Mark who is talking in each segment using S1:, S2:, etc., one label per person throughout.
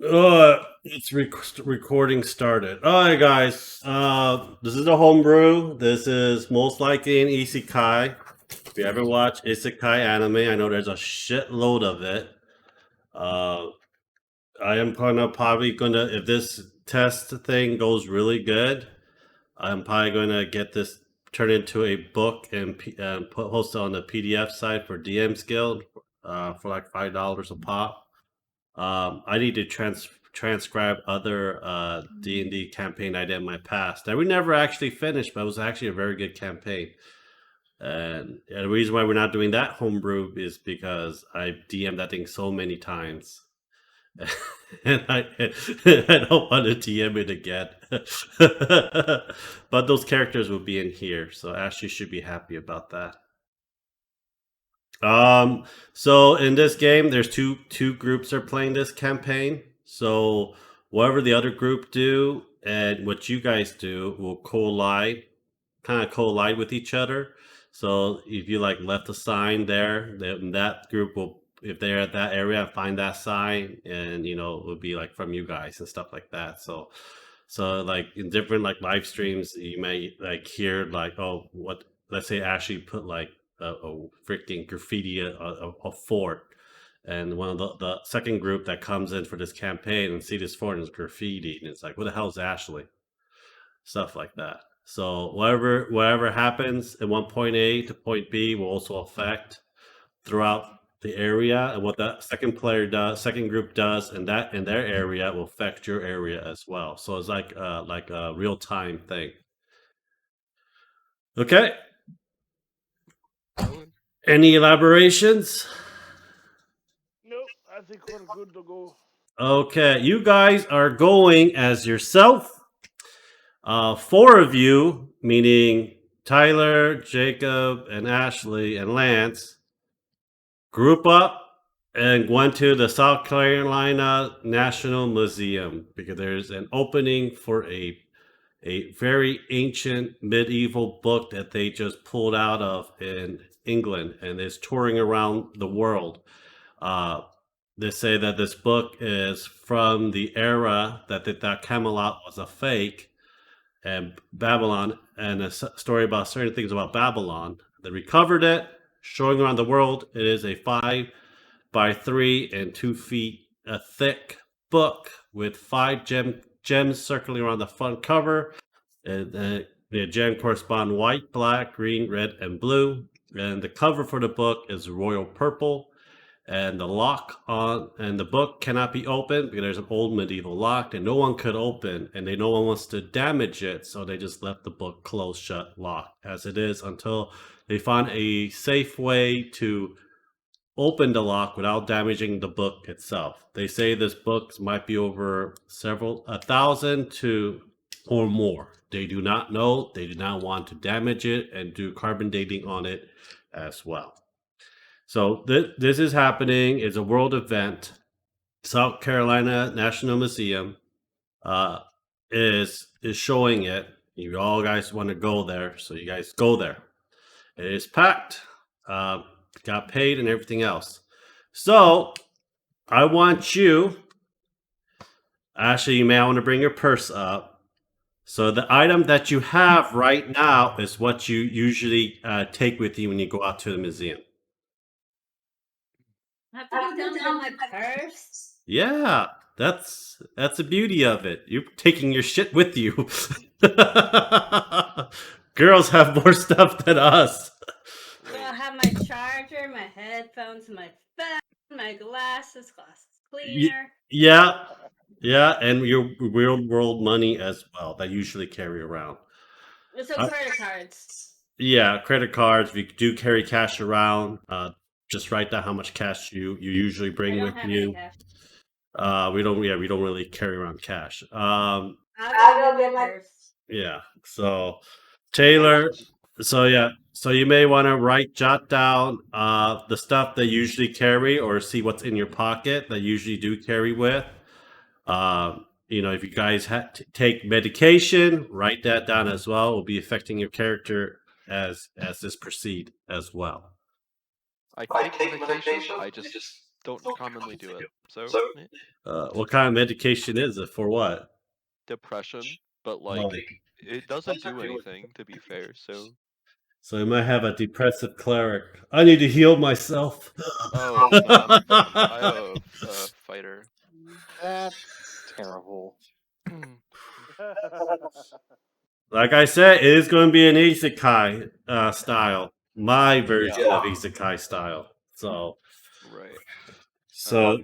S1: It's recording started. All right, guys. This is a homebrew. This is most likely an isekai. If you ever watch isekai anime, I know there's a shitload of it. Uh, I am probably gonna, if this test thing goes really good, I'm probably gonna get this turned into a book and post it on the PDF site for DM's Guild for like $5 a pop. I need to transcribe other D&D campaign I did in my past that we never actually finished, but it was actually a very good campaign. And the reason why we're not doing that homebrew is because I DM'd that thing so many times. And I don't want to DM it again. But those characters will be in here, so Ashley should be happy about that. So in this game, there's two groups are playing this campaign. So whatever the other group do and what you guys do will collide with each other. So if you like left a sign there, then that group will, if they're at that area, find that sign, and it would be like from you guys and stuff like that. So like in different like live streams, you may like hear like, oh, what? Let's say Ashley put like a freaking graffiti a fort, and one of the second group that comes in for this campaign and see this fort is graffiti, and it's like, what the hell is Ashley? Stuff like that. So whatever happens in one point A to point B will also affect throughout the area, and what that second group does, and that in their area will affect your area as well. So it's like a real time thing. Okay. Any elaborations?
S2: Nope, I think we're good to go.
S1: Okay, you guys are going as yourself. Four of you, meaning Tyler, Jacob, and Ashley, and Lance, group up and went to the South Carolina National Museum because there's an opening for a very ancient medieval book that they just pulled out of in England and is touring around the world. Uh, they say that this book is from the era that Camelot was a fake, and Babylon, and a story about certain things about Babylon. They recovered it, showing around the world. It is a 5 by 3 and 2 feet thick book with five gems circling around the front cover. And the gem correspond white, black, green, red, and blue. And the cover for the book is royal purple. And the lock on and the book cannot be opened because there's an old medieval lock that no one could open, and no one wants to damage it, so they just left the book closed, shut, locked as it is until they find a safe way to open the lock without damaging the book itself. They say this book might be over a thousand to or more. They do not know. They do not want to damage it and do carbon dating on it as well. So this is happening. It's a world event. South Carolina National Museum uh, is showing it. You all guys want to go there, so you guys go there. It is packed. Got paid and everything else. So I want you. Actually, you may want to bring your purse up. So the item that you have right now is what you usually take with you when you go out to the museum.
S3: I have to go down and get my purse.
S1: Yeah, that's the beauty of it. You're taking your shit with you. Girls have more stuff than us.
S3: So I have my charger, my headphones, my phone, my glasses cleaner.
S1: Yeah, and your real world money as well that you usually carry around.
S3: So credit cards.
S1: Yeah, credit cards. If you do carry cash around, just write down how much cash you usually bring with you. We don't really carry around cash.
S3: I'll go get my purse.
S1: Yeah. So Taylor, so you may want to jot down the stuff they usually carry, or see what's in your pocket that usually do carry with. If you guys take medication, write that down as well. It will be affecting your character as this proceed as well.
S4: I take medication. I just don't commonly do it. So
S1: What kind of medication is it for? What?
S4: depression, but like it doesn't do anything to be fair.
S1: So you might have a depressive cleric. I need to heal myself.
S4: Oh no, I have a fighter.
S5: That's terrible.
S1: Like I said, it is going to be an isekai style. My version
S4: Yeah.
S1: of isekai style. So,
S4: Right.
S1: so,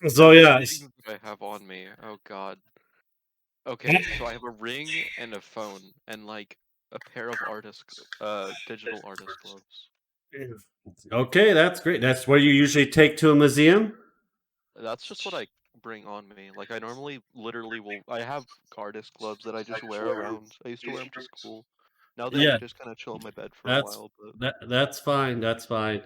S4: The
S1: so yeah.
S4: things that I have on me. Oh god. Okay, so I have a ring and a phone and like a pair of digital artist gloves.
S1: Okay, that's great. That's what you usually take to a museum?
S4: That's just what I bring on me. Like I normally literally will. I have artist gloves that I just wear around. I used to wear them to school. Now they
S1: Yeah.
S4: just kind of chill in my bed for a
S1: That's
S4: while. But
S1: that's fine. That's fine.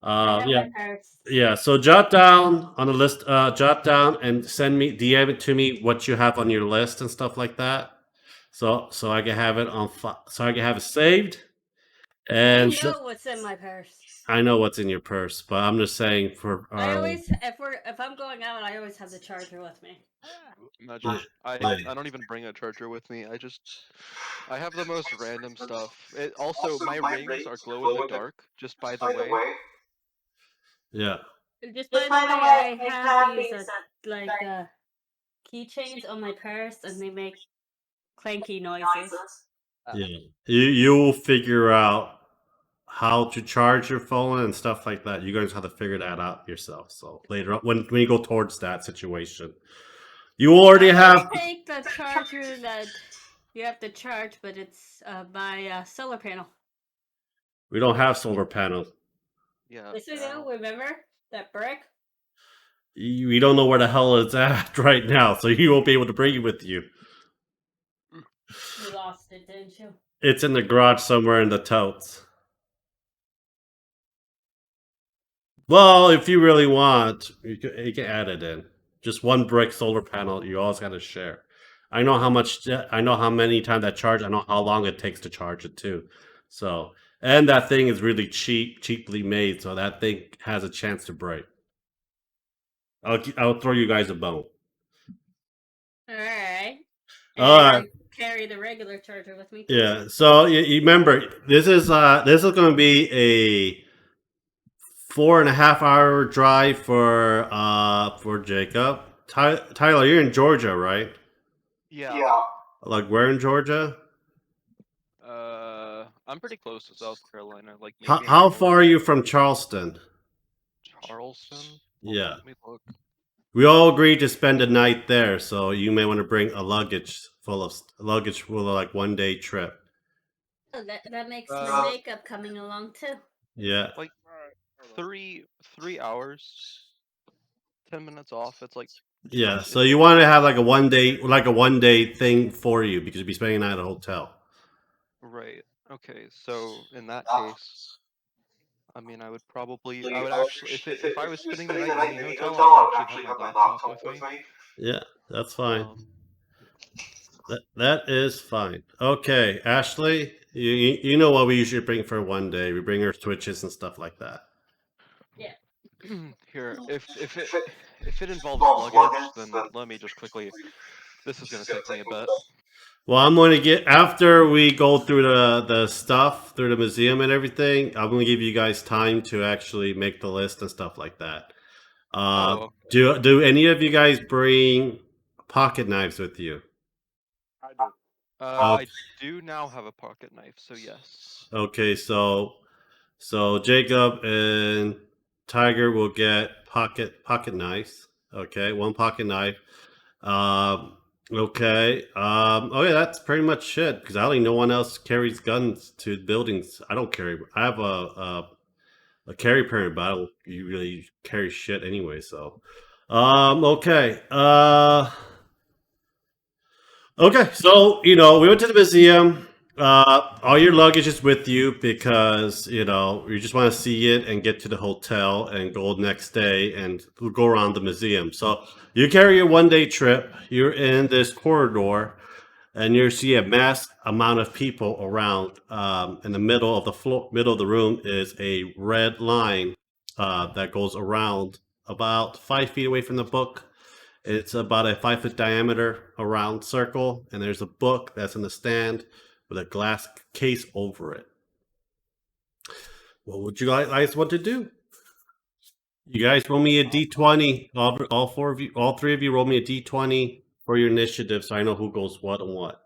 S3: I have
S1: Yeah.
S3: my purse.
S1: Yeah, so jot down on a list, jot down and send me, DM it to me what you have on your list and stuff like that. So I can have it so I can have it saved. And
S3: You know what's in my purse.
S1: I know what's in your purse, but I'm just saying for
S3: I always, if I'm going out, I always have the charger with me.
S4: imagine I
S1: Like-
S4: don't even bring a charger with me. I have the most random stuff. Also, my rings are glow in the dark. Just by the way.
S1: yeah.
S3: Just by the way, I have these like keychains on my purse, and they make clanky noises.
S1: Yeah. You'll figure out how to charge your phone and stuff like that. You guys have to figure that out yourself. So later on, when you go towards that situation, you already have.
S3: Take the charger that you have to charge, but it's by solar panel.
S1: We don't have solar panels.
S4: Yeah.
S3: Yes, we do. Remember that brick?
S1: We don't know where the hell it's at right now, so you won't be able to bring it with you.
S3: You lost it, didn't you?
S1: It's in the garage somewhere in the totes. Well, if you really want, you can add it in. Just one brick solar panel. You always got to share. I know how much. I know how many times that charge. I know how long it takes to charge it too. So, and that thing is really cheaply made. So that thing has a chance to break. I'll throw you guys a bone.
S3: All right.
S1: All right.
S3: Carry the regular charger with me.
S1: Yeah. So you remember this is going to be a 4.5 hour drive for Jacob. Tyler, you're in Georgia, right?
S4: Yeah.
S1: Like where in Georgia?
S4: I'm pretty close to South Carolina. Like
S1: How far are you from Charleston?
S4: Charleston?
S1: Yeah.
S4: Let me look.
S1: We all agreed to spend a night there, so you may want to bring a luggage full of like 1 day trip.
S3: Oh, that makes my makeup coming along too.
S1: Yeah.
S4: Like 3 hours, 10 minutes off. It's like
S1: Yeah. So you want to have like a 1 day thing for you because you'll be spending the night at a hotel.
S4: right. Okay. So in that case, I mean, I would actually, if I was spending the night in any hotel, I would actually have my laptop with me.
S1: Yeah, that's fine. That is fine. Okay, Ashley, you know what we usually bring for 1 day. We bring our switches and stuff like that.
S3: Yeah.
S4: Here, if it involves luggage, then let me just quickly. This is gonna take me a bit.
S1: Well, I'm going to get after we go through the stuff through the museum and everything. I'm going to give you guys time to actually make the list and stuff like that. Do any of you guys bring pocket knives with you?
S2: I do.
S4: I do now have a pocket knife, so yes.
S1: Okay, so Jacob and Tiger will get pocket knives. Okay, one pocket knife. Okay. Oh yeah, that's pretty much it. Because I don't think no one else carries guns to buildings. I don't carry. I have a carry permit, but I don't really carry shit anyway. So, okay. Okay. So we went to the museum. All your luggage is with you because you just want to see it and get to the hotel and go next day and go around the museum. So you carry a 1 day trip. You're in this corridor, and you see a mass amount of people around. In the middle of the room is a red line that goes around about 5 feet away from the book. It's about a 5 foot diameter around circle, and there's a book that's in the stand with a glass case over it. What would you guys want to do? You guys roll me a d20. All four of you, all three of you, roll me a d20 for your initiative, so I know who goes what and what.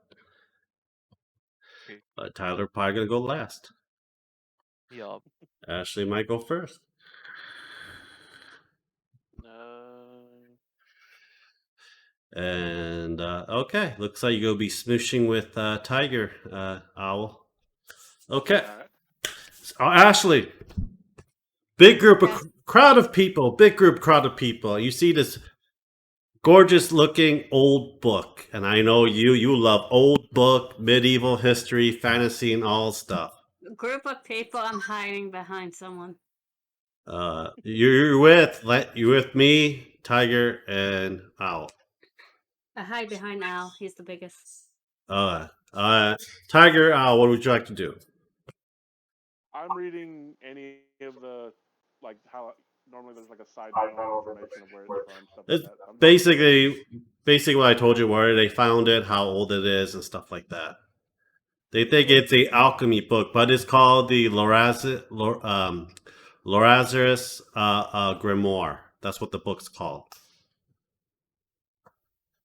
S4: Okay.
S1: Tyler probably gonna go last.
S4: Yup.
S1: Ashley might go first. And okay, looks like you'll be smooshing with Tiger Owl. Okay,
S2: Alright.
S1: Ashley, big group of crowd of people, crowd of people. You see this gorgeous looking old book, and I know you love old book, medieval history, fantasy, and all stuff.
S3: Group of people, I'm hiding behind someone.
S1: You're with me, Tiger, and Owl.
S3: I hide behind Al. He's the biggest.
S1: Tiger, Owl, what would you like to do?
S2: I'm reading any of the, like, how normally there's like a side panel information of where it's from, stuff like
S1: It's
S2: that. I'm
S1: basically what I told you, where they found it, how old it is, and stuff like that. They think it's a alchemy book, but it's called the Lazarus Grimoire. That's what the book's called.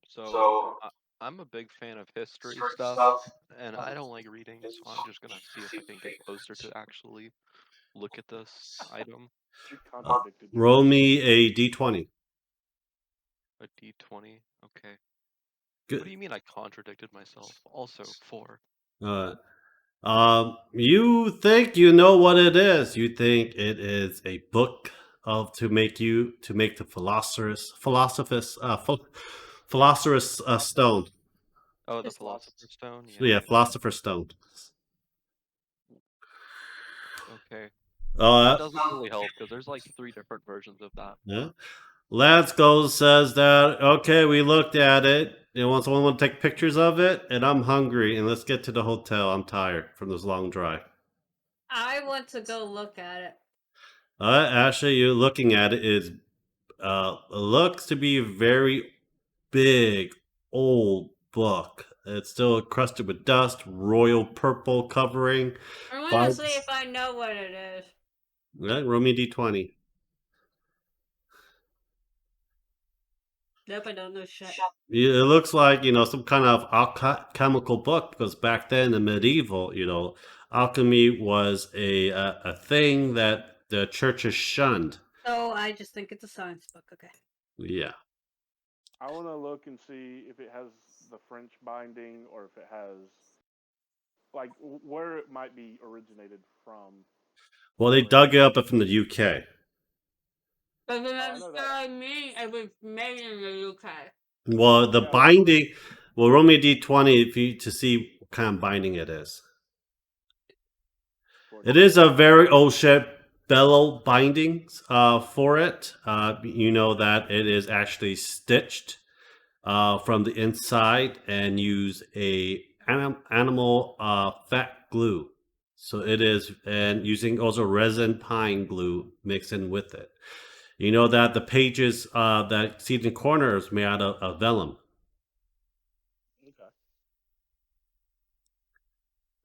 S4: So I'm a big fan of history stuff, and I don't like reading, so I'm just gonna see if I can get closer to actually look at this item.
S2: You contradicted me.
S1: Roll me a d20.
S4: A d20. Okay.
S1: Good.
S4: What do you mean I contradicted myself? Also 4.
S1: You think you know what it is. You think it is a book to make the philosopher's stone.
S4: Oh, the
S3: Just
S4: Philosopher's Stone.
S1: So yeah, philosopher's stone.
S4: Okay. That doesn't really help because there's like 3 different versions of that.
S1: Yeah. Lance says that, okay, we looked at it. Someone want to take pictures of it? And I'm hungry, and let's get to the hotel. I'm tired from this long drive.
S3: I want to go look at it.
S1: Ashley, you looking at it is looks to be a very big, old book. It's still crusted with dust, royal purple covering.
S3: I want to see if I know what it is.
S1: Yeah, roll me a d20.
S3: Nope, I don't know shit.
S1: It looks like, some kind of alchemical book, because back then in medieval, alchemy was a thing that the churches shunned.
S3: Oh, I just think it's a science book. Okay.
S1: Yeah.
S2: I want to look and see if it has the French binding or if it has, like, where it might be originated from.
S1: Well, they dug it up from the UK.
S3: But then I mean it was made in the UK.
S1: Well, the binding. Well, roll me a d20 to see what kind of binding it is. It is a very old ship Vellum bindings for it. You know that it is actually stitched from the inside and use a animal fat glue. So it is, and using also resin pine glue mixed in with it. You know that the pages that see in the corner is made out of vellum.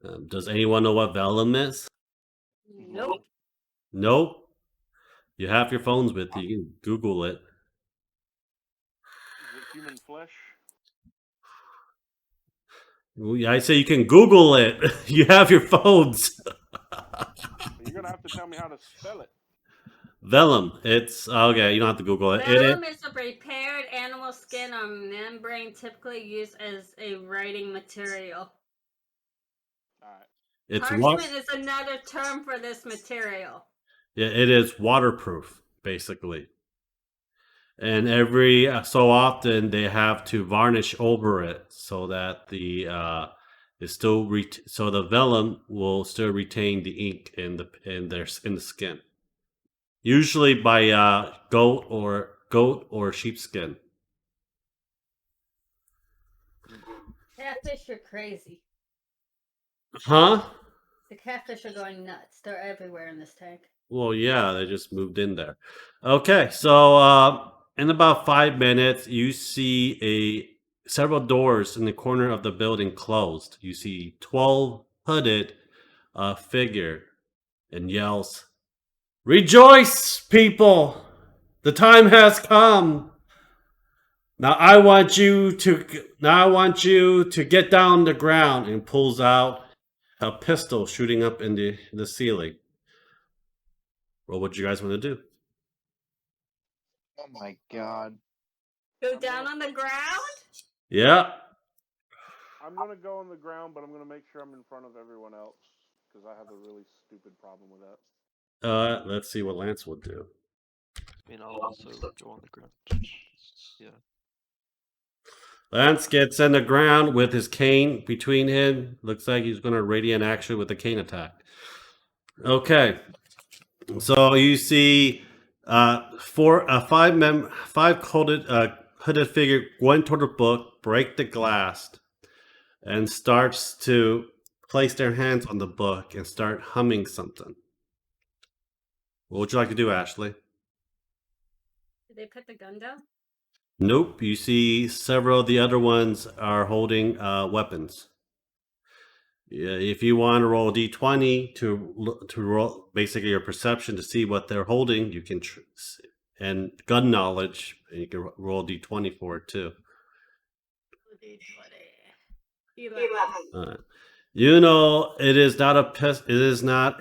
S2: Okay.
S1: Does anyone know what vellum is?
S3: Nope.
S1: Nope. You have your phones with you. You can Google it.
S2: Is it human flesh?
S1: I say you can Google it. You have your phones.
S2: You're going to have to tell me how to spell it.
S1: Vellum. It's okay. You don't have to Google it.
S3: Vellum is a prepared animal skin or membrane typically used as a writing material.
S2: Alright.
S3: Parchment is another term for this material.
S1: Yeah, it is waterproof, basically. And every so often they have to varnish over it so that the vellum will still retain the ink in the skin. Usually by goat or sheepskin.
S3: Catfish are crazy.
S1: Huh?
S3: The catfish are going nuts. They're everywhere in this tank.
S1: Well, yeah, they just moved in there. Okay, so in about 5 minutes, you see several doors in the corner of the building closed. You see 12 hooded figure and yells, "Rejoice, people! The time has come. Now I want you to get down on the ground," and pulls out a pistol shooting up in the ceiling. Well, what do you guys want to do?
S5: Oh my god.
S3: Go down on the ground?
S1: Yeah.
S2: I'm gonna go on the ground, but I'm gonna make sure I'm in front of everyone else because I have a really stupid problem with that.
S1: Let's see what Lance would do.
S4: I mean, I'll also go on the ground. Yeah.
S1: Lance gets in the ground with his cane between him. Looks like he's going to radiant action with the cane attack. Okay. So you see five hooded figure going toward the book, break the glass, and starts to place their hands on the book and start humming something. What would you like to do, Ashley?
S3: Did they put the gun down?
S1: Nope. You see several of the other ones are holding weapons. Yeah, if you want to roll a d20 to roll basically your perception to see what they're holding, you can and gun knowledge, and you can roll a d20 for it too.
S3: D20. 11.
S1: You know, it is not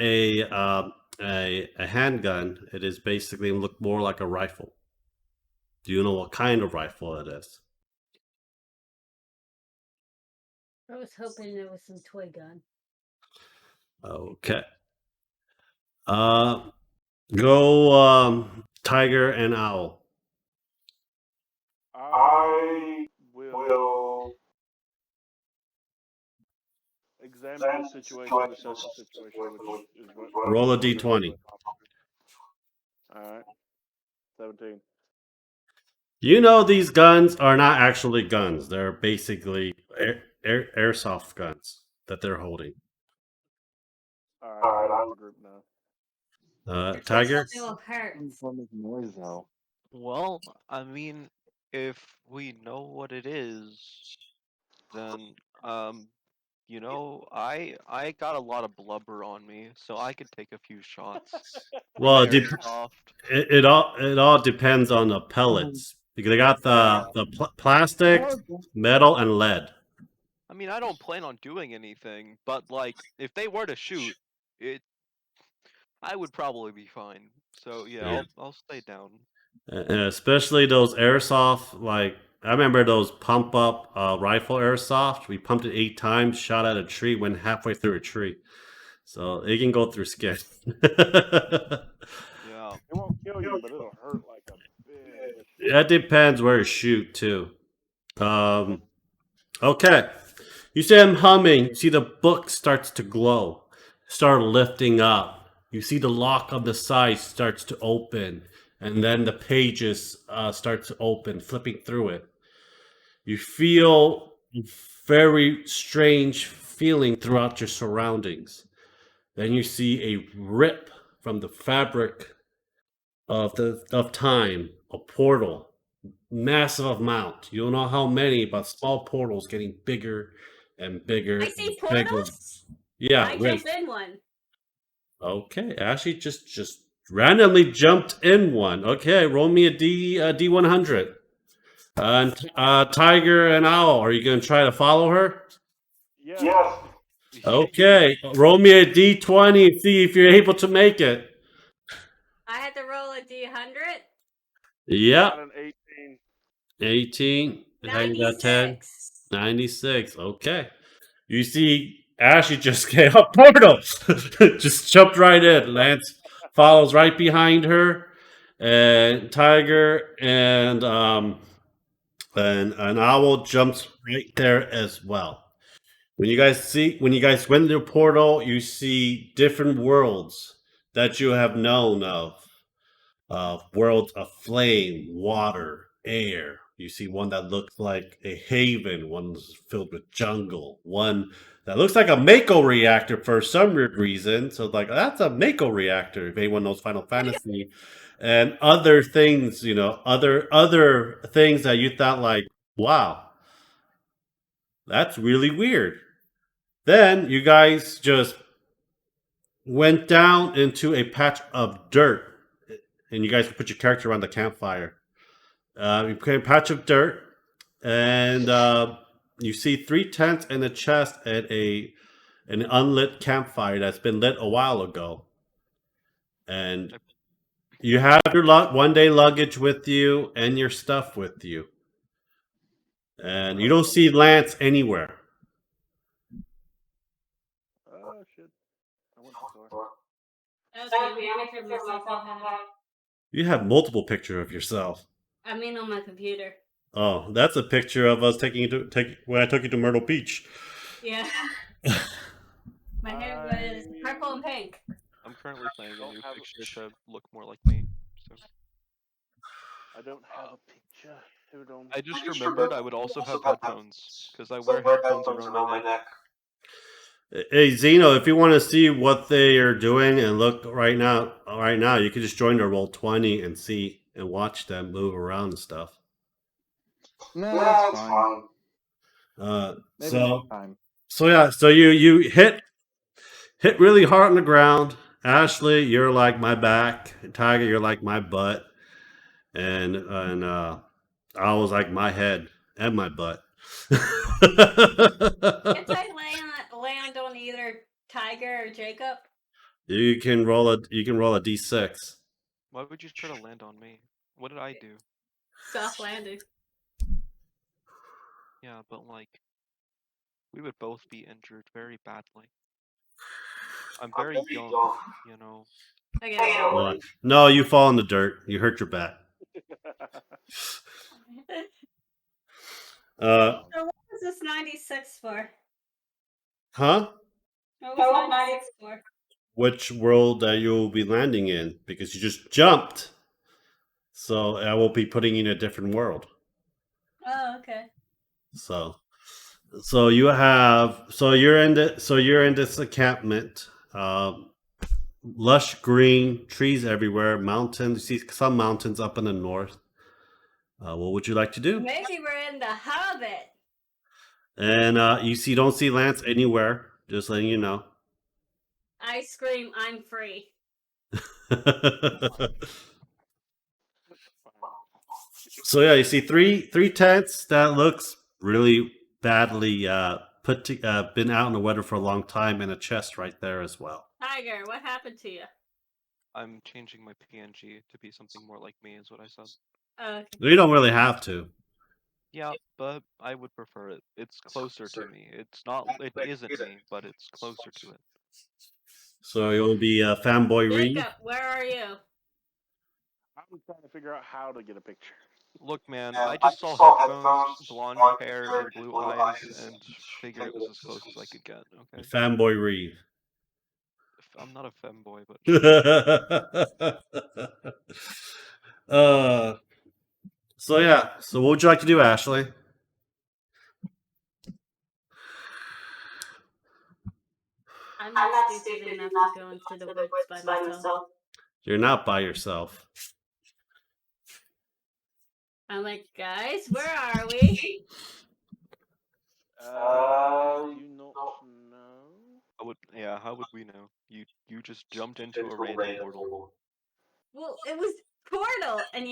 S1: a handgun. It is basically look more like a rifle. Do you know what kind of rifle it is?
S3: I was hoping there was some toy gun.
S1: Okay. Go tiger and owl.
S2: I will examine the situation, assess the situation, which is what.
S1: Roll a d20.
S2: All right. 17.
S1: You know these guns are not actually guns. They're basically airsoft guns that they're holding.
S2: All right, I'm in the group now.
S1: Tiger?
S3: It will hurt.
S5: What make noise though?
S4: Well, I mean, if we know what it is, then you know, I got a lot of blubber on me, so I could take a few shots.
S1: Well,
S4: Airsoft.
S1: it all depends on the pellets because they got the plastic, metal, and lead.
S4: I mean, I don't plan on doing anything, but like, if they were to shoot, I would probably be fine. So yeah, I'll stay down.
S1: Especially those airsoft, like I remember those pump up rifle airsoft. We pumped it 8 times, shot at a tree, went halfway through a tree, so it can go through skin.
S4: Yeah.
S2: It won't kill you, but it'll hurt like a bitch.
S1: That depends where you shoot too. Okay. You see him humming. You see the book starts to glow, start lifting up. You see the lock on the side starts to open, and then the pages start to open, flipping through it. You feel very strange feeling throughout your surroundings. Then you see a rip from the fabric of time, a portal, massive amount. You don't know how many, but small portals getting bigger and bigger.
S3: I see
S1: and bigger.
S3: portals.
S1: Yeah,
S3: I jumped in one.
S1: Okay, Ashley just randomly jumped in one. Okay, roll me a D100. Tiger and Owl, are you going to try to follow her?
S2: Yes.
S1: Okay, roll me a D20 and see if you're able to make it.
S3: I had to roll a D100.
S1: Yep.
S2: Got an 18.
S1: 18. Tiger got 10.
S3: 96.
S1: 96. Okay. You see Ashley just came up portal. Just jumped right in. Lance follows right behind her. And Tiger and an owl jumps right there as well. When you guys went into the portal, you see different worlds that you have known of. Worlds of flame, water, air. You see one that looks like a haven, one's filled with jungle, one that looks like a Mako reactor for some weird reason. So like that's a Mako reactor if anyone knows Final Fantasy. And other things, other things that you thought like, wow, that's really weird. Then you guys just went down into a patch of dirt, and you guys can put your character around the campfire. You put a patch of dirt, and you see 3 tents and a chest and an unlit campfire that's been lit a while ago. And you have your 1-day luggage with you and your stuff with you. And you don't see Lance anywhere.
S2: Oh shit! I went too far.
S3: Okay, let me picture myself I have.
S1: You have multiple pictures of yourself.
S3: I mean, on my computer.
S1: Oh, that's a picture of us when I took you to Myrtle Beach.
S3: Yeah. My hair was purple and pink.
S4: I'm currently planning a
S2: Don't
S4: new
S2: have a-
S4: picture to look more like me. So
S2: I don't have a picture. Hold on.
S4: I just remembered I would also have headphones because I wear headphones around my neck.
S1: Hey Zeno, if you want to see what they are doing and look right now, you can just join their Roll20 and see and watch them move around and stuff.
S5: No, that's fine. Maybe next time.
S1: So you hit really hard on the ground. Ashley, you're like my back. Tiger, you're like my butt, and I was like my head and my butt.
S3: If I land on either Tiger or Jacob.
S1: You can roll a d6.
S4: Why would you try to land on me? What did I do?
S3: Soft landing.
S4: Yeah, but like, we would both be injured very badly. I'm very young, you know.
S3: Okay.
S1: No, you fall in the dirt. You hurt your back.
S3: So what was this 96 for?
S1: Huh?
S3: What was 96 for?
S1: Which world that you'll be landing in? Because you just jumped. So I will be putting you in a different world.
S3: Oh, okay.
S1: So you're in this encampment. Lush green trees everywhere, mountains. You see some mountains up in the north. What would you like to do?
S3: Maybe we're in the Hobbit.
S1: And don't see Lance anywhere. Just letting you know.
S3: I scream, I'm free.
S1: So yeah, you see three tents that looks really badly been out in the weather for a long time, and a chest right there as well.
S3: Tiger, what happened to you?
S4: I'm changing my PNG to be something more like me, is what I said.
S3: Okay.
S1: You don't really have to.
S4: Yeah, but I would prefer it. It's closer to me. It's not. It isn't me, but it's closer to it.
S1: So you want to be fanboy Reed?
S3: Jacob, where are you?
S2: I'm trying to figure out how to get a picture.
S4: Look, man, I just saw headphones, blonde hair, and blue eyes, and figured it was as close as I could get. Okay.
S1: Fanboy Reed.
S4: I'm not a femboy, but.
S1: So yeah. So what would you like to do, Ashley?
S3: I'm not stupid enough to go into the woods by myself.
S1: You're not by yourself.
S3: I'm like, guys, where are we?
S2: You not know?
S4: How would we know? You just jumped into a random portal.
S3: Well, it was Portal, and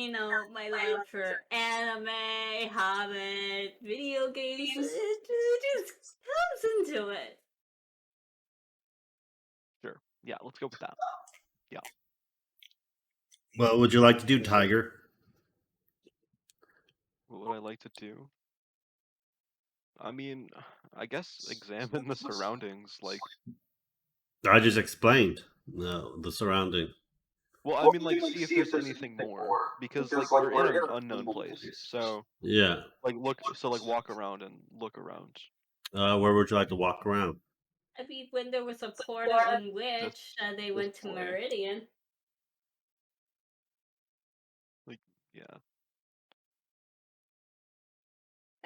S3: my love for anime, Hobbit, video games, it just comes into it.
S4: Sure. Yeah, let's go with that. Yeah.
S1: What would you like to do, Tiger?
S4: What would I like to do? I mean, I guess examine the surroundings, like...
S1: I just explained the surrounding.
S4: Well, I mean, like, see if there's anything more, because, like, we're in an unknown place, so...
S1: Yeah.
S4: Walk around and look around.
S1: Where would you like to walk around?
S3: I mean, when there was a portal in which they went to Meridian.
S4: Like, yeah.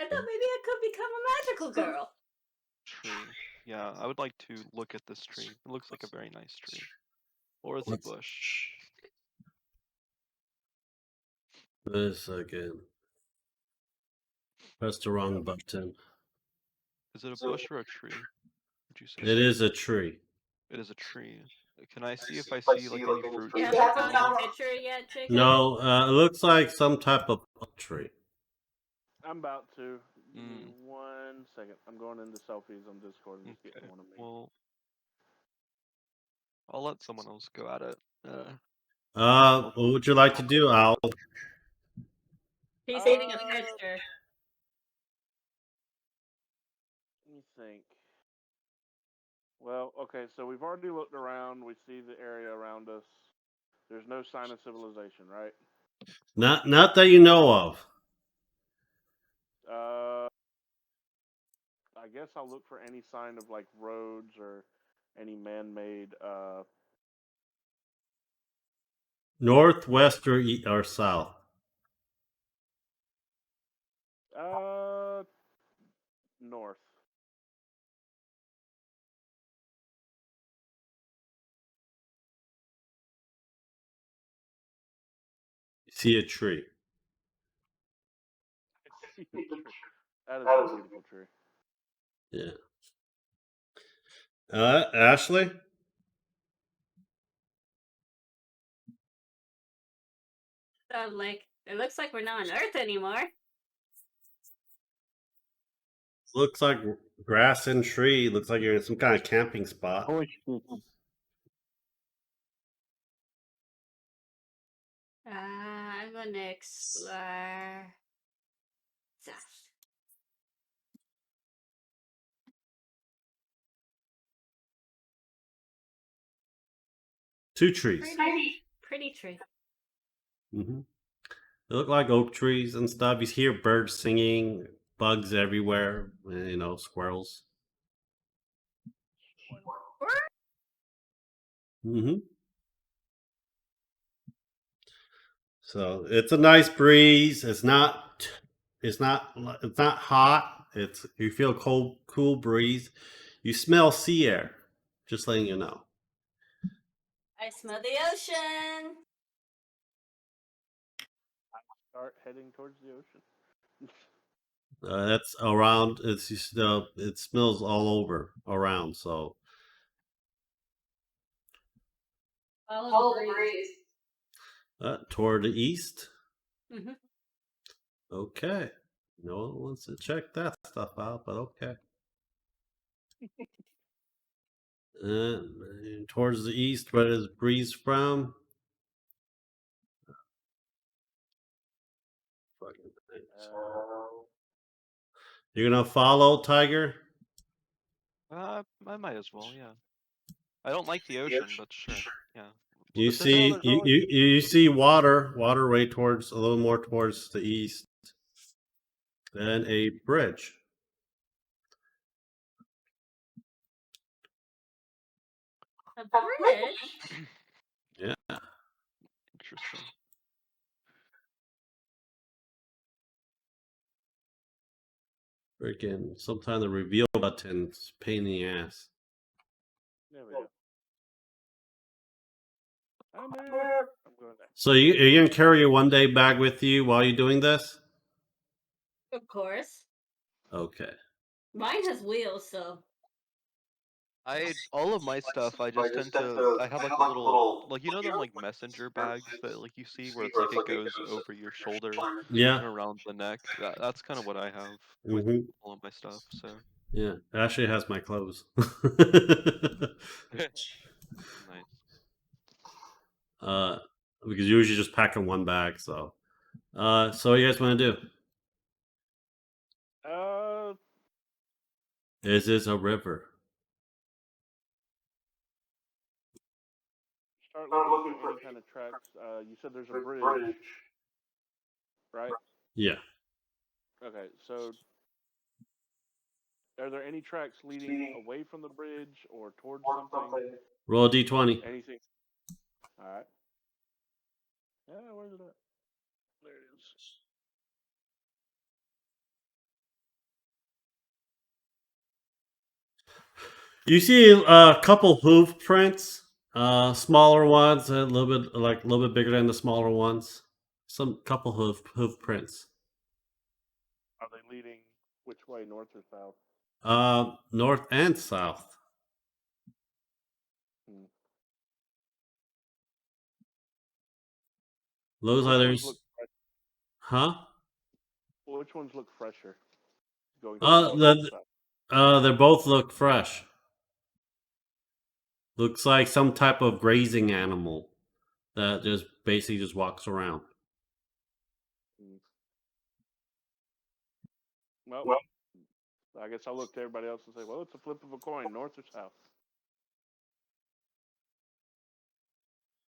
S3: I thought maybe I could become a magical girl.
S4: Tree. Yeah, I would like to look at this tree. It looks like a very nice tree. Or it's a bush.
S1: This again. Press the wrong button.
S4: Is it a bush or a tree? Would you say?
S1: It is a tree.
S4: It is a tree. Can I see if I see like any fruit
S3: You
S4: trees
S3: haven't found
S4: around?
S3: a picture yet, Jacob?
S1: No, it looks like some type of tree.
S2: I'm about to. Give me
S4: Mm.
S2: 1 second. I'm going into selfies on Discord and just
S4: Okay.
S2: getting one of me.
S4: Well, I'll let someone else go at it.
S1: What would you like to do, Al?
S3: He's eating a picture.
S2: Let me think. Well, okay, so we've already looked around. We see the area around us. There's no sign of civilization, right?
S1: Not that you know of.
S2: I guess I'll look for any sign of like roads or any man-made.
S1: North, west, or south.
S2: North.
S1: You see a tree.
S2: I see a tree. That is a beautiful tree.
S1: Yeah. Ashley?
S3: So, like, it looks like we're not on Earth anymore.
S1: Looks like grass and tree. Looks like you're in some kind of camping spot.
S3: I'm gonna explore south.
S1: Two trees.
S3: Pretty tree.
S1: Mm-hmm. They look like oak trees and stuff. You hear birds singing, bugs everywhere, squirrels. Mm-hmm. So it's a nice breeze. It's not hot. You feel cool breeze. You smell sea air. Just letting you know.
S3: I smell the ocean.
S2: Start heading towards the ocean.
S1: That's around. It's just, it smells all over around. So
S3: Follow the breeze.
S1: toward the east.
S3: Mm-hmm.
S1: Okay. No one wants to check that stuff out, but okay. Towards the east, where is breeze from? Fucking things. You're gonna follow Tiger?
S4: I might as well. Yeah. I don't like the ocean, but sure. Yeah.
S1: You
S4: If there's
S1: see,
S4: another-
S1: you see water right towards a little more towards the east, and a bridge.
S3: A bridge?
S1: Yeah.
S4: Interesting.
S1: Freaking sometimes the reveal button's pain in the ass.
S2: There we go. I'm there. I'm going there.
S1: So are you gonna carry your 1-day bag with you while you're doing this?
S3: Of course.
S1: Okay.
S3: Mine has wheels, so.
S4: All of my stuff I just tend to I have like a little like them like messenger bags that like you see where it's like it goes over your shoulder and
S1: Yeah.
S4: around the neck. That's kind of what I have with
S1: Mm-hmm.
S4: all of my stuff. So
S1: Yeah. Ashley has my clothes.
S4: nice.
S1: Because you usually just pack in one bag. So so what you guys want to do? Is this a river?
S2: Start looking for any kind of tracks. You said there's a bridge, right?
S1: Yeah.
S2: Okay, so are there any tracks leading away from the bridge or towards something?
S1: Roll a d20.
S2: Anything? All right. Yeah, where's it at? There it is.
S1: You see a couple hoof prints, smaller ones, a little bit bigger than the smaller ones. Some couple hoof prints.
S2: Are they leading which way, north or south?
S1: North and south.
S2: Hmm.
S1: Those
S2: Which ones
S1: others,
S2: look fresh?
S1: huh?
S2: Which ones look fresher? Going
S1: Uh,
S2: north
S1: the,
S2: or south?
S1: they both look fresh. Looks like some type of grazing animal that just basically just walks around.
S2: Hmm. Well, I guess I'll look to everybody else and say, well, it's a flip of a coin, north or south.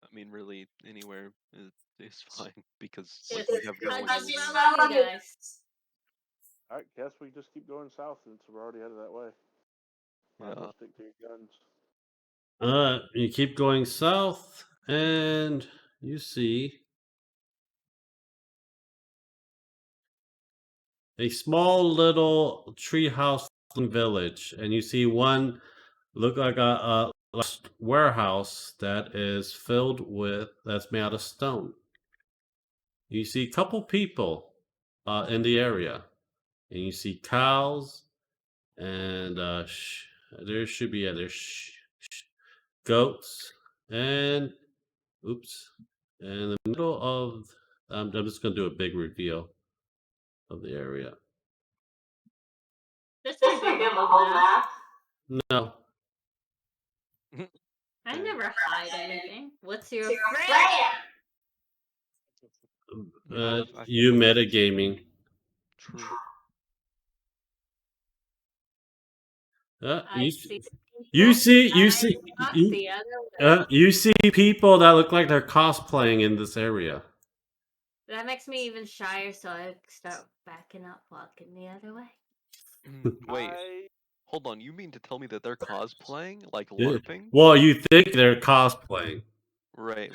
S4: I mean, really, anywhere is fine because
S3: Just
S4: we have no
S3: how'd
S4: one.
S3: you roll, you guys?
S2: I guess we just keep going south since we're already headed that way. Might as
S4: Yeah.
S2: well stick to your guns.
S1: You keep going south, and you see a small little treehouse village, and you see one look like a warehouse that is filled with that's made out of stone. You see a couple people in the area, and you see cows, and there should be other goats, and oops, and in the middle of I'm just gonna do a big reveal of the area.
S3: Just reveal the whole map.
S1: No,
S3: I never hide anything. What's your friend?
S4: Yeah, I
S1: you
S4: feel like
S1: metagaming.
S4: true.
S3: I
S1: You
S3: see
S1: you
S3: people.
S1: see you
S3: I
S1: see
S3: walk
S1: you,
S3: the other way.
S1: you see people that look like they're cosplaying in this area.
S3: That makes me even shyer, so I start backing up, walking the other way.
S4: Wait,
S2: I
S4: hold on. You mean to tell me that they're cosplaying, like
S1: Yeah.
S4: LARPing?
S1: Well, you think they're cosplaying.
S4: Right.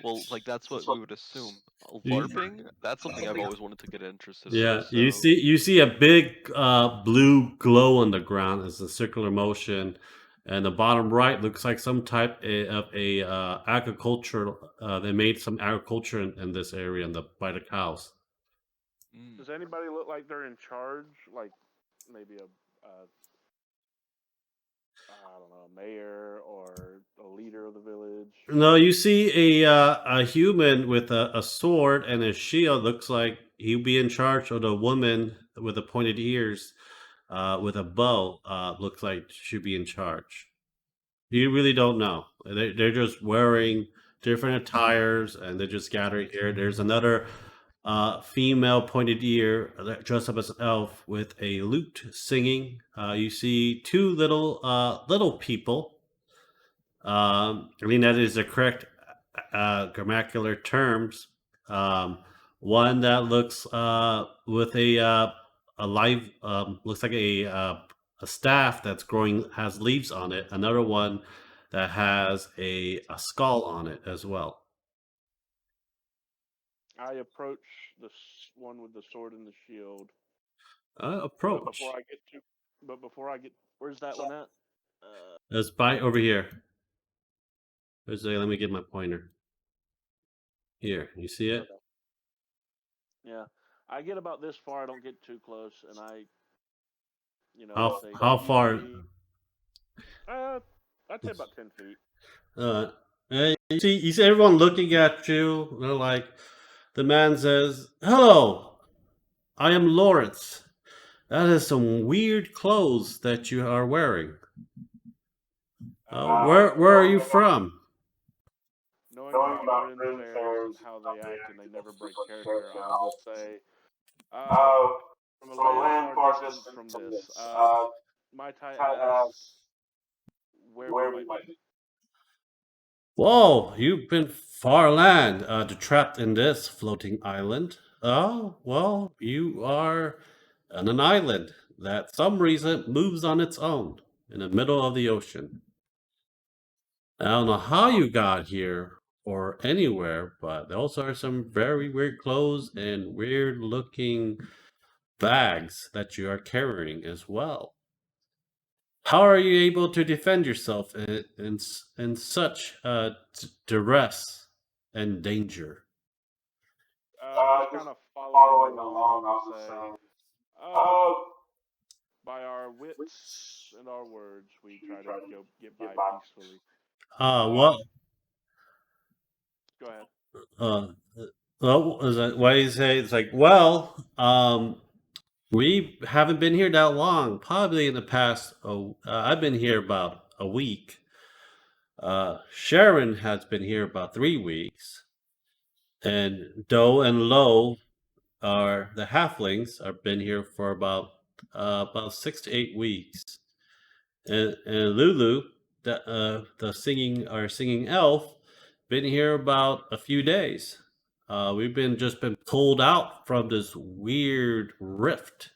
S4: Well, like that's what we would assume.
S1: You-
S4: LARPing? That's something I've always wanted to get interested in.
S1: Yeah,
S4: So,
S1: you see a big blue glow on the ground as a circular motion, and the bottom right looks like some type of a agriculture. They made some agriculture in this area by the cows.
S2: does anybody look like they're in charge? Like maybe I don't know, a mayor or a leader of the village?
S1: No, you see a human with a sword and a shield. Looks like he'd be in charge of the woman with the pointed ears, with a bow. Looks like should be in charge. You really don't know. They're just wearing different attires, and they're just gathering here. There's another female pointed ear dressed up as an elf with a lute singing. You see two little people. I mean that is the correct grammatical terms. Um, one that looks with a live looks like a staff that's growing has leaves on it. Another one that has a skull on it as well.
S2: I approach the one with the sword and the shield.
S1: Approach.
S2: But before I get, where's that one at?
S1: Let's buy over here. Let me get my pointer. Here, you see it?
S2: Okay. Yeah, I get about this far. I don't get too close, and I, say,
S1: How far?
S2: "Excuse me." I'd say about 10 feet.
S1: And you see everyone looking at you. They're like, the man says, "Hello, I am Lawrence. That is some weird clothes that you are wearing. Where are you from?"
S2: Knowing about Bryn Fairs and how they act and they never break character, I'll just say, uh, from a land far distant from this, might I ask where we might be?
S1: Whoa, you've been far land, trapped in this floating island. Oh, well, you are on an island that some reason moves on its own in the middle of the ocean. I don't know how you got here or anywhere, but those are some very weird clothes and weird looking bags that you are carrying as well. How are you able to defend yourself in such duress and danger?
S2: Just kind of following along, I'll just say, uh, by our wits and our words, we try to get by peacefully.
S1: Well,
S2: Go ahead.
S1: uh, is that why you say it's like, well, we haven't been here that long. Probably in the past, I've been here about a week. Sharon has been here about 3 weeks, and Doe and Lo are the halflings. Have been here for about 6 to 8 weeks, and Lulu, the singing elf, been here about a few days. We've been pulled out from this weird rift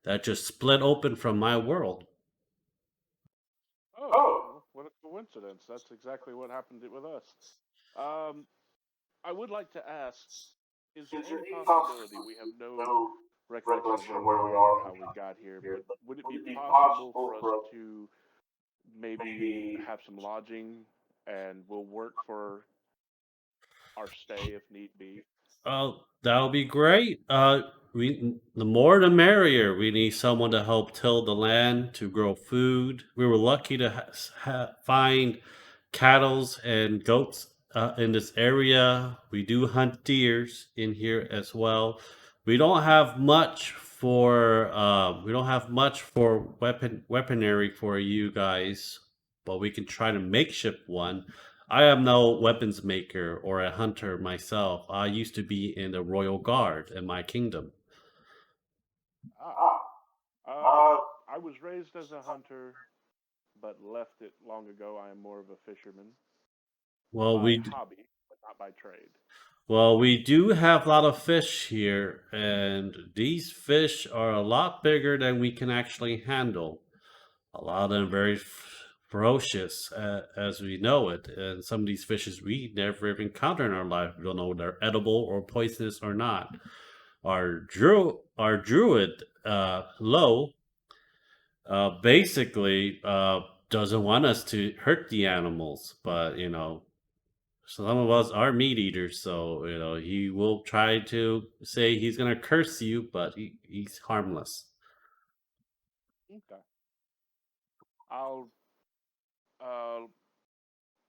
S1: that just split open from my world.
S2: Oh, well, what a coincidence. That's exactly what happened with us. Um, I would like to ask, is there any possibility we have no recollection of where we are or how we got here, but would it be possible for us to maybe have some lodging and we'll work for our stay if need be?
S1: Oh, that would be great. The more the merrier. We need someone to help till the land, to grow food. We were lucky to find cattles and goats in this area. We do hunt deers in here as well. We don't have much for weaponry for you guys, but we can try to makeshift one. I am no weapons maker or a hunter myself. I used to be in the royal guard in my kingdom.
S2: Ah, I was raised as a hunter, but left it long ago. I am more of a fisherman
S1: Well,
S2: by
S1: we
S2: hobby, but not by trade.
S1: we do have a lot of fish here, and these fish are a lot bigger than we can actually handle. A lot of them very ferocious, as we know it, and some of these fishes we never even encountered in our life. We don't know if they're edible or poisonous or not. Our druid, Lo, basically doesn't want us to hurt the animals, but some of us are meat eaters, so he will try to say he's gonna curse you, but he's harmless.
S2: Okay. I'll, uh,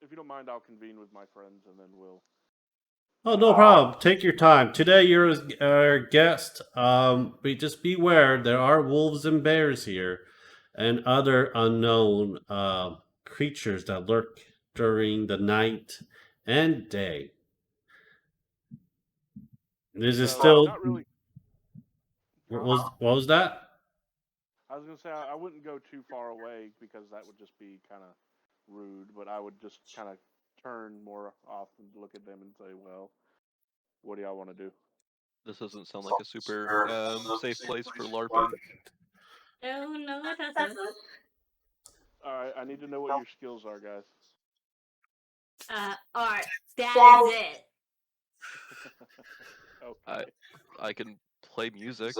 S2: if you don't mind, I'll convene with my friends and then we'll.
S1: Oh, no problem. Take your time. Today you're our guest. But just beware, there are wolves and bears here, and other unknown creatures that lurk during the night and day. This is
S2: So,
S1: still
S2: not really.
S1: what was that?
S2: I was gonna say I wouldn't go too far away because that would just be kind of rude. But I would just kind of turn more off and look at them and say, "Well, what do y'all want to do?"
S4: This doesn't sound like a super safe place for LARPing.
S3: No, it doesn't.
S2: All right, I need to know what your skills are, guys.
S3: Art. That is it.
S2: Okay.
S4: I can play music.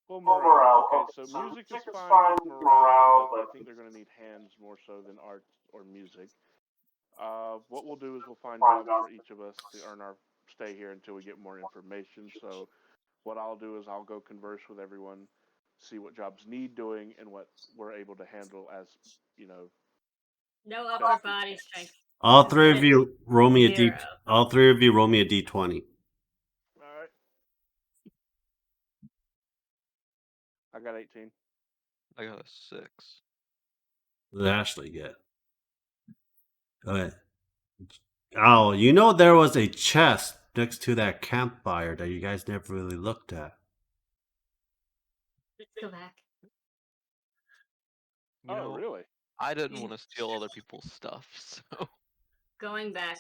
S2: Well, morale. Okay, so music is fine with morale, but I think they're going to need hands more so than art or music. What we'll do is we'll find jobs for each of us to earn our stay here until we get more information. So what I'll do is I'll go converse with everyone, see what jobs need doing and what we're able to handle as, you know.
S3: No upper body strength.
S1: All three of you roll me a d.
S3: Zero.
S1: All three of you roll me a d20.
S2: All right. I got 18.
S4: I got a 6.
S1: What did Ashley get? Okay. Oh, there was a chest next to that campfire that you guys never really looked at.
S3: Let's go back.
S2: Really?
S4: I didn't want to steal other people's stuff, so.
S3: Going back.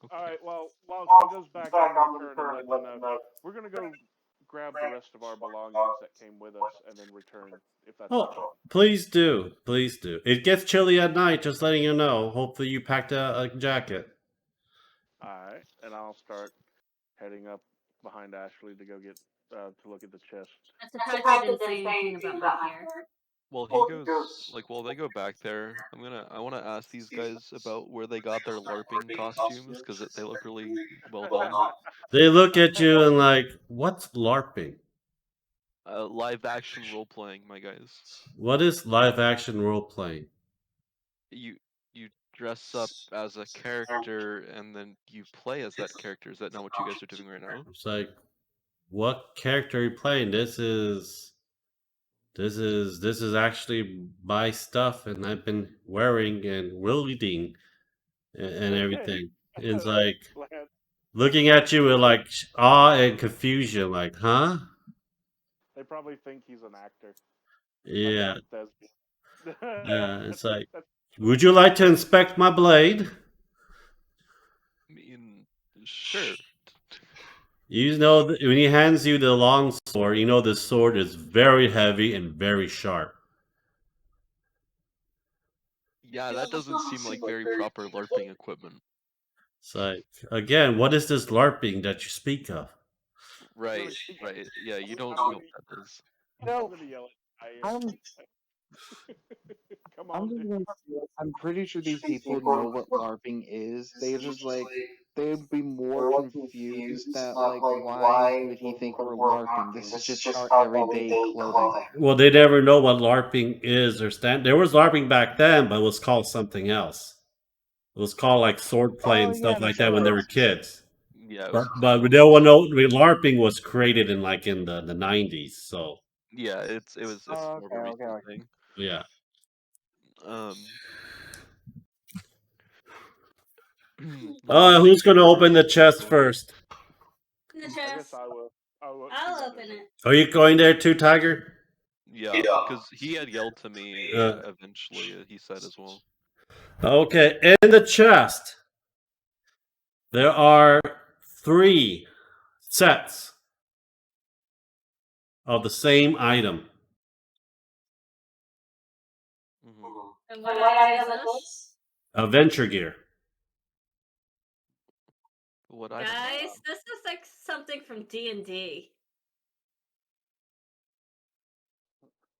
S4: Okay.
S2: All right. Well, while she goes back, I'll return and let them know. We're gonna go grab the rest of our belongings that came with us and then return if that's all right.
S1: Oh, please do. Please do. It gets chilly at night, just letting you know. Hopefully you packed a jacket.
S2: All right, and I'll start heading up behind Ashley to go get to look at the chest.
S3: I'm surprised you didn't say anything about my hair.
S4: While he goes, like, while they go back there, I want to ask these guys about where they got their LARPing costumes because they look really well done.
S1: They look at you and like, what's LARPing?
S4: Live action role playing, my guys.
S1: What is live action role playing?
S4: You dress up as a character and then you play as that character. Is that not what you guys are doing right now?
S1: It's like, what character are you playing? This is actually my stuff, and I've been wearing and wielding and everything. It's like
S2: Lance,
S1: looking at you with like awe and confusion, like, huh?
S2: they probably think he's an actor.
S1: Yeah, yeah. It's like,
S2: That's
S1: would you like to inspect my blade?
S4: I mean, sure.
S1: You know, when he hands you the long sword, you know the sword is very heavy and very sharp.
S4: Yeah, that doesn't seem like very proper LARPing equipment.
S1: It's like, again, what is this LARPing that you speak of?
S4: Right, right. Yeah, you don't know what that is.
S2: I'm gonna yell at
S5: I'm
S2: Come
S5: I'm
S2: on,
S5: just
S2: dude.
S5: gonna say, I'm pretty sure these people know what LARPing is. They just like they'd be more confused that like why would he think we're LARPing? This is just our everyday clothing.
S1: Well, they never know what LARPing is or stand. There was LARPing back then, but it was called something else. It was called like swordplay and stuff like that when they were kids.
S4: Yeah, it
S1: But,
S4: was
S1: but no one know LARPing was created in like in the 90s. So
S4: yeah, it's
S5: Oh,
S4: more of a
S5: okay,
S4: recent thing.
S1: yeah. Who's gonna open the chest first?
S3: In the
S2: I guess
S3: chest.
S2: I will.
S3: I'll open it.
S1: Are you going there too, Tiger?
S4: Yeah, because he had yelled to me eventually. He said as well.
S1: Okay, in the chest, there are 3 sets of the same item.
S3: And what item is this?
S1: Adventure gear.
S4: What item?
S3: Guys, this is like something from D&D.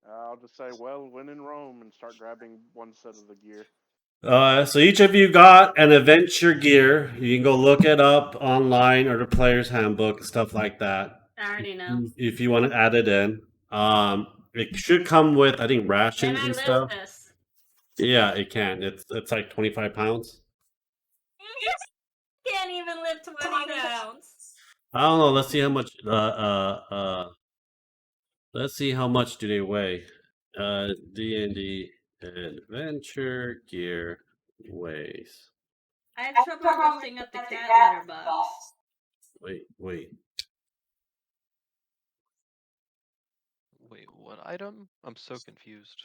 S2: I'll just say, well, when in Rome, and start grabbing one set of the gear.
S1: So each of you got an adventure gear. You can go look it up online or the player's handbook and stuff like that.
S3: I already know.
S1: If you want to add it in. It should come with, I think,
S3: Can
S1: rations
S3: I
S1: and
S3: lift
S1: stuff.
S3: this?
S1: Yeah, it can. It's like 25 pounds.
S3: Can't even lift 20 pounds.
S1: I don't know. Let's see how much. Let's see how much do they weigh. D&D adventure gear weighs.
S3: I have trouble lifting up the cat litter box.
S1: Wait.
S4: Wait, what item? I'm so confused.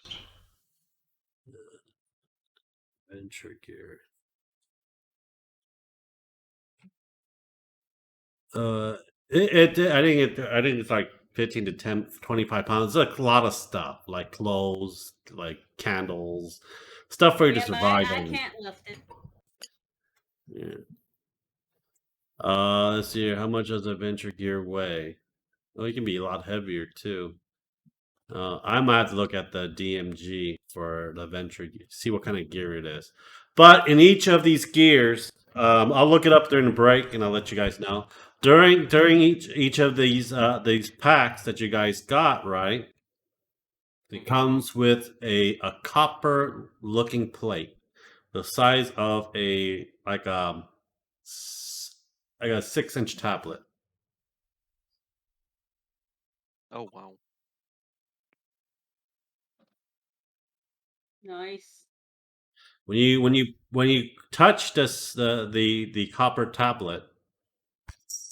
S1: Adventure gear. I think it's like 15 to 10, 25 pounds. It's like a lot of stuff, like clothes, like candles, stuff for you to
S3: Yeah, but
S1: survive
S3: I
S1: on.
S3: can't lift it.
S1: Yeah. Let's see here. How much does adventure gear weigh? Well, it can be a lot heavier too. I might have to look at the DMG for the adventure gear, see what kind of gear it is. But in each of these gears, I'll look it up during the break and I'll let you guys know. During each of these packs that you guys got, right? It comes with a copper looking plate, the size of a 6-inch tablet.
S4: Oh wow.
S3: Nice.
S1: When you touch the copper tablet,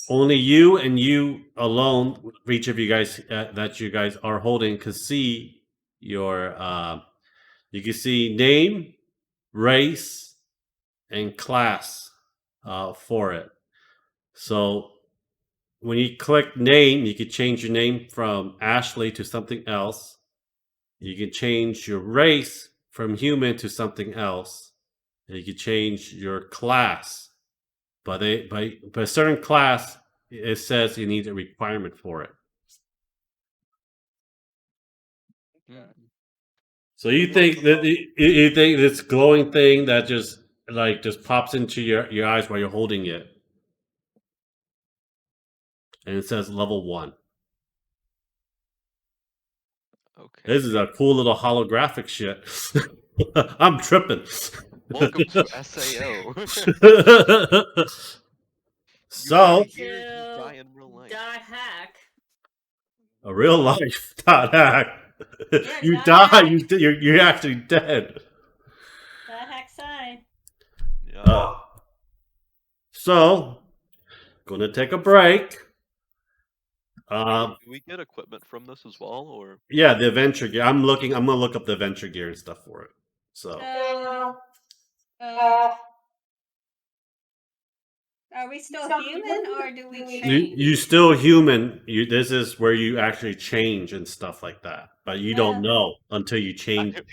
S1: only you and you alone, for each of you guys that you guys are holding, can see your. You can see name, race, and class for it. So when you click name, you can change your name from Ashley to something else. You can change your race from human to something else. And you can change your class. But by a certain class, it says you need a requirement for it.
S4: Mm.
S1: So you think that you think this glowing thing that just pops into your eyes while you're holding it, and it says level 1.
S4: Okay.
S1: This is a cool little holographic shit. I'm tripping.
S4: Welcome to SAO.
S1: So
S4: Here, you die in real life.
S3: Dot hack.
S1: a real life dot hack.
S3: Yeah,
S1: You
S3: dot
S1: die.
S3: hack.
S1: You're actually dead.
S3: Dot hack side.
S4: Yeah.
S1: So gonna take a break.
S4: Do we get equipment from this as well, or
S1: Yeah, the adventure gear. I'm gonna look up the adventure gear and stuff for it. So
S3: Are we still human or do we change?
S1: you still human. This is where you actually change and stuff like that. But you don't know until you change your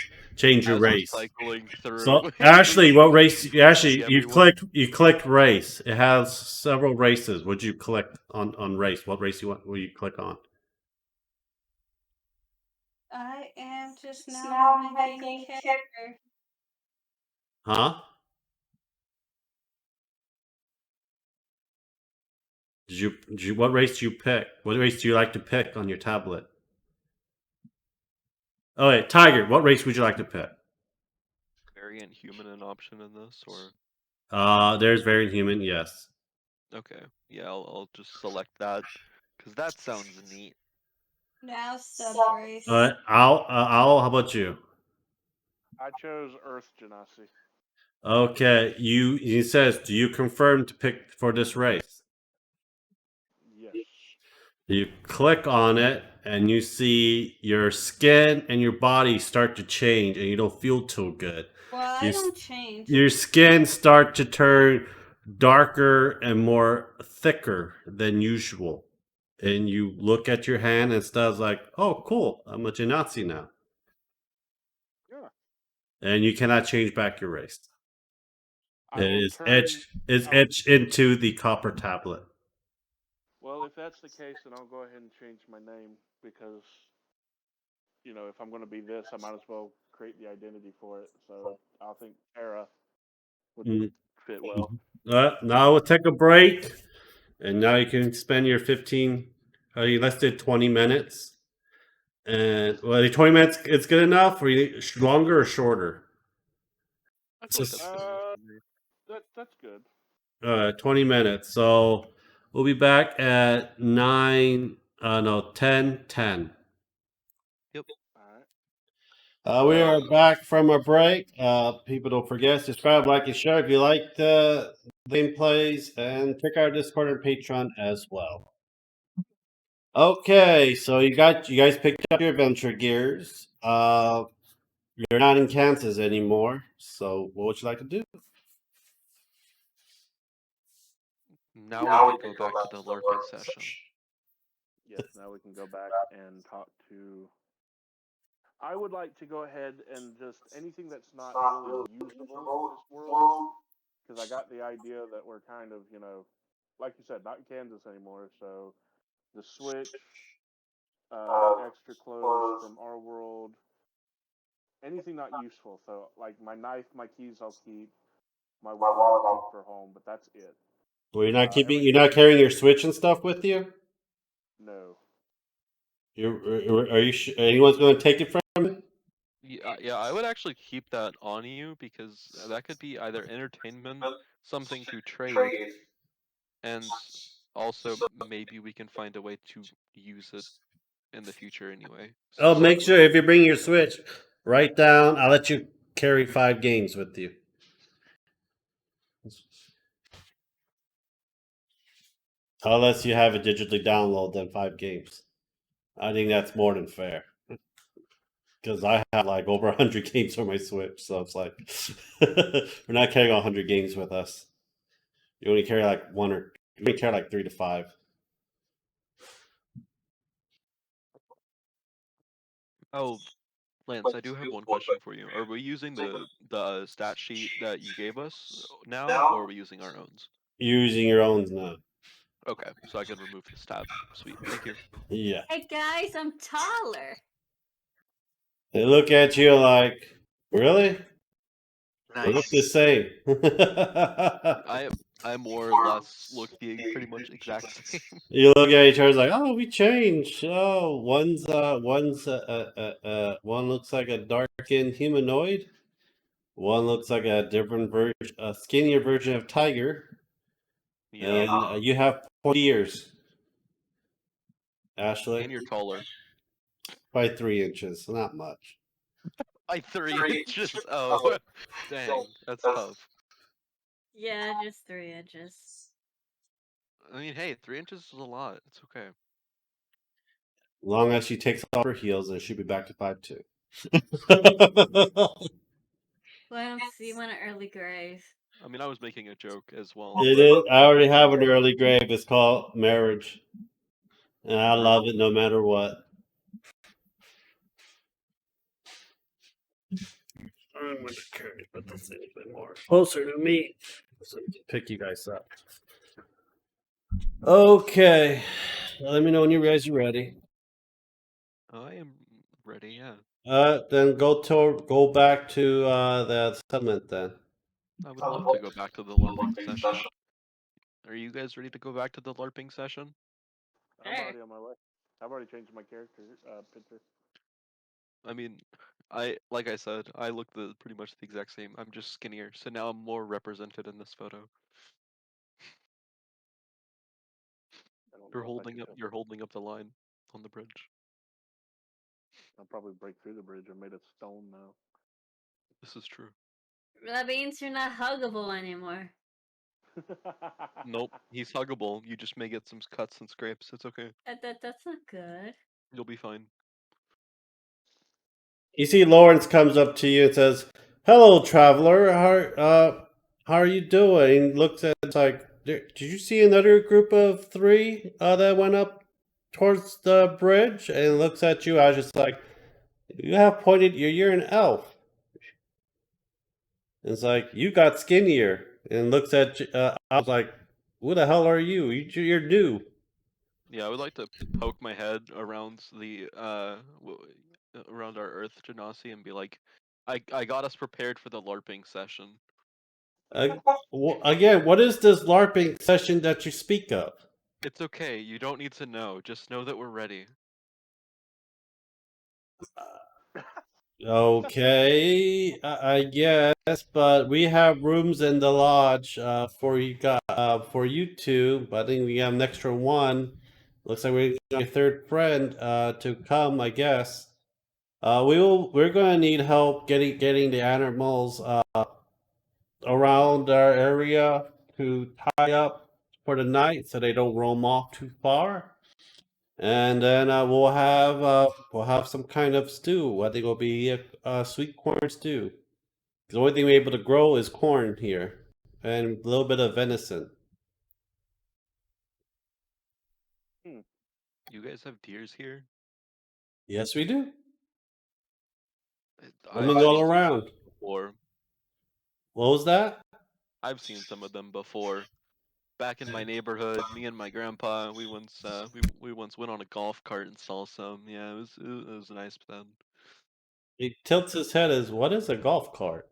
S4: as we're
S1: race.
S4: cycling through?
S1: So Ashley, what race? Ashley, you
S4: everyone.
S1: clicked race. It has several races. Would you click on race? What race you want? Will you click on?
S3: I am just now making character.
S1: Huh? Did you what race do you pick? What race do you like to pick on your tablet? Oh wait, Tiger, what race would you like to pick?
S4: Variant human an option in this, or
S1: There's variant human, yes.
S4: okay, yeah, I'll just select that because that sounds neat.
S3: Now subrace.
S1: How about you?
S2: I chose Earth Genasi.
S1: Okay, he says, do you confirm to pick for this race?
S2: Yes.
S1: You click on it and you see your skin and your body start to change and you don't feel too good.
S3: Well, I don't change.
S1: Your skin start to turn darker and more thicker than usual. And you look at your hand and stuff's like, oh cool, I'm a Genasi now.
S2: Yeah.
S1: And you cannot change back your race.
S2: I
S1: It
S2: will
S1: is
S2: turn-
S1: etched into the copper tablet.
S2: Well, if that's the case, then I'll go ahead and change my name because, if I'm going to be this, I might as well create the identity for it. So I think Terra would
S1: Mm.
S2: fit well.
S1: Now we'll take a break. And now you can spend your 15, you listed 20 minutes. And, well, the 20 minutes, it's good enough? Or you longer or shorter?
S4: I feel like that's good enough for me.
S2: That's good.
S1: 20 minutes. So we'll be back at 10:10.
S2: All right.
S1: We are back from a break. People, don't forget, subscribe, like, and share if you like the gameplays, and check out our Discord and Patreon as well. Okay, so you guys picked up your adventure gears. You're not in Kansas anymore. So what would you like to do?
S4: Now we can go back to the LARPing session.
S2: Yes, now we can go back and talk to. I would like to go ahead and just anything that's not really usable in this world, because I got the idea that we're kind of, like you said, not in Kansas anymore. So the Switch, extra clothes from our world, anything not useful. So like my knife, my keys, I'll keep. My wallet, I'll keep for home, but that's it.
S1: Well, you're not carrying your Switch and stuff with you.
S2: No.
S1: Are you? Anyone's going to take it from you?
S4: Yeah, I would actually keep that on you because that could be either entertainment, something to trade, and also maybe we can find a way to use it in the future anyway.
S1: Oh, make sure if you bring your Switch, write down. I'll let you carry 5 games with you. Unless you have it digitally download, then 5 games. I think that's more than fair. Because I have like over 100 games on my Switch, so it's like we're not carrying 100 games with us. You only carry like you only carry like 3 to 5.
S4: Oh, Lance, I do have one question for you. Are we using the stat sheet that you gave us now, or are we using our own?
S1: You're using your own now.
S4: Okay, so I can remove this tab. Sweet, thank you.
S1: Yeah.
S3: Hey guys, I'm taller.
S1: They look at you like, really? They look the
S4: Nice.
S1: same.
S4: I more or less look the pretty much exact same.
S1: You look at each other like, oh, we changed. Oh, one looks like a dark-skinned humanoid. One looks like a different version, a skinnier version of Tiger.
S4: Yeah.
S1: And you have pointy ears, Ashley,
S4: And you're taller.
S1: by 3 inches, not much.
S4: By 3 inches. Oh, dang, that's tough.
S3: Yeah, just 3 inches.
S4: I mean, hey, 3 inches is a lot. It's okay.
S1: Long as she takes off her heels, and she'll be back to 5'2".
S3: Well, I don't see you in an early grave.
S4: I mean, I was making a joke as well.
S1: It is. I already have an early grave. It's called marriage, and I love it no matter what. I'm going to carry put this a little bit more closer to me so we can pick you guys up. Okay, let me know when you guys are ready.
S4: I am ready. Yeah.
S1: Then go back to the settlement. Then
S4: I would love to go back to the LARPing session. Are you guys ready to go back to the LARPing session?
S2: I'm
S3: Sure.
S2: already on my way. I've already changed my character picture.
S4: I mean, like I said, I look pretty much the exact same. I'm just skinnier, so now I'm more represented in this photo.
S2: I don't
S4: You're
S2: know if I can
S4: holding up the line on the bridge.
S2: I'll probably break through the bridge. I'm made of stone now.
S4: This is true.
S3: That means you're not huggable anymore.
S4: Nope, he's huggable. You just may get some cuts and scrapes. It's okay.
S3: That's not good.
S4: You'll be fine.
S1: you see Lawrence comes up to you and says, "Hello, traveler. How are you doing?" Looks at it's like, did you see another group of 3 that went up towards the bridge? And looks at you. I was just like, you have pointed. You're an elf. It's like you got skinnier, and looks at. I was like, "Who the hell are you? You're new."
S4: Yeah, I would like to poke my head around around our Earth genasi and be like, I got us prepared for the LARPing session.
S1: Again, what is this LARPing session that you speak of?
S4: It's okay. You don't need to know. Just know that we're ready.
S1: Okay, I guess, but we have rooms in the lodge for you two. But I think we have an extra one. Looks like we got a third friend to come. I guess. We're gonna need help getting the animals around our area to tie up for the night so they don't roam off too far. And then we'll have some kind of stew. I think it'll be a sweet corn stew. The only thing we're able to grow is corn here, and a little bit of venison.
S4: You guys have deers here?
S1: Yes, we do.
S4: I've
S1: Roaming all
S4: seen some
S1: around.
S4: before.
S1: What was that?
S4: I've seen some of them before. Back in my neighborhood, me and my grandpa, we once went on a golf cart and saw some. Yeah, it was nice then.
S1: He tilts his head as what is a golf cart?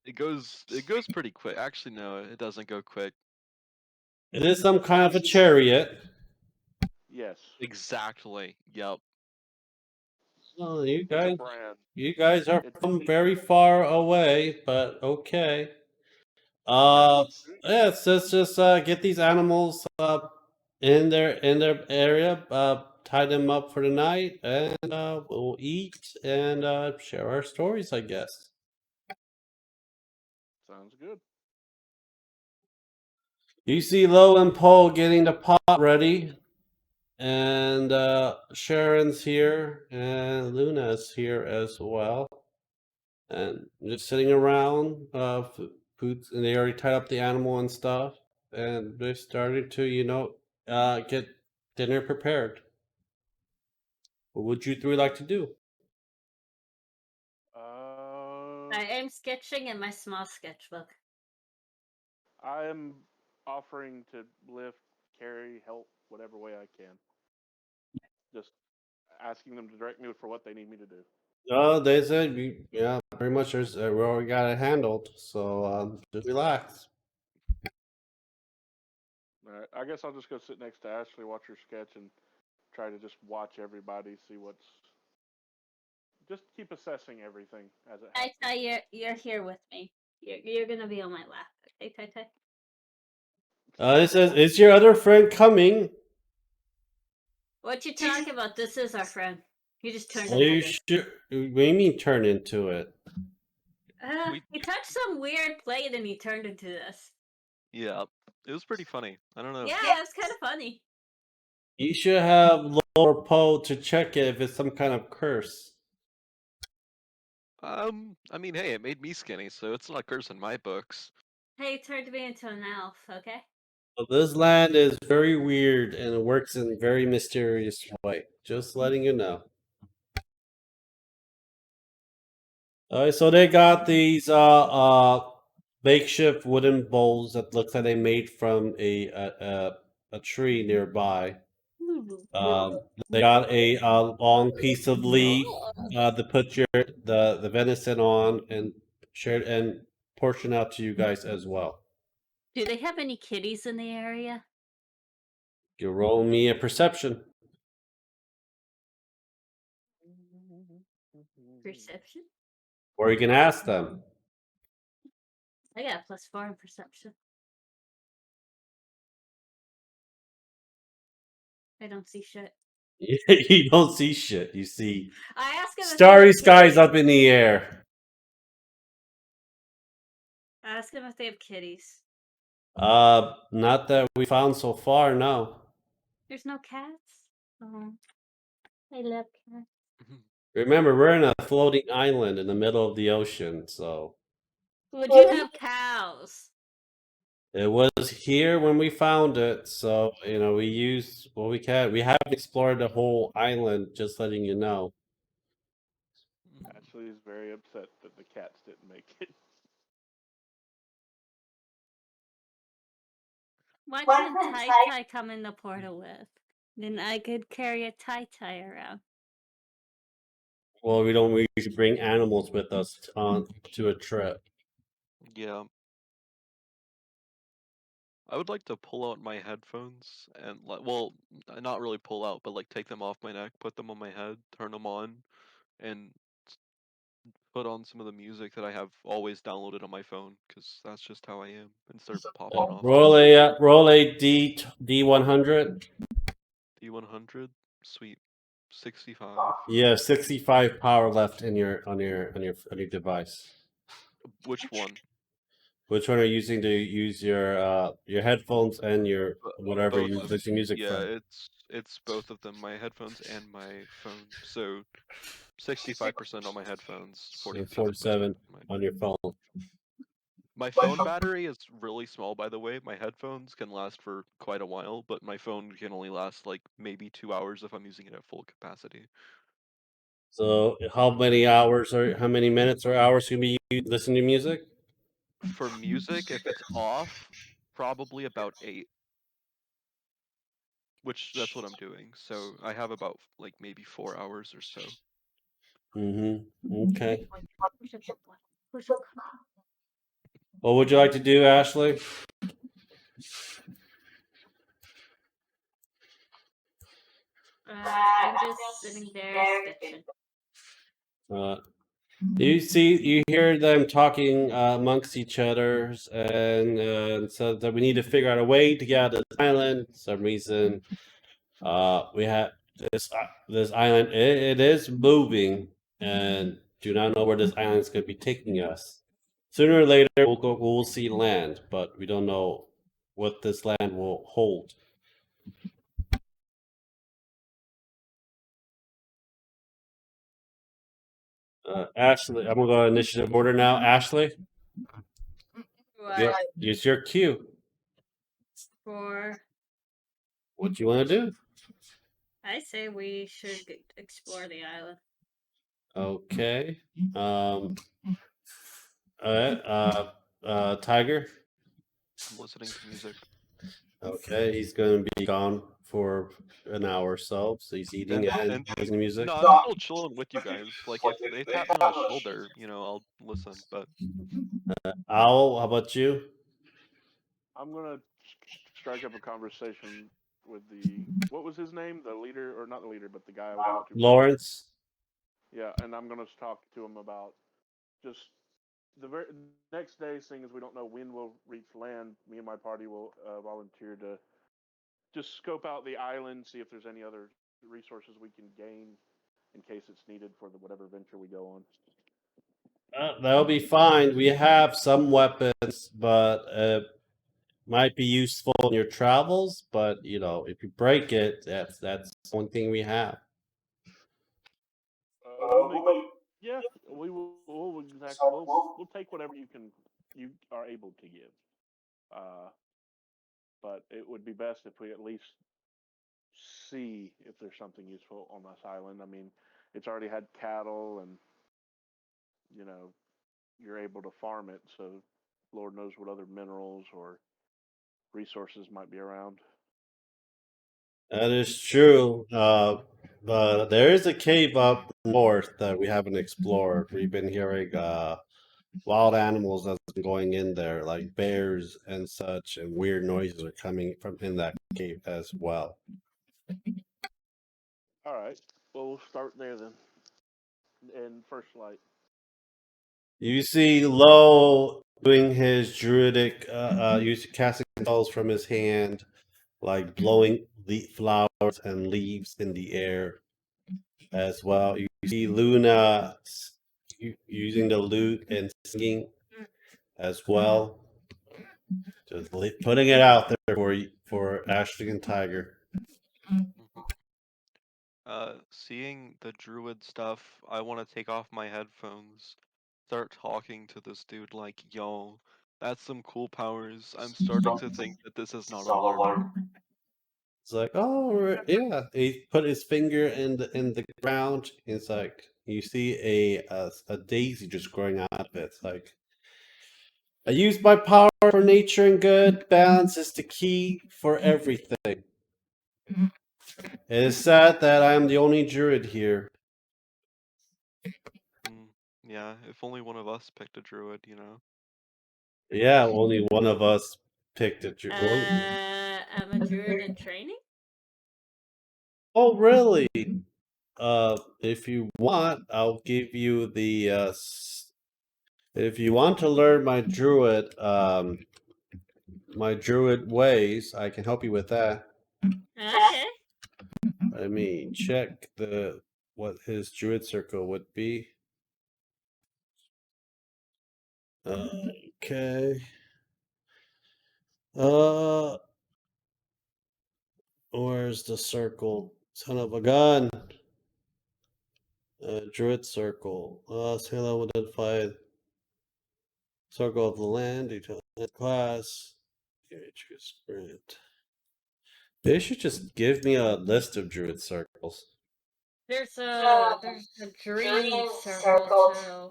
S4: It goes pretty quick. Actually, no, it doesn't go quick.
S1: It is some kind of a chariot.
S2: Yes.
S4: Exactly. Yep.
S1: Oh,
S2: It's a brand.
S1: you guys are
S2: It's
S1: from very far away, but okay. Let's just get these animals in their area, tie them up for the night, and we'll eat and share our stories, I guess.
S2: sounds good.
S1: You see Lo and Poe getting the pot ready, and Sharon's here, and Luna's here as well, and just sitting around. Food, and they already tied up the animal and stuff, and they're starting to, get dinner prepared. What would you 3 like to do?
S3: I am sketching in my small sketchbook.
S2: I'm offering to lift, carry, help, whatever way I can. Just asking them to direct me for what they need me to do.
S1: They said, yeah, pretty much. We already got it handled. So just relax.
S2: All right, I guess I'll just go sit next to Ashley, watch her sketch, and try to just watch everybody, see what's. Just keep assessing everything as it happens.
S3: You're here with me. You're gonna be on my lap. Okay, Tai.
S1: It says, is your other friend coming?
S3: What you talking about? This is our friend. He just turned
S1: Are you
S3: into this.
S1: sure? What do you mean turn into it?
S3: He touched some weird plate and he turned into this.
S4: Yeah, it was pretty funny. I don't know.
S3: Yeah, it was kind of funny.
S1: You should have lower Poe to check it if it's some kind of curse.
S4: I mean, hey, it made me skinny, so it's not a curse in my books.
S3: Hey, he turned me into an elf, okay?
S1: So this land is very weird and it works in a very mysterious way. Just letting you know. Alright, so they got these makeshift wooden bowls that looks like they made from a tree nearby. They got a long piece of leaf to put the venison on and share and portion out to you guys as well.
S3: Do they have any kitties in the area?
S1: You roll me a perception.
S3: Perception?
S1: Or you can ask them.
S3: I got +4 in perception. I don't see shit.
S1: You don't see shit. You see
S3: I ask him if they
S1: starry
S3: have
S1: skies
S3: kitties.
S1: up in the air.
S3: I ask him if they have kitties.
S1: Not that we found so far, no.
S3: There's no cats? Oh, I love cats.
S1: Remember, we're in a floating island in the middle of the ocean, so
S3: Would you have cows?
S1: it was here when we found it. So we used what we can. We haven't explored the whole island. Just letting you know.
S2: Ashley is very upset that the cats didn't make it.
S3: Why couldn't Tai come in the portal with? Then I could carry a Tai around.
S1: Well, we don't usually bring animals with us on to a trip.
S4: Yeah. I would like to pull out my headphones and well, not really pull out, but like take them off my neck, put them on my head, turn them on, and put on some of the music that I have always downloaded on my phone, because that's just how I am, and start popping off.
S1: Roll a D100.
S4: D100, sweet, 65.
S1: Yeah, 65 power left in your on your device.
S4: Which one?
S1: Which one are you using to use your headphones and your whatever
S4: Both
S1: you
S4: of
S1: listen music
S4: Yeah,
S1: from?
S4: it's both of them, my headphones and my phone. So 65% on my headphones,
S1: So
S4: 47%
S1: 47
S4: on
S1: on your phone.
S4: my phone battery is really small, by the way. My headphones can last for quite a while, but my phone can only last like maybe 2 hours if I'm using it at full capacity.
S1: So how many hours or how many minutes or hours can be you listening to music?
S4: For music, if it's off, probably about 8. Which that's what I'm doing. So I have about like maybe 4 hours or so.
S1: Mm-hmm. Okay.
S3: Where's your boy? Where's your
S1: What would you like to do, Ashley?
S3: I'm just sitting there sketching.
S1: You hear them talking amongst each other, and so that we need to figure out a way to get out of this island. For some reason, we have this island. It is moving, and do not know where this island is going to be taking us. Sooner or later, we'll see land, but we don't know what this land will hold. Ashley, I'm gonna go initiative order now. Ashley, use your cue.
S3: For
S1: What do you want to do?
S3: I say we should explore the island.
S1: Okay. Tiger.
S4: I'm listening to music.
S1: Okay, he's going to be gone for an hour or so. So he's eating and listening to music.
S4: No, I'm still chilling with you guys. Like if they tap me on the shoulder, I'll listen. But
S1: Owl, how about you?
S2: I'm gonna strike up a conversation with what was his name? The leader, or not the leader, but the guy I was talking to.
S1: Lawrence?
S2: Yeah, and I'm gonna talk to him about just the very next day, seeing as we don't know when we'll reach land. Me and my party will volunteer to just scope out the island, see if there's any other resources we can gain in case it's needed for whatever venture we go on.
S1: That'll be fine. We have some weapons, but might be useful in your travels. But if you break it, that's one thing we have.
S2: Yeah, we will. We'll take whatever you are able to give. But it would be best if we at least see if there's something useful on this island. I mean, it's already had cattle, and you're able to farm it. So, Lord knows what other minerals or resources might be around.
S1: That is true. But there is a cave up north that we haven't explored. We've been hearing wild animals that's been going in there, like bears and such, and weird noises are coming from in that cave as well.
S2: All right. Well, we'll start there then. In first light.
S1: You see Lo doing his druidic, using casting spells from his hand, like blowing flowers and leaves in the air as well. You see Luna using the lute and singing as well. Just putting it out there for Ashley and Tiger.
S4: seeing the druid stuff, I want to take off my headphones, start talking to this dude like, yo, that's some cool powers. I'm starting to think that this is not a LARP.
S1: It's like, oh yeah. He put his finger in the ground. It's like you see a daisy just growing out of it. It's like, I use my power for nature and good. Balance is the key for everything. It is sad that I am the only druid here.
S4: Yeah, if only one of us picked a druid.
S1: Yeah, only one of us picked a druid.
S3: I'm a druid in training.
S1: Oh, really? If you want, I'll give you the. If you want to learn my druid ways, I can help you with that.
S3: Okay.
S1: Let me check what his druid circle would be. Okay. Where's the circle? Son of a gun. Druid circle. Sailor will identify circle of the land, detail class. Choose grant. They should just give me a list of druid circles.
S3: There's a dream circle too.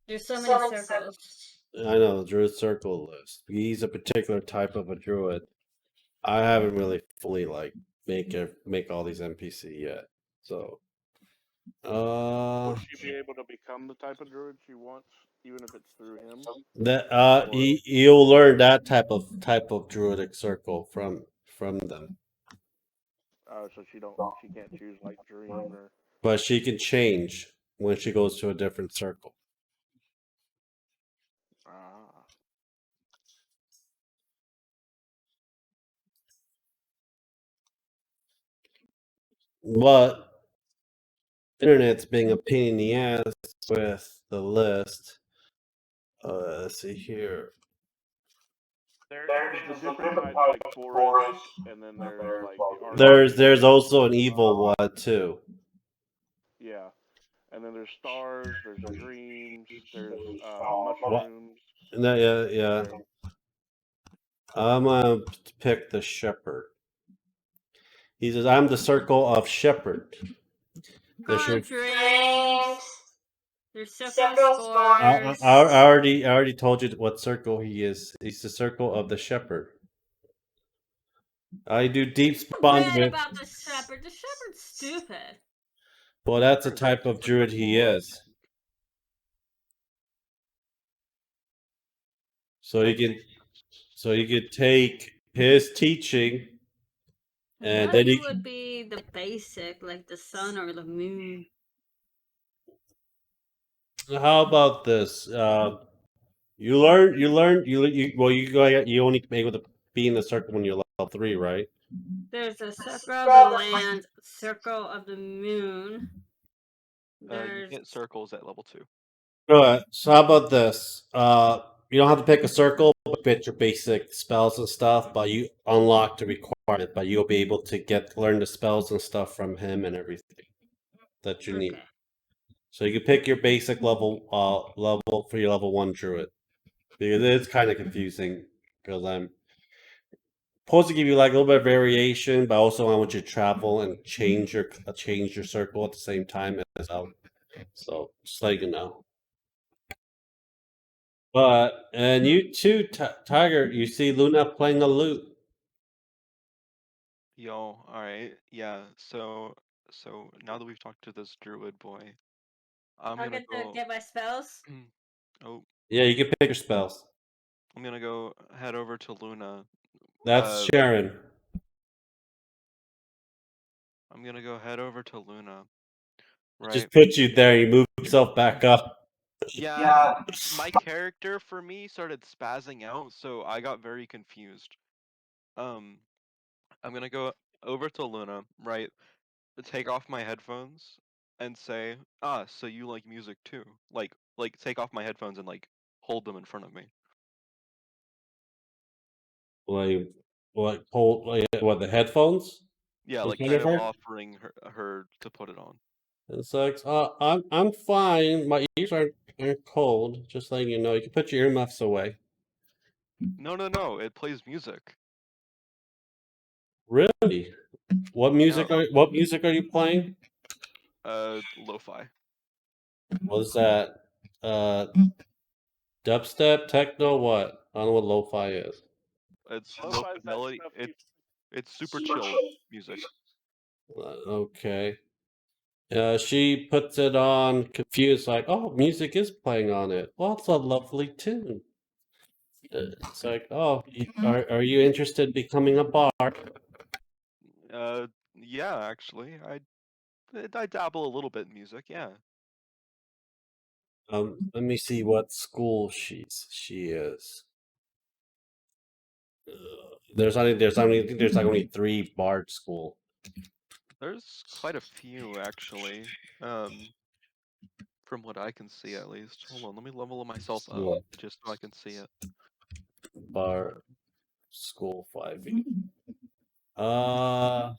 S3: There's so many circles.
S1: I know, druid circle list. He's a particular type of a druid. I haven't really fully make all these NPC yet. So
S2: Will she be able to become the type of druid she wants, even if it's through him?
S1: You'll learn that type of druidic circle from them.
S2: So she can't choose like dream or.
S1: But she can change when she goes to a different circle. But internet's being a pain in the ass with the list. Let's see here.
S2: There's the different types like forest, and then there's like the
S1: there's also an evil one too.
S2: Yeah, and then there's stars, there's dreams, there's mushrooms.
S1: Yeah. I'm gonna pick the shepherd. He says, "I'm the circle of shepherd."
S3: Dreams. There's circle spores.
S1: I already told you what circle he is. He's the circle of the shepherd. I do deep
S3: Forget
S1: sponge.
S3: about the shepherd. The shepherd's stupid.
S1: Well, that's the type of druid he is. So you could take his teaching, and then
S3: That would be the basic, like the sun or the moon.
S1: how about this? You only able to be in the circle when you're level 3, right?
S3: There's a circle of the land, circle of the moon.
S4: You get circles at level 2.
S1: Alright, so how about this? You don't have to pick a circle, but pick your basic spells and stuff, but you unlock the requirement, but you'll be able to learn the spells and stuff from him and everything that you need. So you can pick your basic level for your level 1 druid. Because it's kind of confusing because I'm supposed to give you like a little bit of variation, but also I want you to travel and change your circle at the same time as well. So just let you know. But and you too, Tiger. You see Luna playing a lute.
S4: Yo, alright, yeah, so now that we've talked to this druid boy, I'm
S3: I'll
S4: gonna
S3: get to
S4: go.
S3: get my spells.
S4: Oh,
S1: Yeah, you can pick your spells.
S4: I'm gonna go head over to Luna.
S1: That's Sharon.
S4: I'm gonna go head over to Luna. Right?
S1: Just put you there. You move yourself back up.
S4: Yeah, my character for me started spazzing out, so I got very confused. I'm gonna go over to Luna, right? Take off my headphones and say, "Ah, so you like music too?" Like take off my headphones and like hold them in front of me.
S1: Like hold what the headphones?
S4: Yeah,
S1: In
S4: like
S1: front
S4: kind
S1: of
S4: of
S1: her?
S4: offering her to put it on.
S1: It's like, I'm fine. My ears aren't cold. Just letting you know. You can put your earmuffs away.
S4: No, it plays music.
S1: Really? What music
S4: Yeah,
S1: are you playing?
S4: lo-fi.
S1: What is that? Dubstep, techno, what? I don't know what lo-fi is.
S4: It's
S2: Lo-fi
S4: lo-fi
S2: is that
S4: melody.
S2: stuff you
S4: It's super chilled music.
S1: Okay. She puts it on confused, like, oh, music is playing on it. Well, it's a lovely tune. It's like, oh, are you interested in becoming a bard?
S4: Yeah, actually, I dabble a little bit in music. Yeah.
S1: Let me see what school she is. I think there's like only 3 bard school.
S4: There's quite a few actually. From what I can see at least. Hold on, let me level myself up
S1: What
S4: just so I can see it.
S1: bard school 5e? Uh,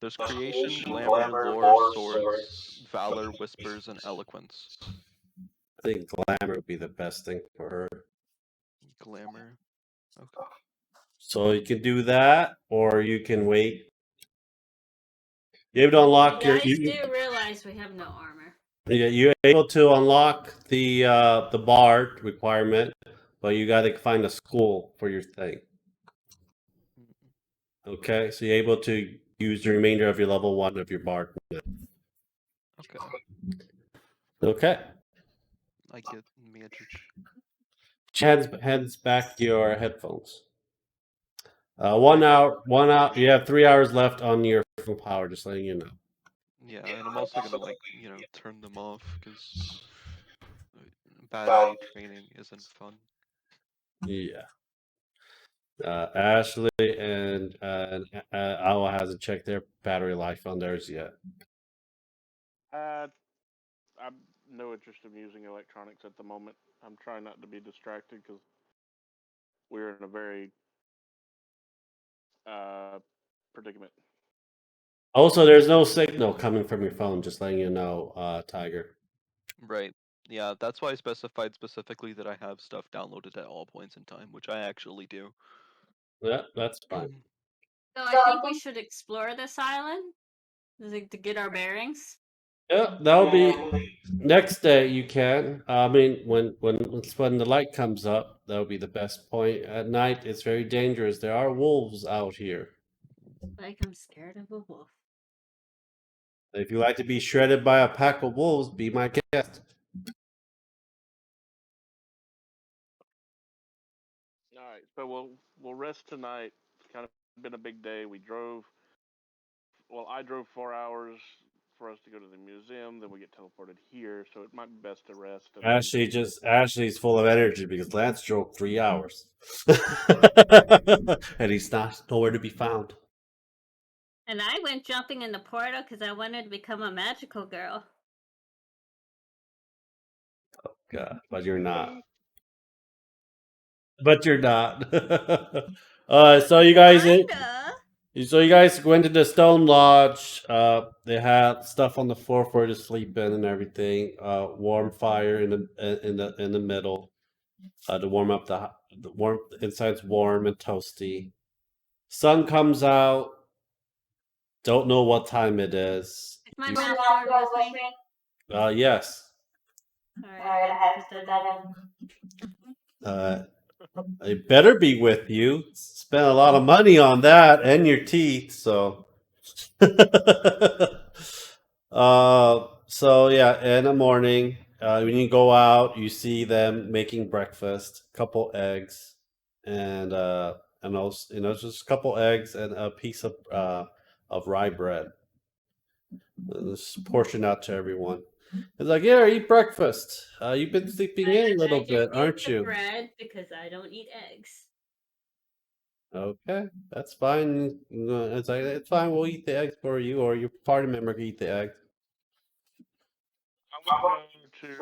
S4: There's creation, glamour, lore, swords, valor, whispers, and eloquence.
S1: I think glamour would be the best thing for her.
S4: Glamour. Okay.
S1: So you can do that, or you can wait. You able to unlock
S3: You guys do realize we have no armor.
S1: Yeah, you're able to unlock the bard requirement, but you got to find a school for your thing. Okay, so you're able to use the remainder of your level 1 of your bard.
S4: Okay.
S1: Okay.
S4: I get magic.
S1: Hands back your headphones. 1 hour. 1 hour. You have 3 hours left on your full power. Just letting you know.
S4: Yeah, and I'm also gonna like, turn them off because battery training isn't fun.
S1: Yeah. Ashley and Owl hasn't checked their battery life on theirs yet.
S2: I'm no interest in using electronics at the moment. I'm trying not to be distracted because we're in a very predicament.
S1: Also, there's no signal coming from your phone. Just letting you know, Tiger.
S4: Right. Yeah, that's why I specified specifically that I have stuff downloaded at all points in time, which I actually do.
S1: Yeah, that's fine.
S3: So I think we should explore this island to get our bearings.
S1: Yeah, that'll be next day. You can. I mean, when the light comes up, that'll be the best point. At night, it's very dangerous. There are wolves out here.
S3: Like I'm scared of a wolf.
S1: If you like to be shredded by a pack of wolves, be my guest.
S2: All right, so we'll rest tonight. It's kind of been a big day. We drove. Well, I drove 4 hours for us to go to the museum. Then we get teleported here, so it might be best to rest. And then,
S1: Ashley's full of energy because Lance drove 3 hours, and he's not nowhere to be found.
S3: And I went jumping in the portal because I wanted to become a magical girl.
S1: God, but you're not. But you're not. So you guys,
S3: Kinda.
S1: so you guys went to the Stone Lodge. They had stuff on the floor for you to sleep in and everything. Warm fire in the middle. To warm up the warm inside's warm and toasty. Sun comes out. Don't know what time it is.
S3: Is my master with me?
S1: Yes.
S3: Alright, I have to put that in.
S1: It better be with you. Spent a lot of money on that and your teeth, so. So yeah, in the morning, when you go out, you see them making breakfast, couple eggs, and also, just a couple eggs and a piece of rye bread. This portion out to everyone. It's like, yeah, eat breakfast. You've been sleeping in a little bit, aren't you?
S3: Bread because I don't eat eggs.
S1: Okay, that's fine. It's like, it's fine. We'll eat the eggs for you, or your party member can eat the eggs.
S2: I'm gonna go to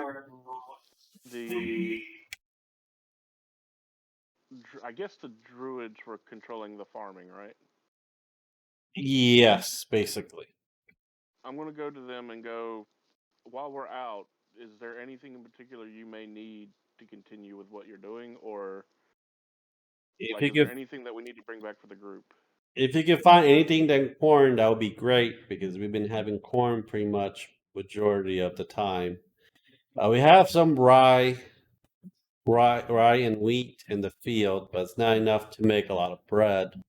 S2: the. I guess the druids were controlling the farming, right?
S1: Yes, basically.
S2: I'm gonna go to them and go. While we're out, is there anything in particular you may need to continue with what you're doing, or
S1: If
S2: like,
S1: you
S2: is there
S1: could,
S2: anything that we need to bring back for the group?
S1: if you can find anything than corn, that would be great because we've been having corn pretty much majority of the time. We have some rye and wheat in the field, but it's not enough to make a lot of bread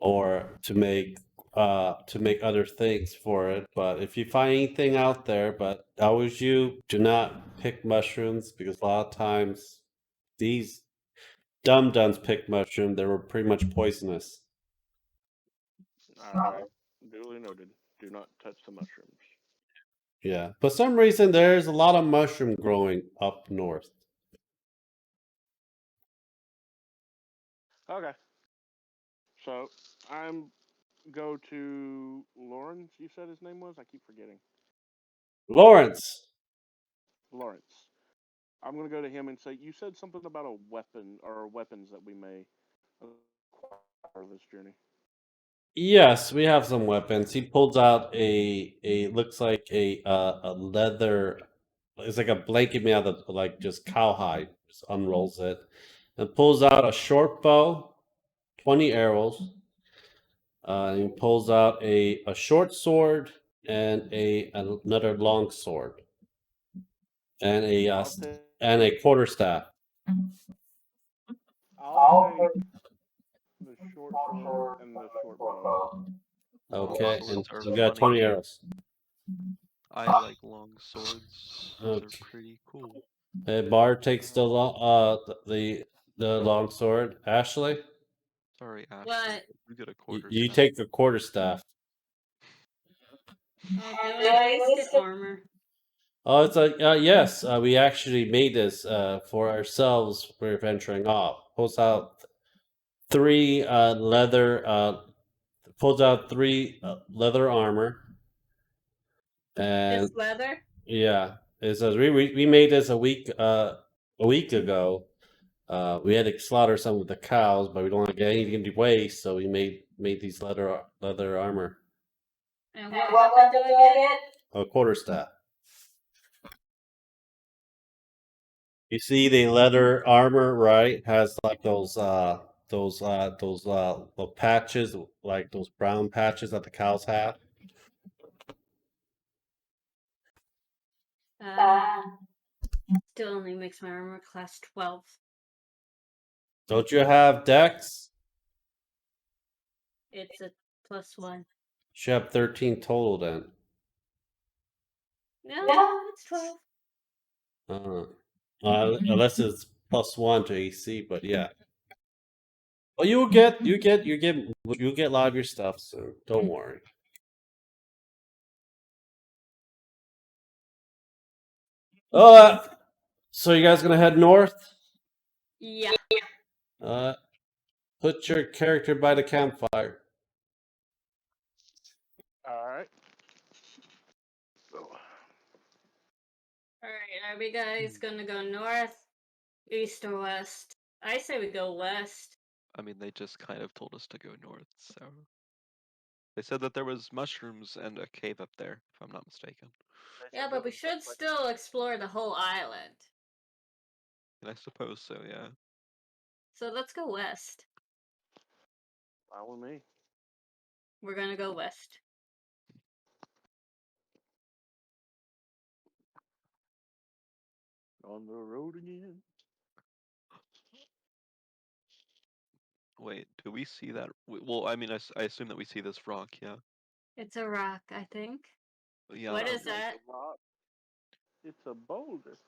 S1: or to make other things for it. But if you find anything out there, but always you do not pick mushrooms because a lot of times these dum-dums pick mushroom. They were pretty much poisonous.
S2: All right, duly noted. Do not touch the mushrooms.
S1: Yeah, for some reason there's a lot of mushroom growing up north.
S2: Okay. So I'm go to Lawrence. You said his name was. I keep forgetting.
S1: Lawrence.
S2: Lawrence. I'm gonna go to him and say, you said something about a weapon or weapons that we may acquire this journey.
S1: Yes, we have some weapons. He pulls out a looks like a leather. It's like a blanket made out of like just cowhide. Just unrolls it and pulls out a short bow, 20 arrows. And he pulls out a short sword and another long sword and and a quarterstaff.
S2: I'll take the short sword and the short bow.
S1: Okay, and
S4: Swords are
S1: you got
S4: funny.
S1: 20 arrows.
S4: I like long swords. Those are
S1: Okay.
S4: pretty cool.
S1: Bard takes the long sword. Ashley,
S4: Sorry, Ashley.
S3: What?
S4: You get a
S1: you
S4: quarterstaff.
S1: take the quarterstaff.
S3: Oh, do I at least get armor?
S1: Oh, it's like yes, we actually made this for ourselves. We're venturing off. Pulls out three leather. Pulls out three leather armor. And
S3: It's leather?
S1: yeah, it says we made this a week ago. We had to slaughter some of the cows, but we don't want to get anything to waste, so we made these leather armor.
S3: And what weapon do I get?
S1: A quarterstaff. You see the leather armor, right? Has like those little patches, like those brown patches that the cows have.
S3: Still only makes my armor class 12.
S1: Don't you have Dex?
S3: It's a +1.
S1: Should have 13 total then.
S3: No, it's 12.
S1: Unless it's +1 to AC, but yeah. Well, you get a lot of your stuff, so don't worry. So you guys gonna head north?
S3: Yeah.
S1: Put your character by the campfire.
S2: Alright. So,
S3: Alright, are we guys gonna go north, east, or west? I say we go west.
S4: I mean, they just kind of told us to go north, so. They said that there was mushrooms and a cave up there, if I'm not mistaken.
S3: Yeah, but we should still explore the whole island.
S4: And I suppose so, yeah.
S3: So let's go west.
S2: follow me.
S3: We're gonna go west.
S2: On the road again.
S4: Wait, do we see that? Well, I mean, I assume that we see this rock, yeah.
S3: It's a rock, I think.
S4: Yeah.
S3: What is that?
S2: It's a boulder.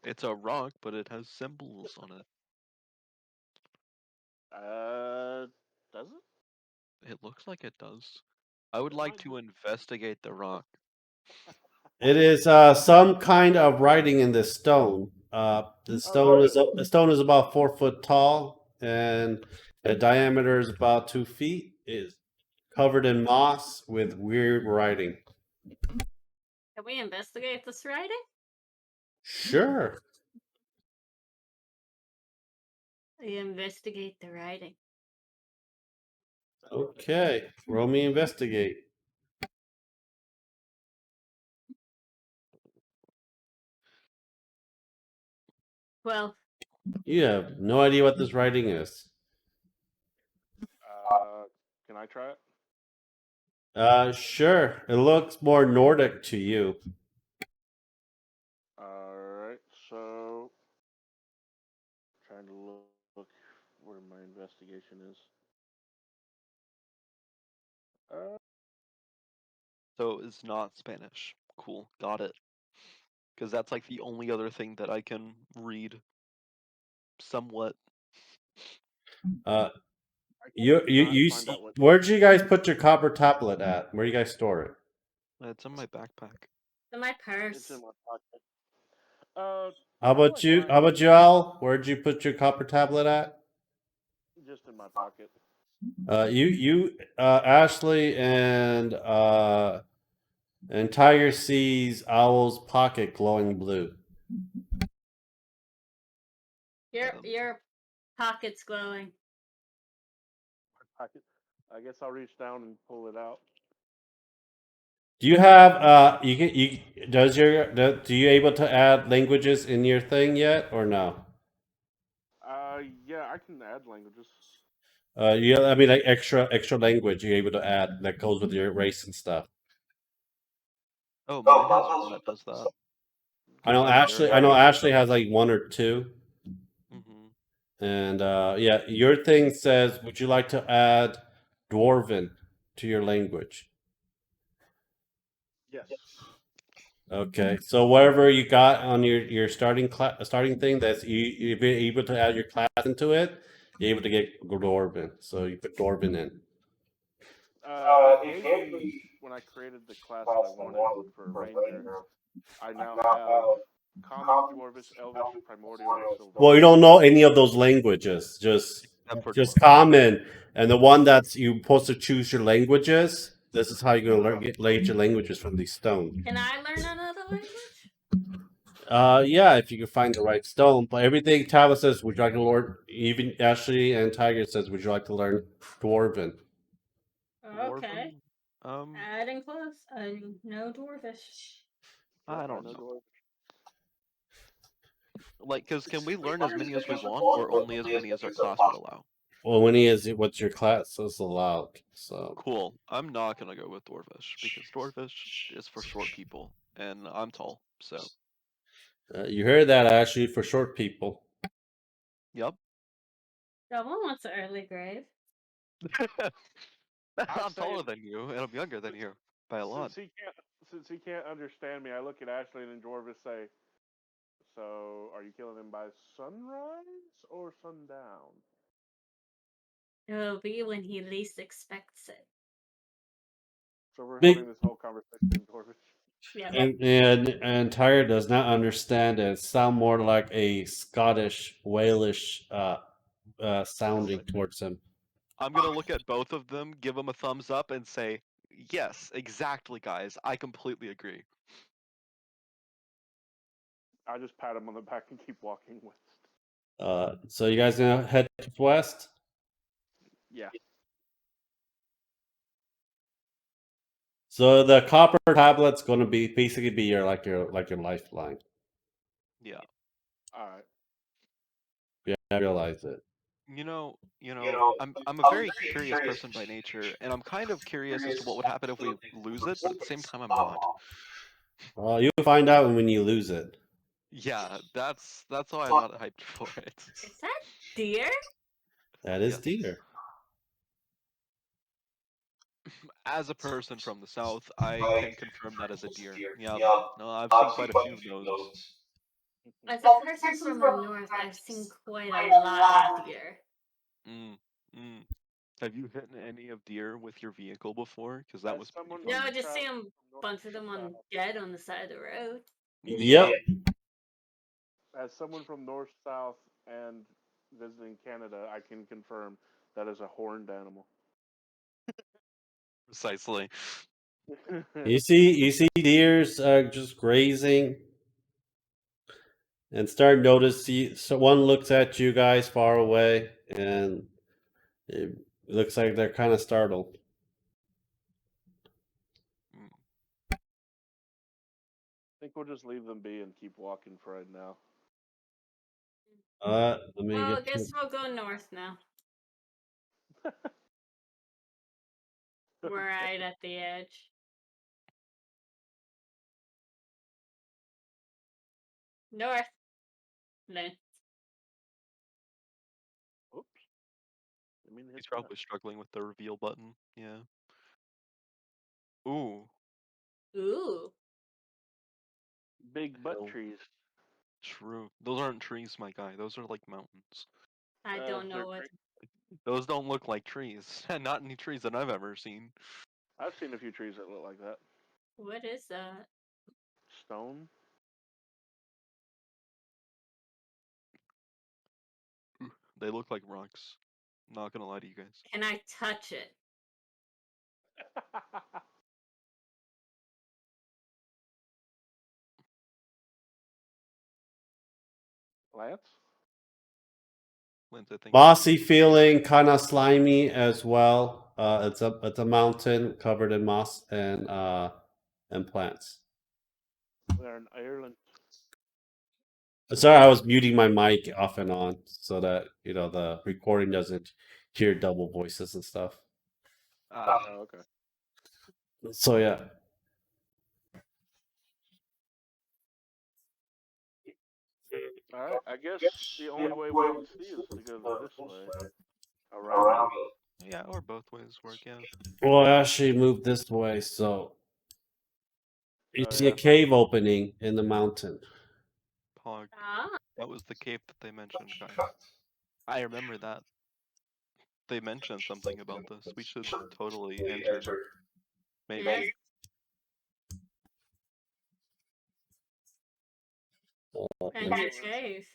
S4: It's a rock, but it has symbols on it.
S2: Does it?
S4: It looks like it does. I would like to investigate the rock.
S1: It is some kind of writing in the stone. The stone is about 4 foot tall, and the diameter is about 2 feet. Is covered in moss with weird writing.
S3: Can we investigate this writing?
S1: Sure.
S3: We investigate the writing.
S1: Okay. Roll me investigate.
S3: Well,
S1: You have no idea what this writing is.
S2: Can I try it?
S1: Sure. It looks more Nordic to you.
S2: Alright, so trying to look where my investigation is.
S4: So it's not Spanish. Cool, got it. Because that's like the only other thing that I can read somewhat.
S1: Where'd you guys put your copper tablet at? Where do you guys store it?
S4: It's in my backpack.
S3: in my purse.
S2: It's in my pocket.
S1: How about you? How about you, Al? Where'd you put your copper tablet at?
S2: Just in my pocket.
S1: Ashley and Tiger sees Owl's pocket glowing blue.
S3: Your pocket's glowing.
S2: My pocket. I guess I'll reach down and pull it out.
S1: Do you have do you able to add languages in your thing yet or no?
S2: Yeah, I can add languages.
S1: I mean like extra language you're able to add that goes with your race and stuff.
S4: Oh, mine has one that does that.
S1: I know Ashley has like 1 or 2.
S4: Mm-hmm.
S1: And yeah, your thing says, would you like to add Dwarven to your language?
S2: Yes.
S1: Okay, so whatever you got on your starting thing, that's you're able to add your class into it. You're able to get Dwarven, so you put Dwarven in.
S2: It gave me when I created the class that I wanted for Ranger. I now have Common, Dwarvish, Elvish, Primordial, and Sylvan.
S1: Well, you don't know any of those languages, just Common, and the one that's you're supposed to choose your languages. This is how you're gonna learn your languages from these stones.
S3: Can I learn another language?
S1: Yeah, if you can find the right stone. But everything Tava says, would you like to learn? Even Ashley and Tiger says, would you like to learn Dwarven?
S3: Okay.
S4: Dwarven?
S3: Adding close. No Dwarvish.
S4: I don't know. Like, cause can we learn as many as we want, or only as many as our class would allow?
S1: Well, what's your class is allowed. So
S4: cool. I'm not gonna go with Dwarvish because Dwarvish is for short people, and I'm tall, so
S1: You heard that, Ashley, for short people.
S4: Yep.
S3: Someone wants an early grave.
S4: I'm taller
S2: saying-
S4: than you, and I'm younger than you by a lot.
S2: Since he can't understand me, I look at Ashley and Dwarven say, "So, are you killing him by sunrise or sundown?"
S3: It'll be when he least expects it.
S2: So we're
S1: Big-
S2: having this whole conversation in Dwarven.
S3: Yeah.
S1: And Tyre does not understand it. It sounds more like a Scottish, Walish sounding towards him.
S4: I'm gonna look at both of them, give them a thumbs up, and say, "Yes, exactly, guys. I completely agree."
S2: I just pat him on the back and keep walking west.
S1: So you guys gonna head west?
S2: Yeah.
S1: So the copper tablet's gonna be basically be your lifeline.
S4: Yeah.
S2: All right.
S1: Yeah, I realize it.
S4: I'm a very curious person by nature, and I'm kind of curious as to what would happen if we lose it, but at the same time, I'm not.
S1: Well, you'll find out when you lose it.
S4: Yeah, that's why I'm not hyped for it.
S3: Is that deer?
S1: That is
S4: Yes.
S1: deer.
S4: As a person from the south, I can confirm that as a deer. Yeah, no, I've seen quite a few of those.
S3: As a person from the north, I've seen quite a lot of deer.
S4: Mm, mm. Have you hit any of deer with your vehicle before? Because that
S2: As
S4: was pretty
S2: someone
S3: No,
S4: fun.
S3: I just see
S2: traveling
S3: them,
S2: from
S3: bunch of them on
S2: north-
S3: dead on the side of the road.
S1: Yep.
S2: As someone from north, south, and visiting Canada, I can confirm that is a horned animal.
S4: Precisely.
S1: You see deers just grazing and start noticing. So one looks at you guys far away, and it looks like they're kind of startled.
S4: Mm.
S2: I think we'll just leave them be and keep walking for right now.
S1: Let me
S3: Well, I
S1: get.
S3: guess we'll go north now. We're right at the edge. North. Then.
S2: Oops. I mean,
S4: He's probably struggling with the reveal button. Yeah. Ooh,
S3: Ooh.
S2: big butt
S4: Hell.
S2: trees.
S4: True. Those aren't trees, my guy. Those are like mountains.
S3: I don't
S2: they're
S3: know what.
S4: Those don't look like trees. Not any trees that I've ever seen.
S2: I've seen a few trees that look like that.
S3: What is that?
S2: Stone.
S4: They look like rocks. Not gonna lie to you guys.
S3: Can I touch it?
S2: Lance.
S4: Linz, I think.
S1: Mossy feeling, kind of slimy as well. It's a mountain covered in moss and plants.
S2: They're in Ireland.
S1: Sorry, I was muting my mic off and on so that the recording doesn't hear double voices and stuff.
S2: Oh, okay.
S1: So yeah.
S2: All right. I guess the only way we can see is to go this way. Around it.
S4: Yeah, or both ways work, yeah.
S1: Well, I actually moved this way, so you
S2: Oh,
S1: see
S2: yeah.
S1: a cave opening in the mountain.
S4: Pog.
S3: Ah.
S4: That was the cave that they mentioned, guys. I remember that. They mentioned something about this. We should totally enter. Maybe.
S3: Yes. Enter cave.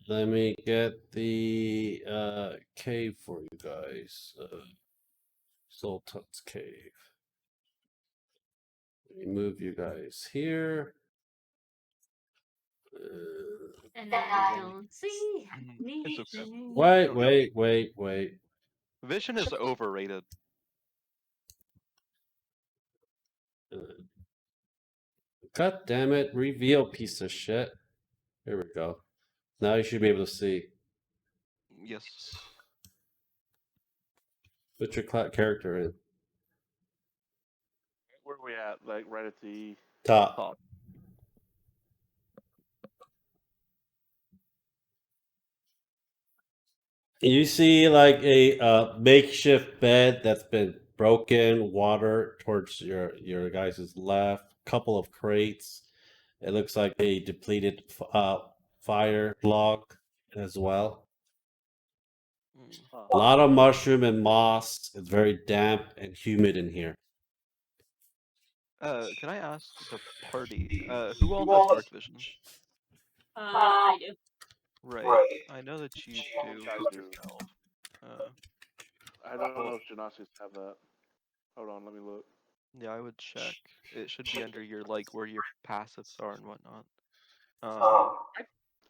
S1: Let me get the cave for you guys. Sultan's cave. Let me move you guys here.
S3: And I don't see
S4: It's okay.
S3: anything.
S1: Wait.
S4: Vision is overrated.
S1: God damn it! Reveal, piece of shit. Here we go. Now you should be able to see.
S4: Yes.
S1: Put your character in.
S2: Where are we at? Like right at the
S1: Top.
S4: Top.
S1: You see like a makeshift bed that's been broken, water towards your guys' left, couple of crates. It looks like a depleted fire log as well.
S4: Mm.
S2: Huh.
S1: A lot of mushroom and moss. It's very damp and humid in here.
S4: Can I ask the party, who all has dark vision?
S3: I do.
S4: Right. I know that you
S2: I
S4: do,
S2: think I
S4: Mr.
S2: do.
S4: Calv. Uh,
S2: I don't know if Genasi's have that. Hold on, let me look.
S4: yeah, I would check. It should be under your, like, where your passives are and whatnot.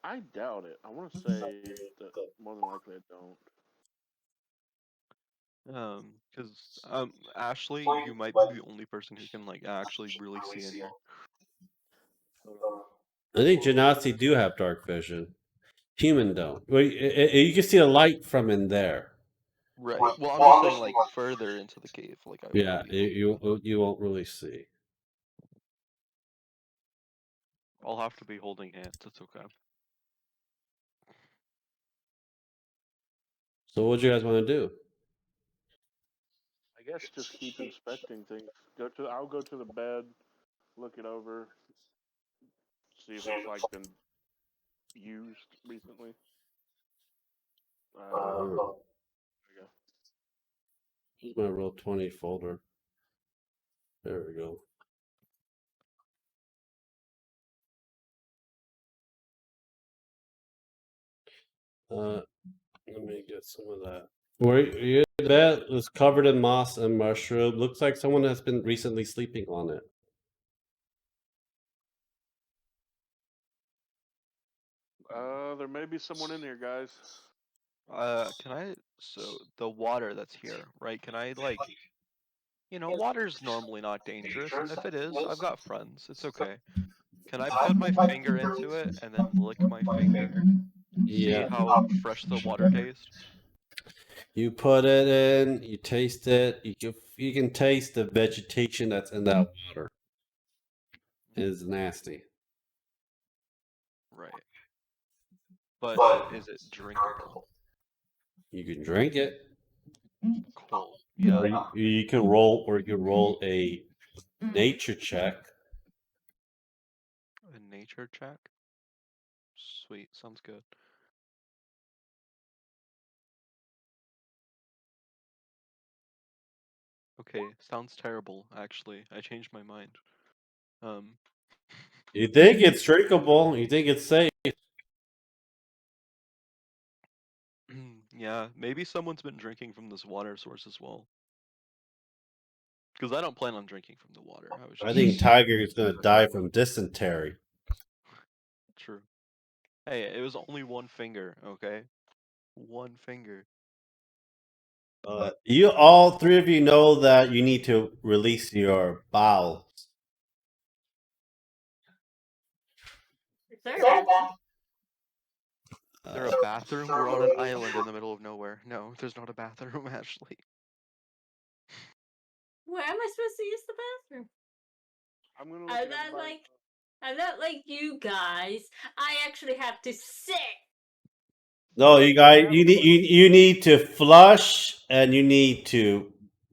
S2: I doubt it. I want to say that more than likely I don't.
S4: Because, Ashley, you might be the only person who can, like, actually really see in here.
S2: Hold on.
S1: I think Genasi do have dark vision. Human don't. Well, you can see the light from in there.
S4: Right. Well, I'm just saying, like, further into the cave, like, I
S1: Yeah,
S4: won't be able to.
S1: you won't really see.
S4: I'll have to be holding hands, it's okay.
S1: So what do you guys want to do?
S2: I guess just keep inspecting things. I'll go to the bed, look it over, see if it's like been used recently. There we go.
S1: Here's my roll 20 folder. There we go. Let me get some of that. Where your bed was covered in moss and mushroom. Looks like someone has been recently sleeping on it.
S2: There may be someone in here, guys.
S4: So the water that's here, right? Can I, like, water's normally not dangerous, and if it is, I've got friends. It's okay. Can I put my finger into it and then lick my finger? See
S1: Yeah.
S4: how fresh the water tastes?
S1: You put it in, you taste it, you can taste the vegetation that's in that water. It's nasty.
S4: Right. But is it drinkable?
S1: You can drink it.
S4: Cool. Yeah.
S1: Or you can roll a nature check.
S4: A nature check? Sweet, sounds good. Okay, sounds terrible, actually. I changed my mind.
S1: You think it's drinkable, you think it's safe.
S4: Yeah, maybe someone's been drinking from this water source as well. Because I don't plan on drinking from the water.
S1: I think Tiger is gonna die from dysentery.
S4: True. Hey, it was only one finger, okay? One finger.
S1: You all three of you know that you need to release your bowels.
S3: Is there a bathroom?
S4: Is there a bathroom? We're on an island in the middle of nowhere. No, there's not a bathroom, Ashley.
S3: Where am I supposed to use the bathroom?
S2: I'm gonna look
S3: I'm
S2: at
S3: not
S2: everybody.
S3: like I'm not like you guys. I actually have to sit.
S1: No, you guys, you need to flush and you need to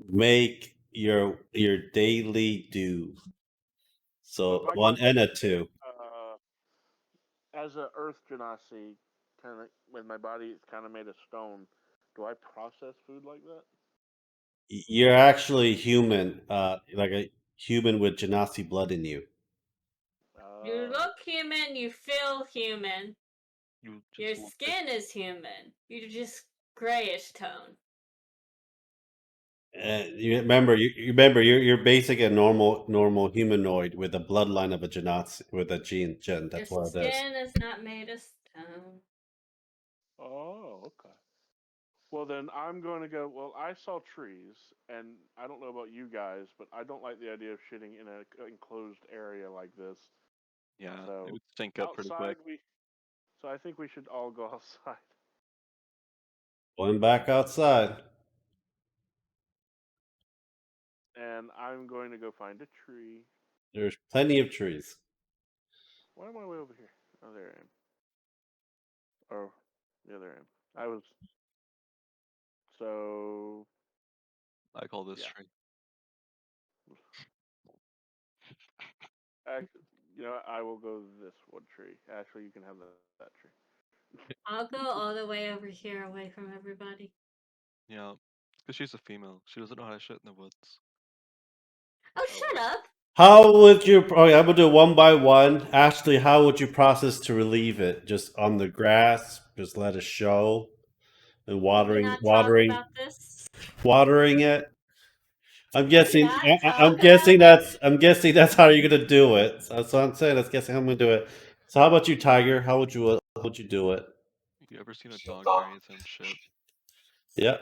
S1: make your daily due. So
S2: Like,
S1: one and a two.
S2: as a Earth Genasi, kind of with my body, it's kind of made of stone. Do I process food like that?
S1: You're actually human, like a human with Genasi blood in you.
S3: You look human, you feel human.
S4: You
S3: Your
S4: just
S3: skin is human. You're just grayish tone.
S1: You remember, you're basically a normal humanoid with a bloodline of a Genasi with a gen.
S3: Your
S1: That's what it is.
S3: skin is not made of stone.
S2: Oh, okay. Well, then I'm going to go. Well, I saw trees, and I don't know about you guys, but I don't like the idea of shitting in an enclosed area like this.
S4: yeah,
S2: So
S4: it would stink up pretty
S2: outside,
S4: quick.
S2: So I think we should all go outside.
S1: Going back outside.
S2: And I'm going to go find a tree.
S1: There's plenty of trees.
S2: Why am I way over here? Oh, there I am. Oh, yeah, there I am. I was So
S4: I call this
S2: Yeah.
S4: tree.
S2: actually, I will go this wood tree. Actually, you can have that tree.
S3: I'll go all the way over here away from everybody.
S4: Yeah, because she's a female. She doesn't know how to shit in the woods.
S3: Oh, shut up!
S1: How would you? Okay, I'm gonna do one by one. Ashley, how would you process to relieve it? Just on the grass, just let it show, and
S3: Did we
S1: watering,
S3: not talk
S1: watering,
S3: about this?
S1: watering it. I'm guessing.
S3: not
S1: I'm
S3: talk
S1: guessing
S3: about
S1: that's. I'm guessing that's how you're gonna do it. That's what I'm saying. That's guessing how I'm gonna do it. So, how about you, Tiger? How would you? How would you do it?
S4: You ever seen a dog bury its own shit?
S1: Yeah.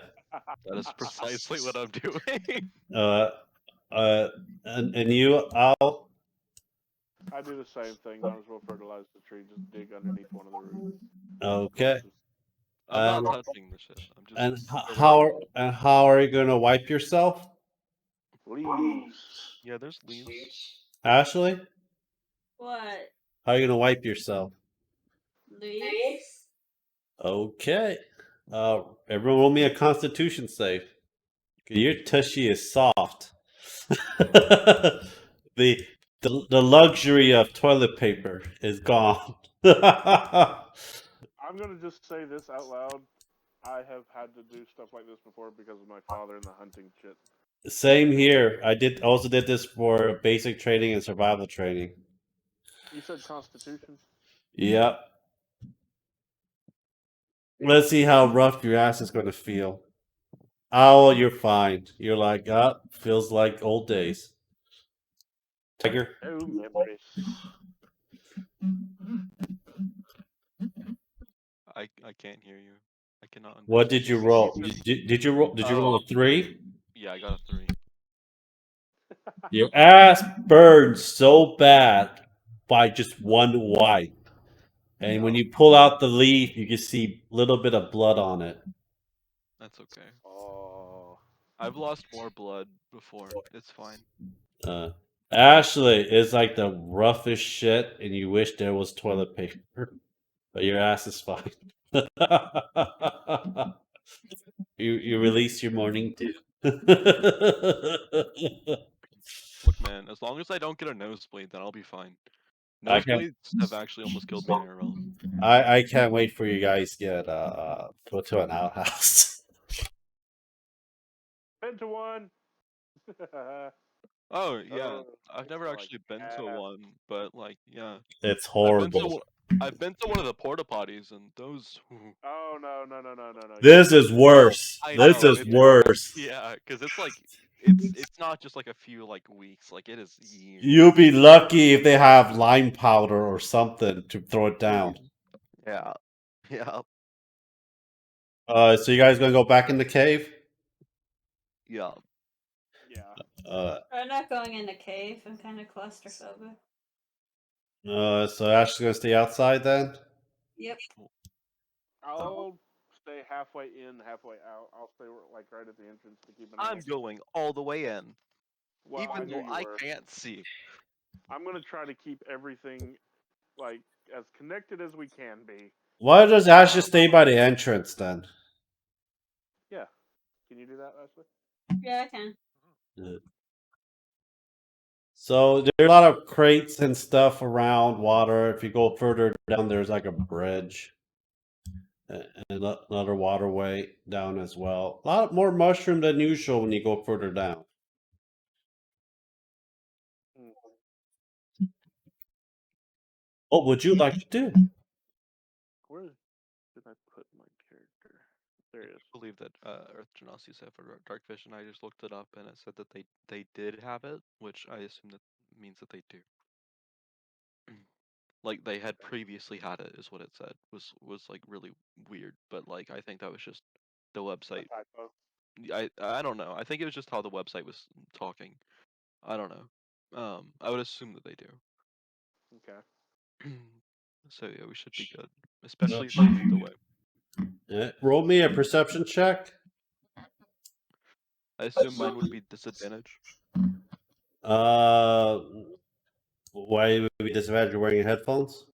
S4: That is precisely what I'm doing.
S1: Uh. And you, Al.
S2: I do the same thing. Might as well fertilize the tree. Just dig underneath one of the roots.
S1: Okay.
S4: I'm not
S1: And
S4: touching the shit. I'm just
S1: and
S4: filling it.
S1: how are you gonna wipe yourself,
S2: Leaves.
S4: Yeah, there's leaves.
S1: Ashley?
S3: What?
S1: How are you gonna wipe yourself?
S3: Leaves?
S1: Okay. Everyone roll me a Constitution save. Your tushy is soft. the, the luxury of toilet paper is gone.
S2: I'm gonna just say this out loud. I have had to do stuff like this before because of my father and the hunting shit.
S1: Same here. I also did this for basic training and survival training.
S2: You said Constitution?
S1: Yep. Let's see how rough your ass is going to feel. Oh, you're fine. You're like, feels like old days. Tiger.
S2: Oh, memories.
S4: I can't hear you. I cannot understand.
S1: What did you roll? Did you roll? Did you roll a 3?
S4: Yeah, I got a 3.
S1: Your ass burned so bad by just one wipe. And when you pull out the leaf, you can see a little bit of blood on it.
S4: That's okay.
S2: Oh.
S4: I've lost more blood before. It's fine.
S1: Ashley is like the roughest shit, and you wish there was toilet paper, but your ass is fine. you release your morning dew.
S4: Look, man, as long as I don't get a nosebleed, then I'll be fine.
S1: I can't.
S4: Nosebleeds have actually almost killed me in IRL.
S1: I can't wait for you guys to get go to an outhouse.
S2: Been to one.
S4: Oh yeah,
S2: Oh,
S4: I've never
S2: like
S4: actually been to
S2: ass.
S4: one, but like yeah,
S1: It's
S4: I've been to
S1: horrible.
S4: one- I've been to one of the porta potties, and those.
S2: Oh no.
S1: This is worse.
S4: I
S1: This
S4: know
S1: is
S4: it's
S1: worse.
S4: Yeah, because it's like it's not just like a few like weeks, like it is years.
S1: You'll be lucky if they have lime powder or something to throw it down.
S4: Yeah, yeah,
S1: So you guys gonna go back in the cave?
S4: yeah.
S2: Yeah.
S3: I'm not going in a cave. I'm kind of claustrophobic.
S1: So Ash is gonna stay outside then?
S3: Yep.
S2: I'll stay halfway in, halfway out. I'll stay like right at the entrance to keep an eye.
S4: I'm going all the way in,
S2: Well, I
S4: even
S2: knew
S4: though
S2: you
S4: I
S2: were.
S4: can't see.
S2: I'm gonna try to keep everything like as connected as we can be.
S1: Why does Ash just stay by the entrance then?
S2: Yeah. Can you do that, Ashley?
S3: Yeah, I can.
S1: So there are a lot of crates and stuff around water. If you go further down, there's like a bridge and another waterway down as well. A lot more mushroom than usual when you go further down. What would you like to do?
S2: Where did I put my character? There it is.
S4: I believe that Earth Genasi said for Darkfish, and I just looked it up, and it said that they did have it, which I assume that means that they do. Like they had previously had it, is what it said. Was like really weird, but like I think that was just the website.
S2: Typo.
S4: I don't know. I think it was just how the website was talking. I don't know. I would assume that they do.
S2: Okay.
S4: So yeah, we should be good, especially if they lead the way.
S1: Roll me a perception check.
S4: I assume mine would be disadvantage.
S1: Why would we disadvantage wearing headphones?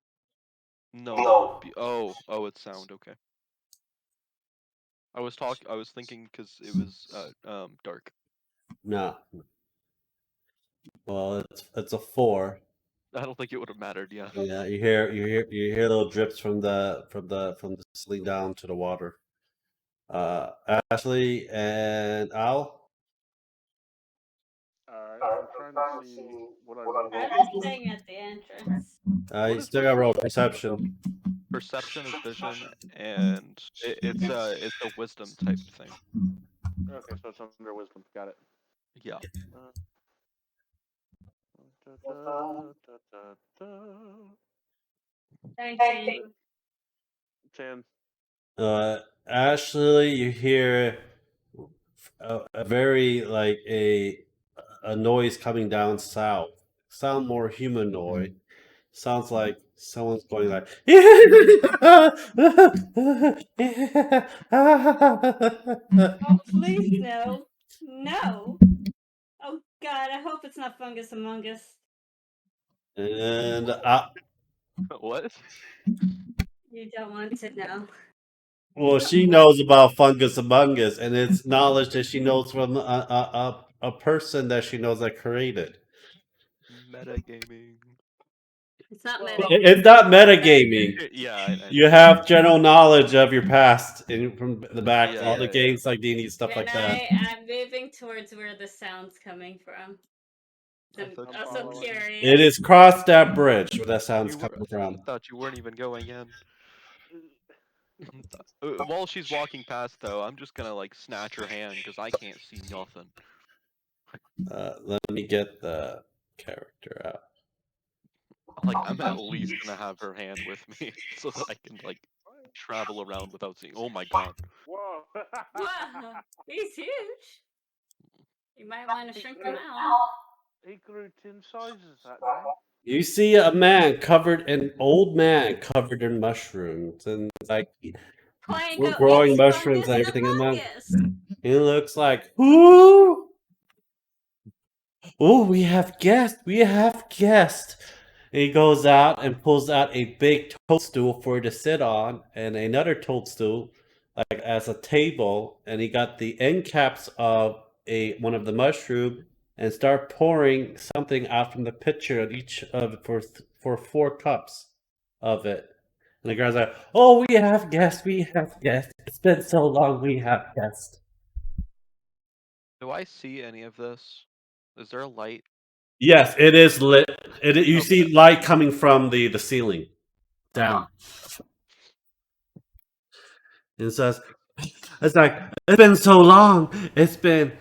S4: No, that would be. Oh, it's sound. Okay. I was thinking because it was dark.
S1: No. Well, it's a 4.
S4: I don't think it would have mattered. Yeah.
S1: Yeah, you hear little drips from the ceiling down to the water. Ashley and Al.
S2: Alright, I'm trying to see what I rolled.
S3: I'm just staying at the entrance.
S2: What
S1: You
S2: is
S1: still got roll perception.
S4: Perception is vision, and it's a wisdom type thing.
S2: Okay, so it's under wisdom. Got it.
S4: Yeah.
S2: Da, da, da,
S3: 19.
S2: 10.
S1: Ashley, you hear a very like a noise coming down south. Sound more humanoid. Sounds like someone's going like.
S3: Oh, please, no. No. Oh, God, I hope it's not Fungus Among Us.
S1: And
S4: What?
S3: You don't want to know.
S1: well, she knows about Fungus Among Us, and it's knowledge that she knows from a person that she knows that created.
S4: Metagaming.
S3: It's not meta.
S1: It's not metagaming.
S4: Yeah.
S1: You have general knowledge of your past from the back,
S4: Yeah,
S1: all the
S4: yeah.
S1: games like D&D stuff like that.
S3: I'm moving towards where the sound's coming from.
S4: I
S3: I'm
S4: thought you
S3: also
S4: were-
S3: curious.
S1: It is cross that bridge where that sound's
S4: You were-
S1: coming
S4: I
S1: from.
S4: thought you weren't even going in. While she's walking past, though, I'm just gonna like snatch her hand because I can't see nothing.
S1: Let me get the character out.
S4: Like I'm at least gonna have her hand with me so that I can like travel around without seeing. Oh my god.
S2: Whoa!
S3: Wow, he's huge. You might want to shrink him out.
S2: He grew 10 sizes that day.
S1: You see an old man covered in mushrooms, and like
S3: Point
S1: we're
S3: go,
S1: growing
S3: "It's
S1: mushrooms
S3: Fungus
S1: and everything in
S3: Among
S1: them.
S3: Us."
S1: He looks like, ooh, oh, we have guests, And he goes out and pulls out a big toadstool for her to sit on, and another toadstool, like as a table. And he got the end caps of one of the mushroom, and start pouring something out from the pitcher of each of for 4 cups of it. And the guy's like, "Oh, we have guests. It's been so long. We have guests."
S4: Do I see any of this? Is there a light?
S1: Yes, it is lit. You
S4: Okay.
S1: see light coming from the ceiling down. And it says, it's like, it's been so long. It's been,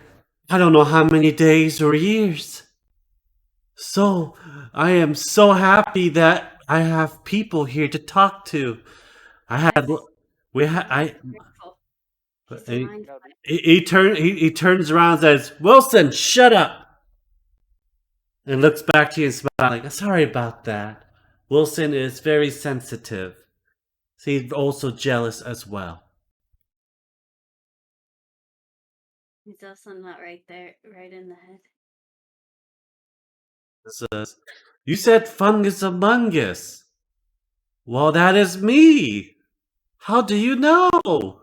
S1: I don't know how many days or years. So, I am so happy that I have people here to talk to. We had,
S3: Grateful. He's
S1: he,
S3: mindful.
S1: he turns around and says, "Wilson, shut up." And looks back to you and smiles like, "Sorry about that." Wilson is very sensitive. He's also jealous as well.
S3: He's also not right there, right in the head.
S1: Says, "You said Fungus Among Us." "Well, that is me. How do you know?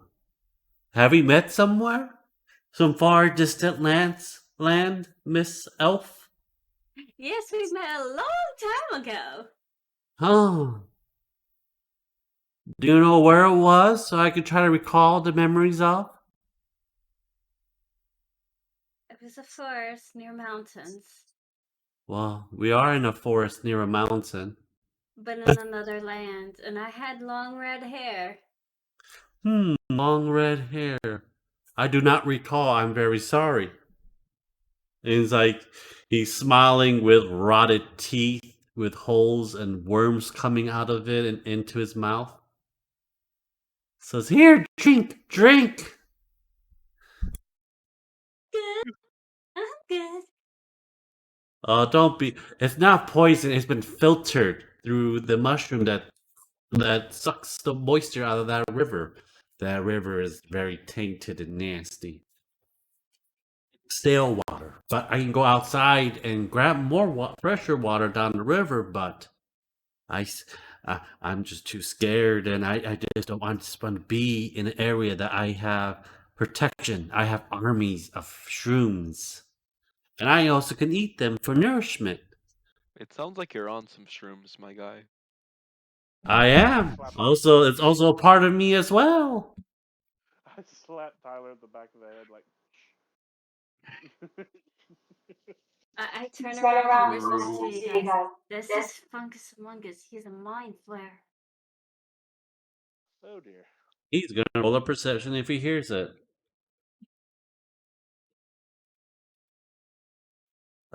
S1: Have we met somewhere? Some far distant land, Miss Elf?"
S3: Yes, we met a long time ago.
S1: "Oh. Do you know where it was so I could try to recall the memories of?"
S3: It was a forest near mountains,
S1: "Well, we are in a forest near a mountain."
S3: but in another land, and I had long red hair.
S1: Long red hair. I do not recall. I'm very sorry. And it's like he's smiling with rotted teeth, with holes and worms coming out of it and into his mouth. Says, "Here, drink."
S3: Good. I'm good.
S1: Don't be. It's not poison. It's been filtered through the mushroom that sucks the moisture out of that river. That river is very tainted and nasty. Stale water. But I can go outside and grab more fresher water down the river. But I'm just too scared, and I just don't want to be in an area that I have protection. I have armies of shrooms, and I also can eat them for nourishment.
S4: It sounds like you're on some shrooms, my guy.
S1: I am. Also, it's also a part of me as well.
S2: I slapped Tyler at the back of the head like.
S3: I turn around and whisper to you guys. This is Fungus Among Us. He's a mind flare.
S2: Oh dear.
S1: He's gonna roll a perception if he hears it.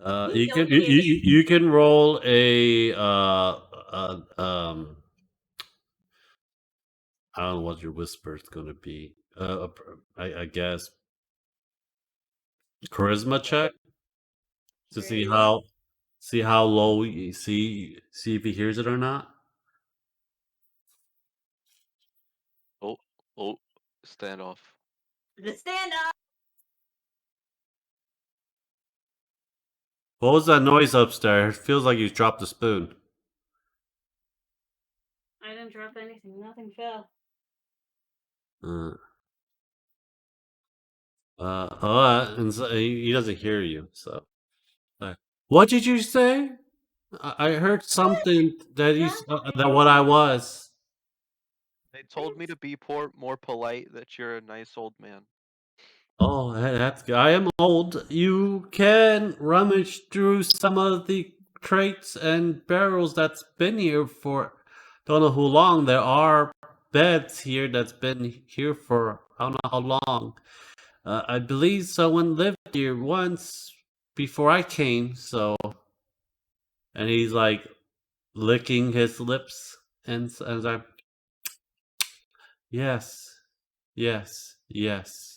S3: You
S1: You can
S3: don't hear me.
S1: you can roll a I don't know what your whisper is gonna be. I guess charisma check to see how low you see if he hears it or not.
S4: Oh, standoff.
S3: The stand up.
S1: What was that noise upstairs? Feels like you dropped a spoon.
S3: I didn't drop anything. Nothing fell.
S1: And so he doesn't hear you. So, what did you say? I heard something that that what I was.
S4: They told me to be more polite, that you're a nice old man.
S1: Oh, that's good. I am old. You can rummage through some of the crates and barrels that's been here for don't know how long. There are beds here that's been here for I don't know how long. I believe someone lived here once before I came. So, and he's like licking his lips and I'm yes, yes, yes.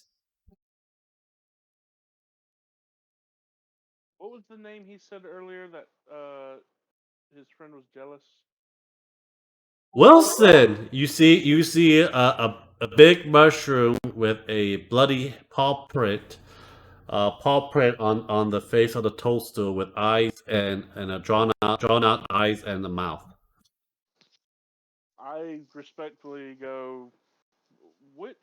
S2: What was the name he said earlier that his friend was jealous?
S1: Wilson, you see a big mushroom with a bloody paw print on the face of the toadstool with eyes and a drawn out eyes and a mouth.
S2: I respectfully go, which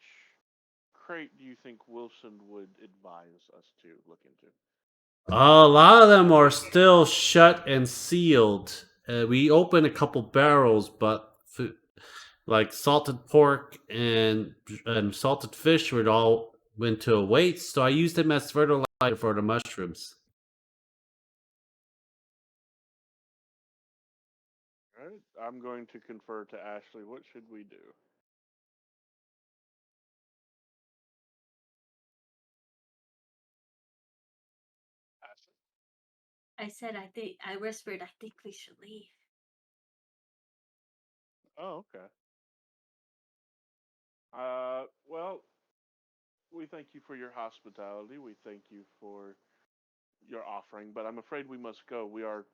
S2: crate do you think Wilson would advise us to look into?
S1: A lot of them are still shut and sealed. We opened a couple barrels, but like salted pork and salted fish would all went to a waste, so I used them as fertilizer for the mushrooms.
S2: All right, I'm going to confer to Ashley. What should we do? Ashley?
S3: I said I whispered I think we should leave.
S2: Oh, okay. Well, we thank you for your hospitality. We thank you for your offering, but I'm afraid we must go. We are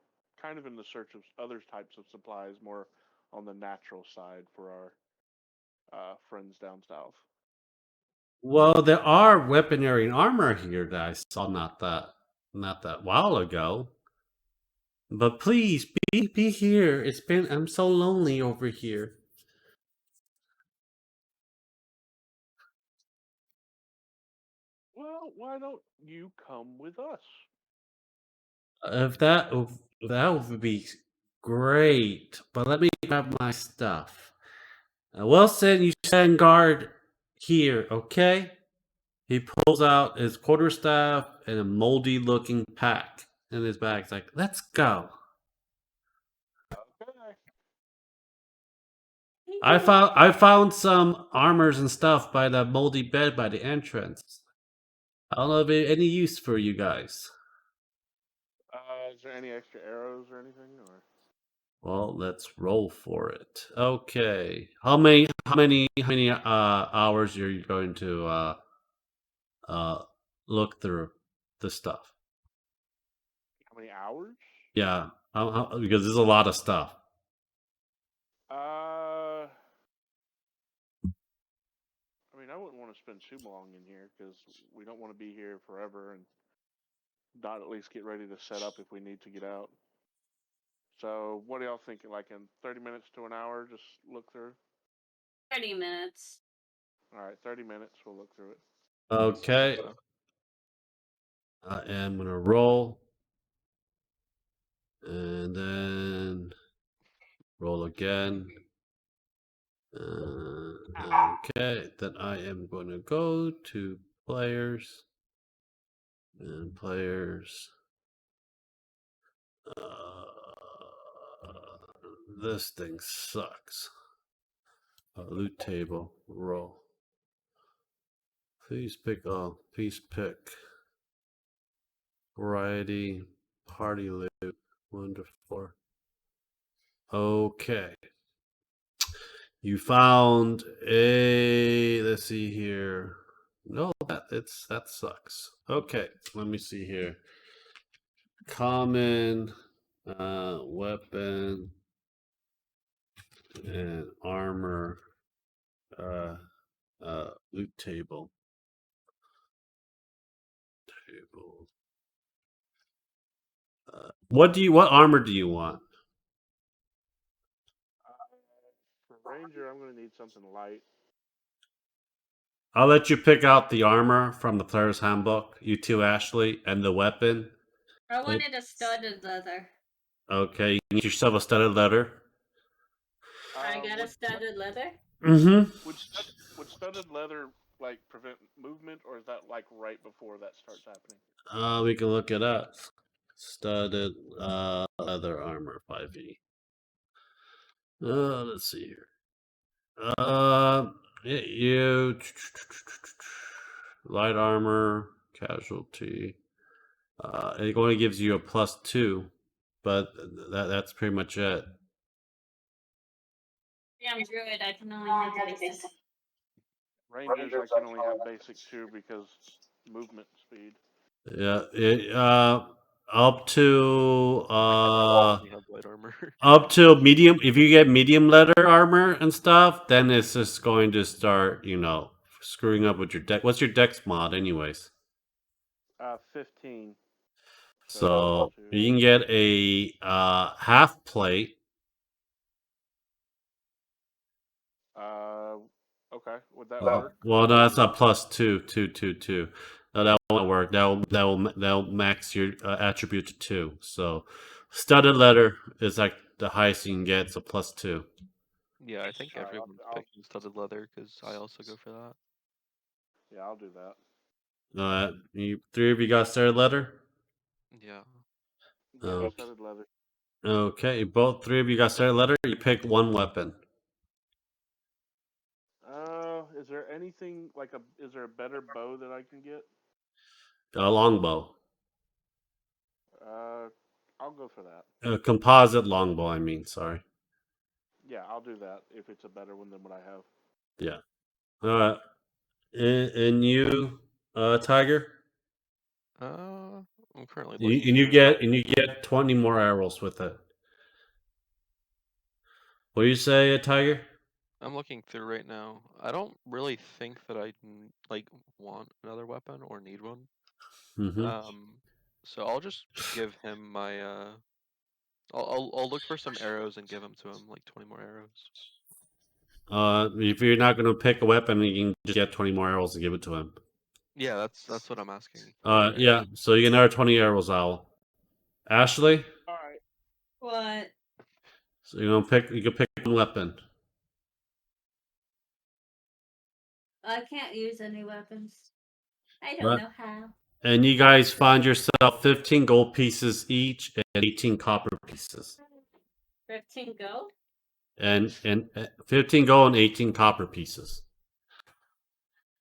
S2: kind of in the search of other types of supplies, more on the natural side for our friends down south.
S1: Well, there are weaponry and armor here that I saw not that while ago. But please be here. I'm so lonely over here.
S2: Well, why don't you come with us?
S1: If that that would be great. But let me grab my stuff. Wilson, you stand guard here, okay? He pulls out his quarterstaff and a moldy looking pack in his bag. He's like, let's go.
S2: Okay.
S1: I found some armors and stuff by the moldy bed by the entrance. I don't know if it any use for you guys.
S2: Is there any extra arrows or anything? Or
S1: Well, let's roll for it. Okay. How many hours are you going to uh look through the stuff?
S2: how many hours?
S1: Yeah, because there's a lot of stuff.
S2: I mean, I wouldn't want to spend too long in here because we don't want to be here forever and not at least get ready to set up if we need to get out. So what are y'all thinking? Like in 30 minutes to an hour, just look through.
S3: 30 minutes.
S2: All right, 30 minutes. We'll look through it.
S1: Okay.
S4: So,
S1: I am gonna roll, and then roll again. Okay, then I am going to go to players and players. This thing sucks. Loot table, roll. Please pick. Please pick. Variety, party loot, 1 to 4. Okay. You found a. Let's see here. No, that sucks. Okay, let me see here. Common, weapon, and armor. Loot table. What armor do you want?
S2: For Ranger, I'm going to need something light.
S1: I'll let you pick out the armor from the player's handbook, you two, Ashley, and the weapon.
S3: I wanted a studded leather.
S1: Okay, you get yourself a studded leather.
S3: I got a studded leather.
S1: Mm-hmm.
S2: Would studded leather like prevent movement, or is that like right before that starts happening?
S1: We can look it up. Studded leather armor 5e. Let's see here. You light armor, casualty. It only gives you a +2, but that's pretty much it.
S3: Yeah, I'm druid. I can only have the basic.
S2: Rangers, I can only have basic too because movement speed.
S1: Yeah, up to
S4: we have light armor.
S1: up to medium. If you get medium leather armor and stuff, then it's just going to start, screwing up with your deck. What's your dex mod, anyways?
S2: 15.
S1: So you can get a half plate.
S2: Okay. Would that work?
S1: Well, no, that's not +2. No, that won't work. That'll max your attribute to 2. So studded leather is like the highest you can get. So +2.
S4: Yeah, I think
S2: Alright,
S4: everyone's
S2: I'll-
S4: picking studded leather because I also go for that.
S2: Yeah, I'll do that.
S1: You three of you got studded leather.
S4: Yeah.
S2: Yeah,
S1: Okay.
S2: studded leather.
S1: Okay, both three of you got studded leather. You pick one weapon.
S2: Is there anything like is there a better bow that I can get?
S1: A longbow.
S2: I'll go for that.
S1: A composite longbow. I mean, sorry.
S2: Yeah, I'll do that if it's a better one than what I have.
S1: Yeah. And you, Tiger.
S4: I'm currently
S1: You,
S4: looking.
S1: and you
S4: through-
S1: get 20 more arrows with it. What do you say, Tiger?
S4: I'm looking through right now. I don't really think that I want another weapon or need one.
S1: Mm-hmm.
S4: So I'll just give him my I'll look for some arrows and give them to him, like 20 more arrows.
S1: If you're not going to pick a weapon, you can just get 20 more arrows and give it to him.
S4: Yeah, that's what I'm asking.
S1: Yeah. So you get another 20 arrows, Owl. Ashley.
S2: All right.
S3: What?
S1: So you can pick one weapon.
S3: I can't use any weapons. I don't
S1: What?
S3: know how.
S1: And you guys find yourself 15 gold pieces each and 18 copper pieces.
S3: 15 go?
S1: And 15 gold and 18 copper pieces.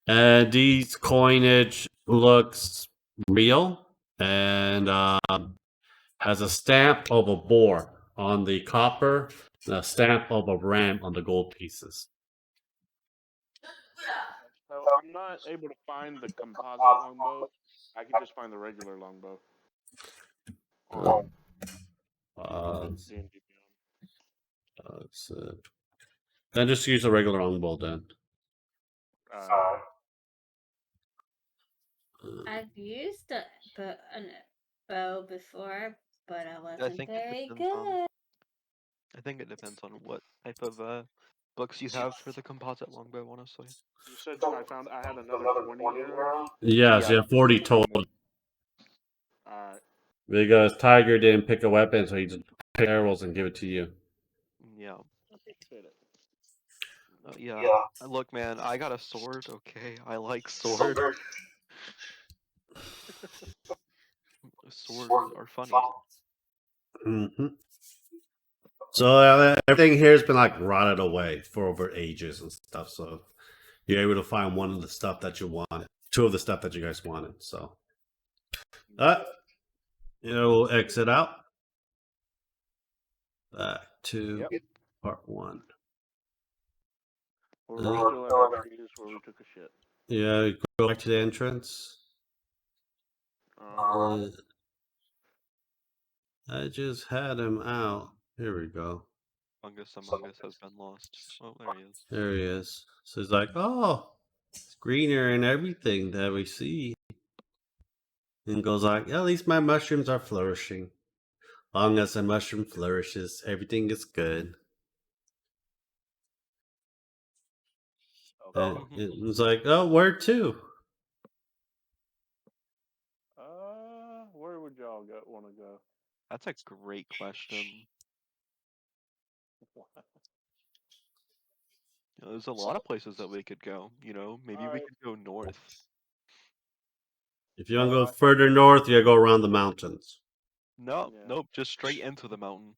S1: And these coinage looks real and has a stamp of a boar on the copper and a stamp of a ram on the gold pieces.
S2: So I'm not able to find the composite longbow. I can just find the regular longbow. On D&D Beyond.
S1: Then just use a regular longbow then.
S3: I've used a bow before, but I wasn't
S4: think it
S3: very
S4: depends on-
S3: good.
S4: I think it depends on what type of books you have for the composite longbow, honestly.
S2: You said I had another 20 arrows.
S1: Yes, you have 40 total.
S2: Alright.
S1: Because Tiger didn't pick a weapon, so he just picked arrows and give it to you.
S4: Yeah.
S2: Appreciate it.
S4: Yeah. Look, man, I got a sword. Okay, I like sword. Swords are funny.
S1: Mm-hmm. So everything here has been like rotted away for over ages and stuff. So you're able to find one of the stuff that you wanted, two of the stuff that you guys wanted. So, we'll exit out. Back to
S2: Yep.
S1: part one.
S2: We're still at our trees where we took a shit.
S1: Yeah, go back to the entrance. I just had him out. Here we go.
S4: Fungus Among Us has been lost. Oh, there he is.
S1: There he is. So he's like, oh, it's greener and everything that we see. And goes like, at least my mushrooms are flourishing. Long as a mushroom flourishes, everything is good. And it's like, oh, where to?
S2: Where would y'all want to go?
S4: That's a great question. There's a lot of places that we could go. Maybe we could go north.
S1: If you want to go further north, you gotta go around the mountains.
S4: No, nope, just straight into the mountain.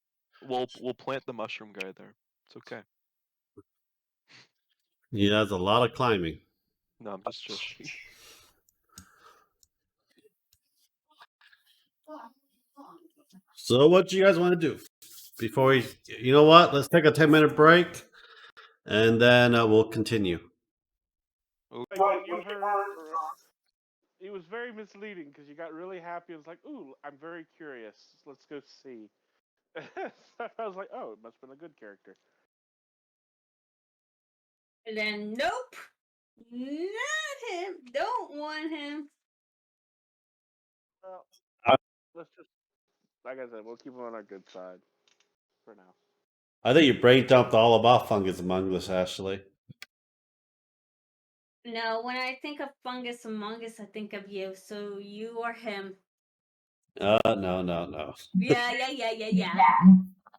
S4: We'll plant the mushroom guy there. It's okay.
S1: He has a lot of climbing.
S4: No, I'm just joking.
S1: So what do you guys want to do? Before you know what? Let's take a 10-minute break, and then we'll continue.
S2: Like when you heard, it was very misleading because you got really happy. It was like, ooh, I'm very curious. Let's go see. I was like, oh, it must have been a good character.
S3: And then, nope, not him. Don't want him.
S2: Well, let's just, like I said, we'll keep him on our good side for now.
S1: I think you brain dumped all about Fungus Among Us, Ashley.
S3: No, when I think of Fungus Among Us, I think of you. So you or him.
S1: No.
S3: Yeah.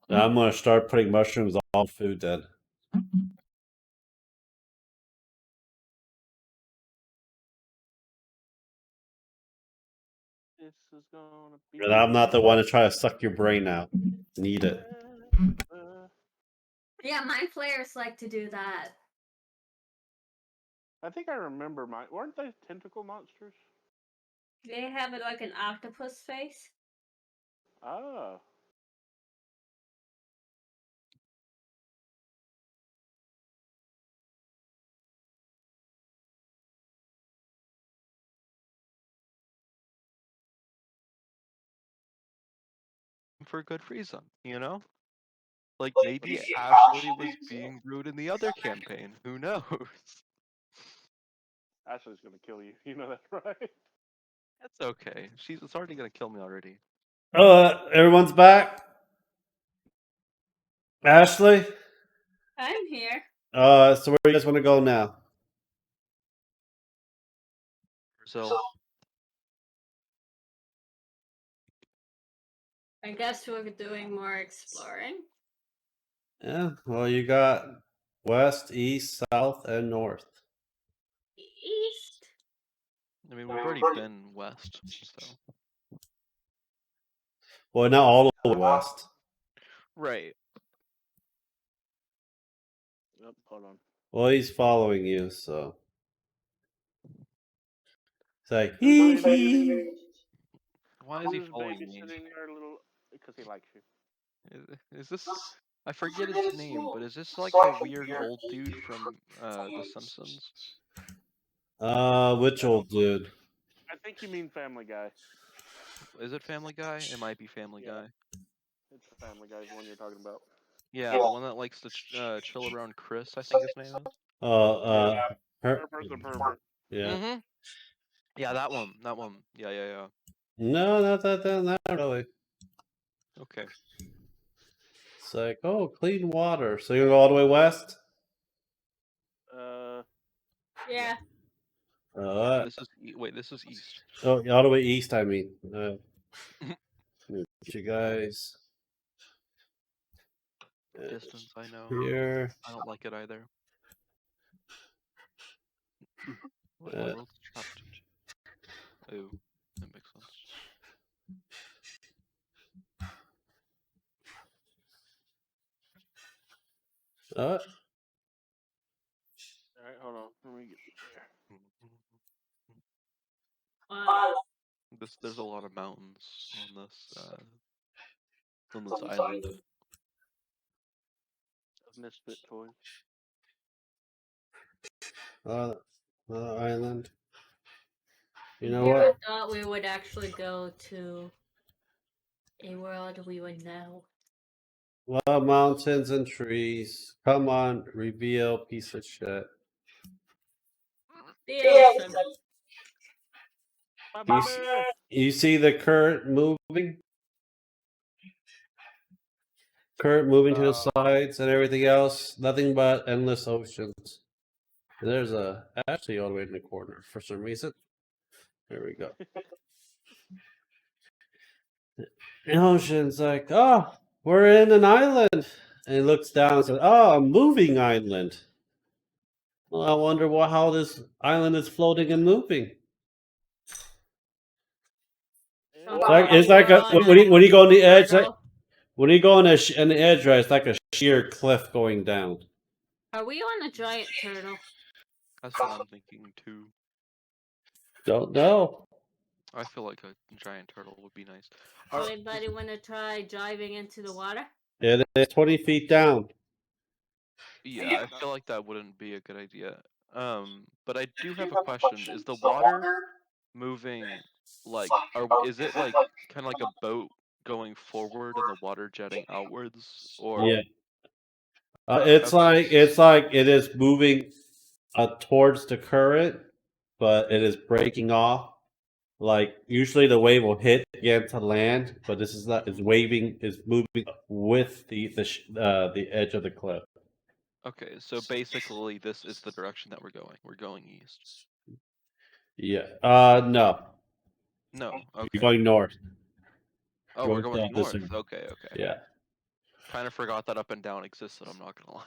S1: I'm gonna start putting mushrooms on food then.
S2: This is gonna be.
S1: And I'm not the one to try to suck your brain out. Need it.
S3: Yeah, mind flayers like to do that.
S2: I think I remember weren't they tentacle monsters?
S3: They have it like an octopus face.
S2: Oh.
S4: For good reason, Like maybe Ashley was being rude in the other campaign. Who knows?
S2: Ashley's gonna kill you. You know that, right?
S4: That's okay. It's already gonna kill me already.
S1: Everyone's back. Ashley.
S3: I'm here.
S1: So where do you guys want to go now?
S4: So
S3: I guess we're doing more exploring.
S1: Yeah, well, you got west, east, south, and north.
S3: East.
S4: I mean, we've already been west, so.
S1: Well, not all the way west.
S4: Right.
S2: Yep. Hold on.
S1: Well, he's following you, so. It's like,
S2: Who's
S4: Why is he following me?
S2: babysitting our little? Because he likes you.
S4: Is this? I forget his name, but is this like the weird old dude from The Simpsons?
S1: Which old dude?
S2: I think you mean Family Guy.
S4: Is it Family Guy? It might be Family Guy.
S2: It's Family Guy, the one you're talking about.
S4: Yeah, the one that likes to chill around Chris, I think his name is.
S2: Herbert the Pervert.
S1: Yeah.
S4: Yeah, that one.
S1: No, not really.
S4: Okay.
S1: It's like, oh, clean water. So you're gonna go all the way west?
S3: Yeah.
S4: This is wait. This is east.
S1: Oh, all the way east. I mean, get you guys
S4: Distance, I know.
S1: here.
S4: I don't like it either. What
S1: Uh,
S4: world's trapped? Oh, that makes sense.
S1: Uh,
S2: Alright, hold on. Let me get there.
S3: Wow.
S4: There's a lot of mountains on this island.
S2: Misfit toys.
S1: island. You know
S3: Never
S1: what?
S3: thought we would actually go to a world we would know.
S1: Well, mountains and trees. Come on, reveal, piece of shit.
S3: The ocean.
S2: My
S1: You,
S2: baby!
S1: you see the current moving? Current moving to the sides and everything else. Nothing but endless oceans. There's a actually all the way in the corner for some reason. There we go. The ocean's like, oh, we're in an island. And he looks down and says, oh, a moving island. Well, I wonder how this island is floating and moving. It's like when you go on the edge, when you go on the edge, right, it's like a sheer cliff going down.
S3: Are we on a giant turtle?
S4: That's what I'm thinking too.
S1: Don't know.
S4: I feel like a giant turtle would be nice.
S3: Anybody want to try diving into the water?
S1: It is 20 feet down.
S4: Yeah, I feel like that wouldn't be a good idea. But I do have a question. Is the water moving like is it like kind of like a boat going forward and the water jetting outwards, or
S1: Yeah. It's like it is moving towards the current, but it is breaking off. Like usually the wave will hit again to land, but this is not. It's waving. It's moving with the edge of the cliff.
S4: Okay, so basically this is the direction that we're going. We're going east.
S1: Yeah. No.
S4: No.
S1: You're
S4: Okay.
S1: going north.
S4: Oh, we're going north. Okay. Okay.
S1: Yeah.
S4: Kind of forgot that up and down existed. I'm not gonna lie.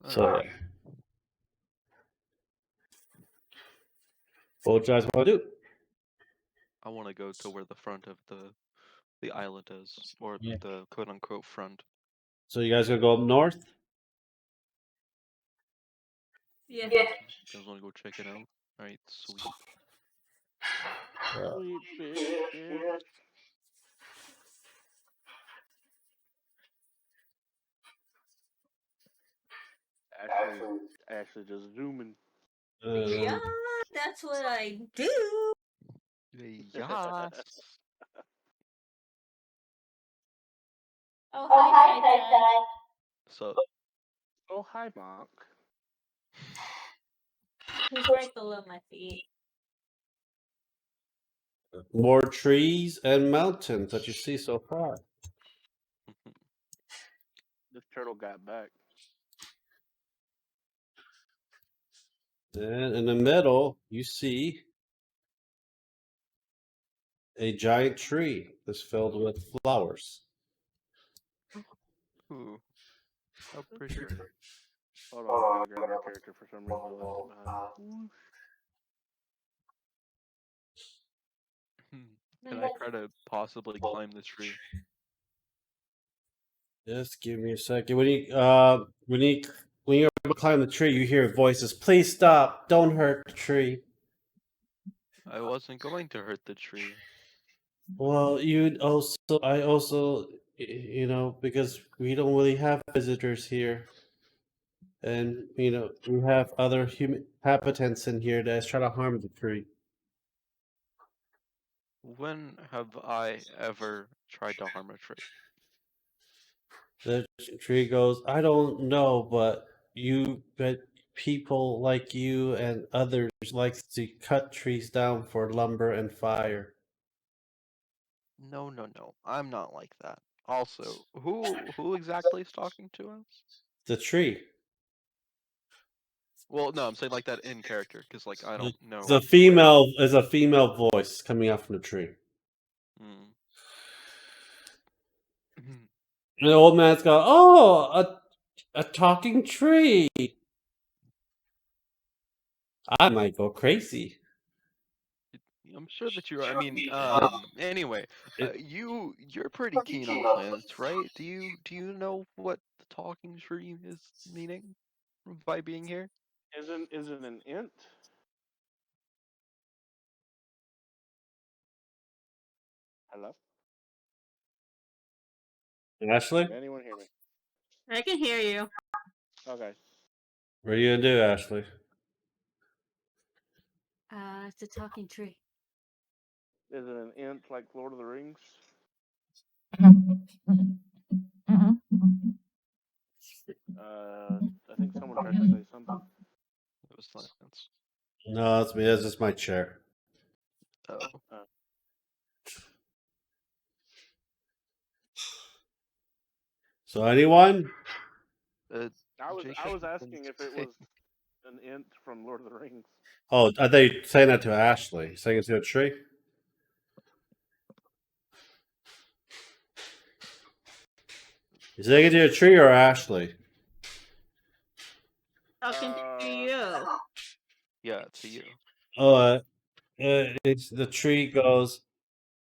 S1: So
S4: Alright.
S1: yeah. What do you guys want to do?
S4: I want to go to where the front of the island is, or
S1: Yeah.
S4: the quote unquote front.
S1: So you guys gonna go up north?
S3: Yeah.
S4: You guys want to go check it out? Alright, sweet.
S2: Sweet bitch. Actually just zooming.
S3: Yeah, that's what I do.
S4: Yes.
S3: Oh, hi, Tai.
S4: So
S2: Oh, hi, Mark.
S3: He's right below my feet.
S1: More trees and mountains that you see so far.
S2: This turtle got back.
S1: And in the middle, you see a giant tree that's filled with flowers.
S4: ooh, how pretty.
S2: Hold on, I gotta grab my character for some reason. I left it behind.
S4: Can I try to possibly climb the tree?
S1: Just give me a second. When you're able to climb the tree, you hear voices. Please stop! Don't hurt the tree.
S4: I wasn't going to hurt the tree.
S1: Well, I also, because we don't really have visitors here, and we have other human inhabitants in here that's trying to harm the tree.
S4: When have I ever tried to harm a tree?
S1: The tree goes, I don't know, but people like you and others like to cut trees down for lumber and fire.
S4: No, no, no. I'm not like that. Also, who exactly is talking to us?
S1: The tree.
S4: Well, no, I'm saying like that in character, because like I don't know.
S1: The female is a female voice coming out from the tree.
S4: Hmm.
S1: And the old man's going, "Oh, a talking tree." I might go crazy.
S4: I'm sure that you're. I mean, anyway,
S1: It-
S4: you're pretty keen on plants, right? Do you know what the talking tree is meaning by being here?
S2: Isn't an int? Hello?
S1: Ashley,
S2: Can anyone hear me?
S3: I can hear you.
S2: Okay.
S1: what are you gonna do, Ashley?
S3: It's a talking tree.
S2: Is it an int like Lord of the Rings? I think someone tried to say something.
S4: It was silence.
S1: No, it's me. It's just my chair.
S4: Oh,
S1: So, anyone?
S2: I was
S4: Jacob
S2: asking
S4: didn't
S2: if it
S4: say-
S2: was an int from Lord of the Rings.
S1: Oh, are they saying that to Ashley? Saying it to a tree? You saying it to a tree or Ashley?
S3: Talking to you.
S4: Yeah, to you.
S1: Oh, it's the tree goes.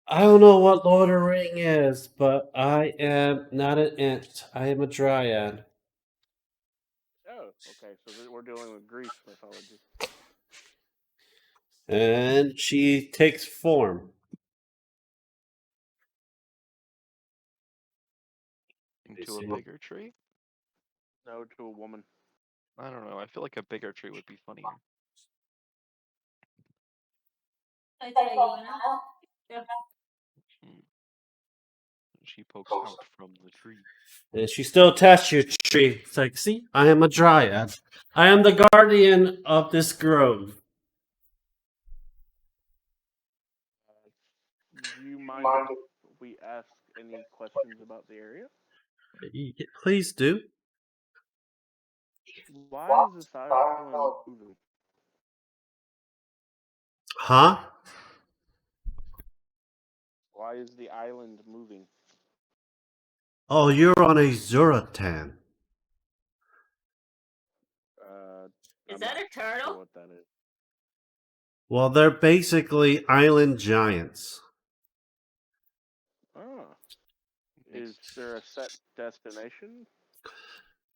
S1: I don't know what Lord of the Ring is, but I am not an int. I am a dryad.
S2: Oh, okay. So we're dealing with Greek mythology.
S1: And she takes form.
S4: Into a
S1: see.
S4: bigger tree?
S2: No, to a woman.
S4: I don't know. I feel like a bigger tree would be funnier.
S3: I tell you now. Yeah.
S4: She pokes out from the tree.
S1: And she still tests you, tree. It's like, see, I am a dryad. I am the guardian of this grove.
S2: Do you mind if we ask any questions about the area?
S1: Please do.
S2: Why is this island moving?
S1: Huh?
S2: Why is the island moving?
S1: Oh, you're on a Zuratan.
S3: Is
S2: I'm
S3: that
S2: not
S3: a turtle?
S2: sure what that is.
S1: Well, they're basically island giants.
S2: Ah. Is there a set destination?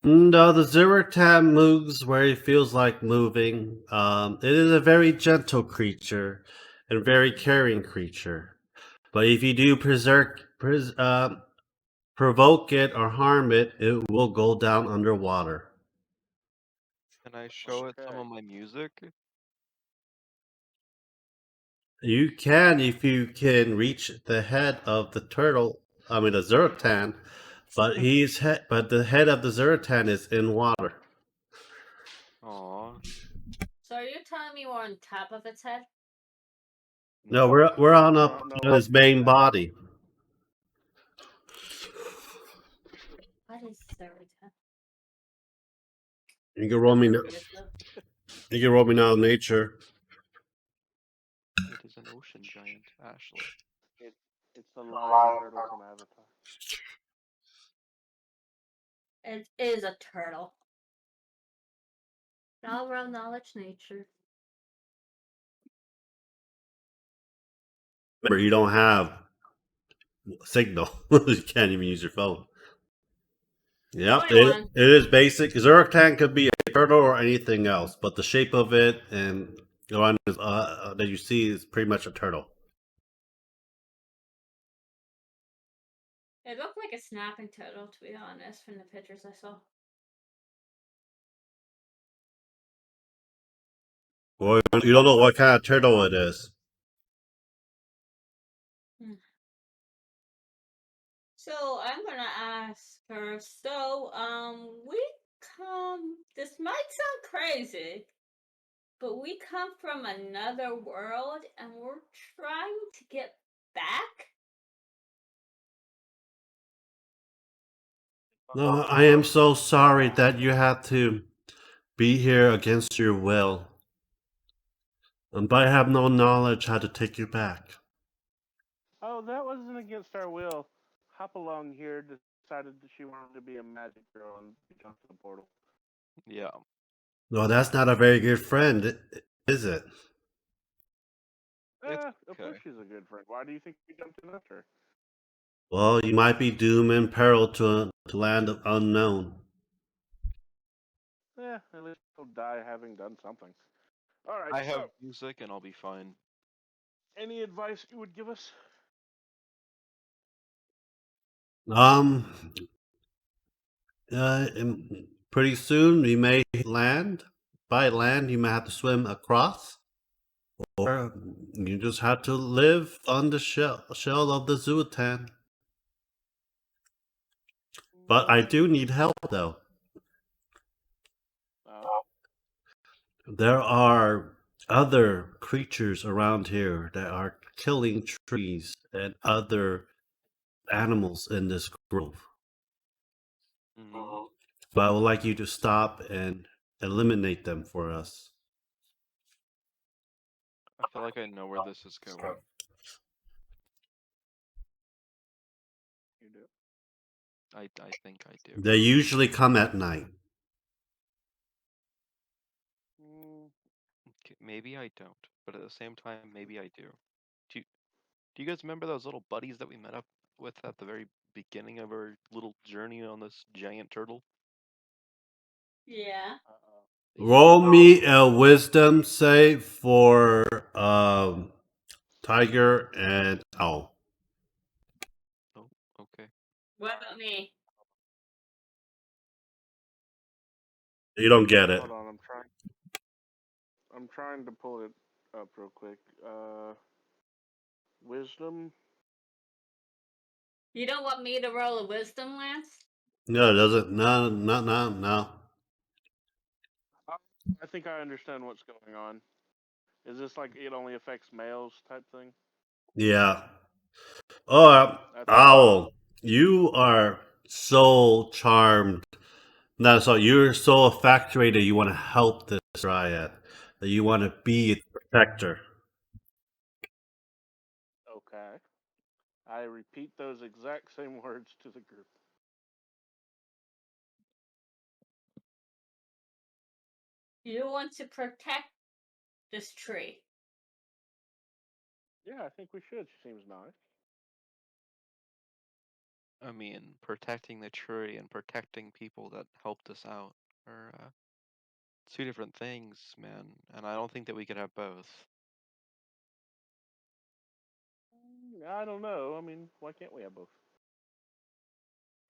S1: No, the Zuratan moves where it feels like moving. It is a very gentle creature and very caring creature. But if you do provoke it or harm it, it will go down underwater.
S4: Can I show it some
S2: Okay.
S4: of my music?
S1: You can if you can reach the head of the turtle. I mean the Zuratan, but but the head of the Zuratan is in water.
S4: Aw.
S3: So are you telling me we're on top of its head?
S1: No, we're on up
S2: No,
S1: on his main body.
S3: What is Zerita?
S1: You can roll me. You can roll me now, nature.
S4: It is an ocean giant, Ashley.
S2: It's the lion turtle from Avatar.
S3: It is a turtle. All around knowledge nature.
S1: Remember, you don't have signal. You can't even use your phone. Yep,
S3: 21.
S1: it is basic. Zuratan could be a turtle or anything else, but the shape of it and the one that you see is pretty much a turtle.
S3: It looked like a snapping turtle, to be honest, from the pictures I saw.
S1: Well, you don't know what kind of turtle it is.
S3: So I'm gonna ask her. So, we come. This might sound crazy, but we come from another world, and we're trying to get back.
S1: No, I am so sorry that you had to be here against your will. But I have no knowledge how to take you back.
S2: Oh, that wasn't against our will. Hop along here decided that she wanted to be a magic girl and jumped to the portal.
S4: Yeah.
S1: No, that's not a very good friend, is it?
S4: It's
S2: Of course
S4: okay.
S2: she's a good friend. Why do you think we jumped in after her?
S1: Well, you might be doomed and peril to land of unknown.
S2: At least he'll die having done something. All right.
S4: I have
S2: So,
S4: music and I'll be fine.
S2: any advice you would give us?
S1: Um, pretty soon we may land. By land, you may have to swim across, or you just have to live on the shell of the Sultan. But I do need help, though.
S2: Oh,
S1: There are other creatures around here that are killing trees and other animals in this grove.
S4: Hmm.
S1: But I would like you to stop and eliminate them for us.
S4: I feel like I know where this is going.
S2: you do.
S4: I think I do.
S1: They usually come at night.
S2: Mm,
S4: Okay, maybe I don't, but at the same time, maybe I do. Do you, do you guys remember those little buddies that we met up with at the very beginning of our little journey on this giant turtle?
S3: Yeah.
S2: uh-oh.
S1: Roll me a wisdom save for tiger and owl.
S4: Oh, okay.
S3: What about me?
S1: You don't get it.
S2: Hold on, I'm trying to pull it up real quick. Wisdom.
S3: You don't want me to roll a wisdom, Lance?
S1: No, it doesn't. No, no, no, no.
S2: I think I understand what's going on. Is this like it only affects males type thing?
S1: Yeah. Oh,
S2: That's
S1: owl, you are so charmed. No, so you're so infatuated. You want to help this dryad. That you want to be its protector.
S2: okay. I repeat those exact same words to the group.
S3: You want to protect this tree.
S2: Yeah, I think we should. She seems nice.
S4: I mean, protecting the tree and protecting people that helped us out are two different things, man. And I don't think that we could have both.
S2: I don't know. I mean, why can't we have both?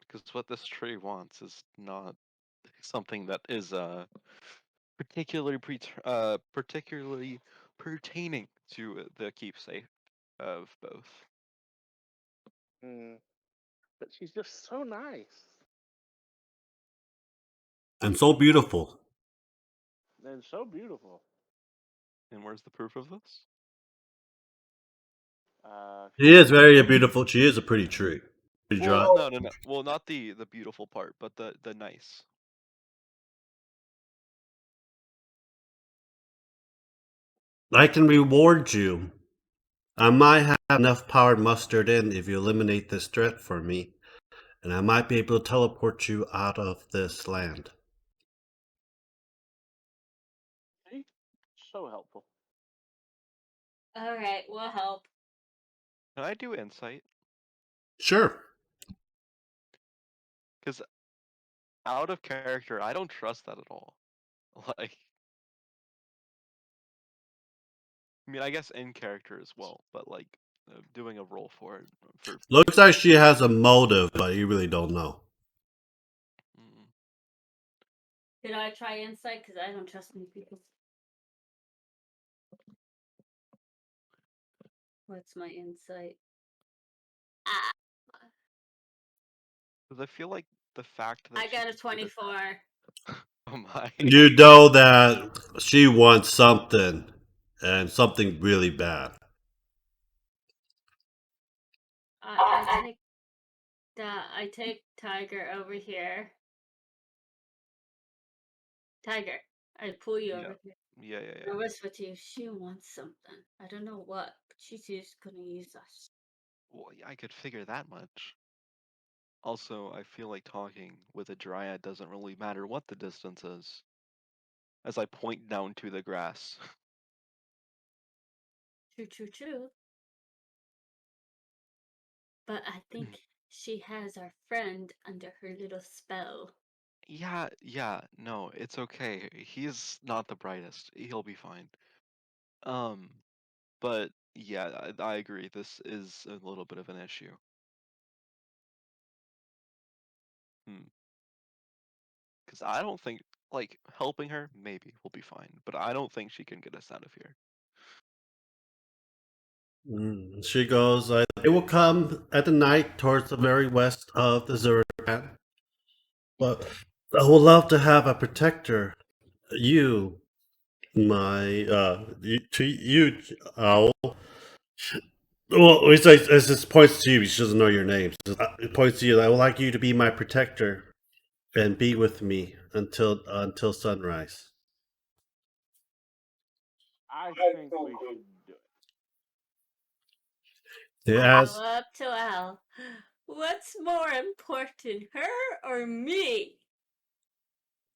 S4: Because what this tree wants is not something that is particularly pertaining to the keepsake of both.
S2: Mm, but she's just so nice
S1: And so beautiful.
S2: and so beautiful.
S4: And where's the proof of this?
S1: She is very beautiful. She is a pretty tree. Pretty dry.
S4: Well, no, no, no. Well, not the beautiful part, but the nice.
S1: I can reward you. I might have enough power mustered in if you eliminate this threat for me, and I might be able to teleport you out of this land.
S2: See? So helpful.
S3: Alright, we'll help.
S4: Can I do insight?
S1: Sure.
S4: Because out of character, I don't trust that at all. Like, I mean, I guess in character as well, but like doing a roll for it for.
S1: Looks like she has a motive, but you really don't know.
S4: Mm.
S3: Did I try insight? Because I don't trust many people. What's my insight? Ah,
S4: Because I feel like the fact that
S3: I
S4: she
S3: got a
S4: considered-
S3: 24.
S4: Oh my!
S1: You know that she wants something, and something really bad.
S3: I I take Tiger over here. Tiger, I pull you
S4: Yeah.
S3: over here.
S4: Yeah, yeah,
S3: I
S4: yeah.
S3: whisper to you, she wants something. I don't know what, but she's just gonna use us.
S4: Well, yeah, I could figure that much. Also, I feel like talking with a dryad doesn't really matter what the distance is. As I point down to the grass.
S3: True. But I think she has our friend under her little spell.
S4: Yeah, no, it's okay. He's not the brightest. He'll be fine. But yeah, I agree. This is a little bit of an issue. Because I don't think, like, helping her, maybe will be fine. But I don't think she can get us out of here.
S1: She goes, they will come at the night towards the very west of the Zurdan. But I would love to have a protector. You, you, Owl. Well, it just points to you. She doesn't know your name. It points to you. I would like you to be my protector and be with me until sunrise.
S2: I think we should do it.
S1: They
S3: I
S1: ask,
S3: go up to Al. What's more important, her or me?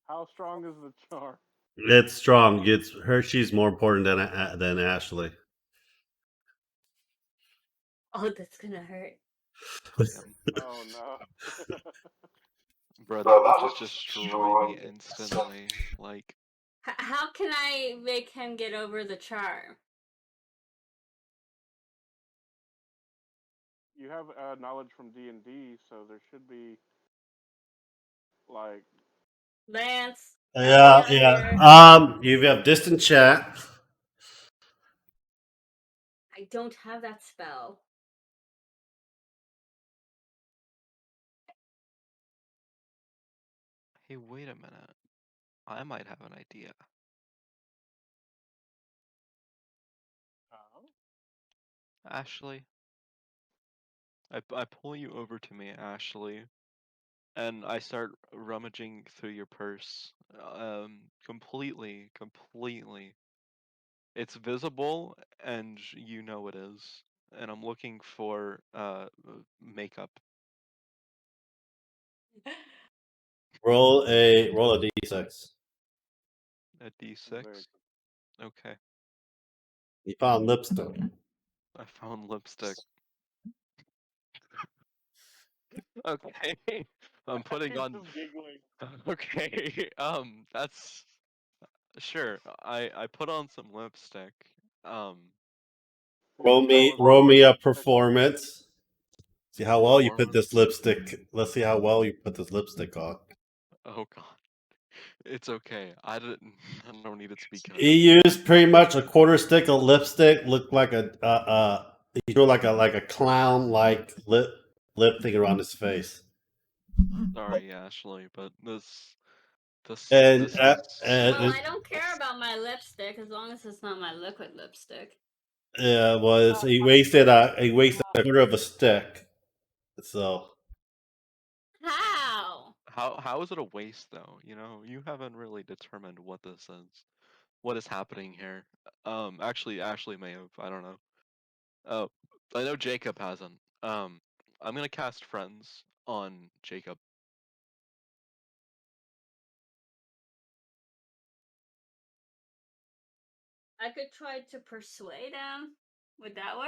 S2: How strong is the charm?
S1: it's strong. It's her. She's more important than Ashley.
S3: Oh, that's gonna hurt.
S4: Damn.
S2: Oh no.
S4: Bro, that would just destroy me instantly. Like,
S3: How can I make him get over the charm?
S2: You have knowledge from D&D, so there should be like
S3: Lance,
S1: Yeah,
S3: help me out here.
S1: yeah. You have distant chat.
S3: I don't have that spell.
S4: hey, wait a minute. I might have an idea. Ashley, I pull you over to me, Ashley, and I start rummaging through your purse. Completely. It's visible, and you know it is. And I'm looking for makeup.
S1: Roll a d6.
S4: A
S2: very
S4: D6. Okay,
S1: You found lipstick.
S4: I found lipstick. Okay, I'm putting
S2: He's
S4: on.
S2: just giggling.
S4: Okay, that's sure. I put on some lipstick. Um,
S1: Roll me a performance. See how well you put this
S4: performance.
S1: lipstick. Let's see how well you put this lipstick on.
S4: Oh God, it's okay. I didn't. I don't need it to be good.
S1: He used pretty much a quarter stick of lipstick. Looked like he drew like a clown like lip thing around his face.
S4: Sorry, Ashley, but
S1: And
S4: this is
S3: Well, I don't care about my lipstick as long as it's not my liquid lipstick.
S1: was he wasted a quarter of a stick. So
S3: How?
S4: how is it a waste though? You know, you haven't really determined what this is. What is happening here? Actually, Ashley may have. I don't know. Oh, I know Jacob hasn't. I'm gonna cast Friends on Jacob.
S3: I could try to persuade him. Would that work?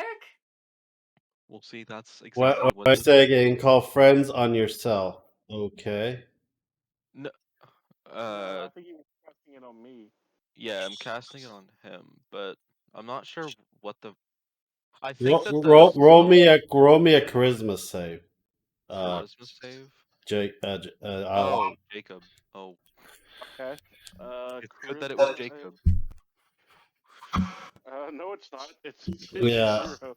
S4: We'll see. That's
S1: what
S4: exactly what
S1: I
S4: this.
S1: say again? Call friends on yourself. Okay.
S4: No,
S2: No,
S4: uh,
S2: I think he was casting it on me.
S4: yeah, I'm casting it on him, but I'm not sure what the. I think that
S1: Roll,
S4: the
S1: roll me a charisma save.
S4: charisma save.
S1: Jake.
S4: Oh, Jacob. Oh,
S2: Okay.
S4: it's good that it was
S2: Charisma save.
S4: Jacob.
S2: No, it's not. It's
S1: Yeah.
S2: 0.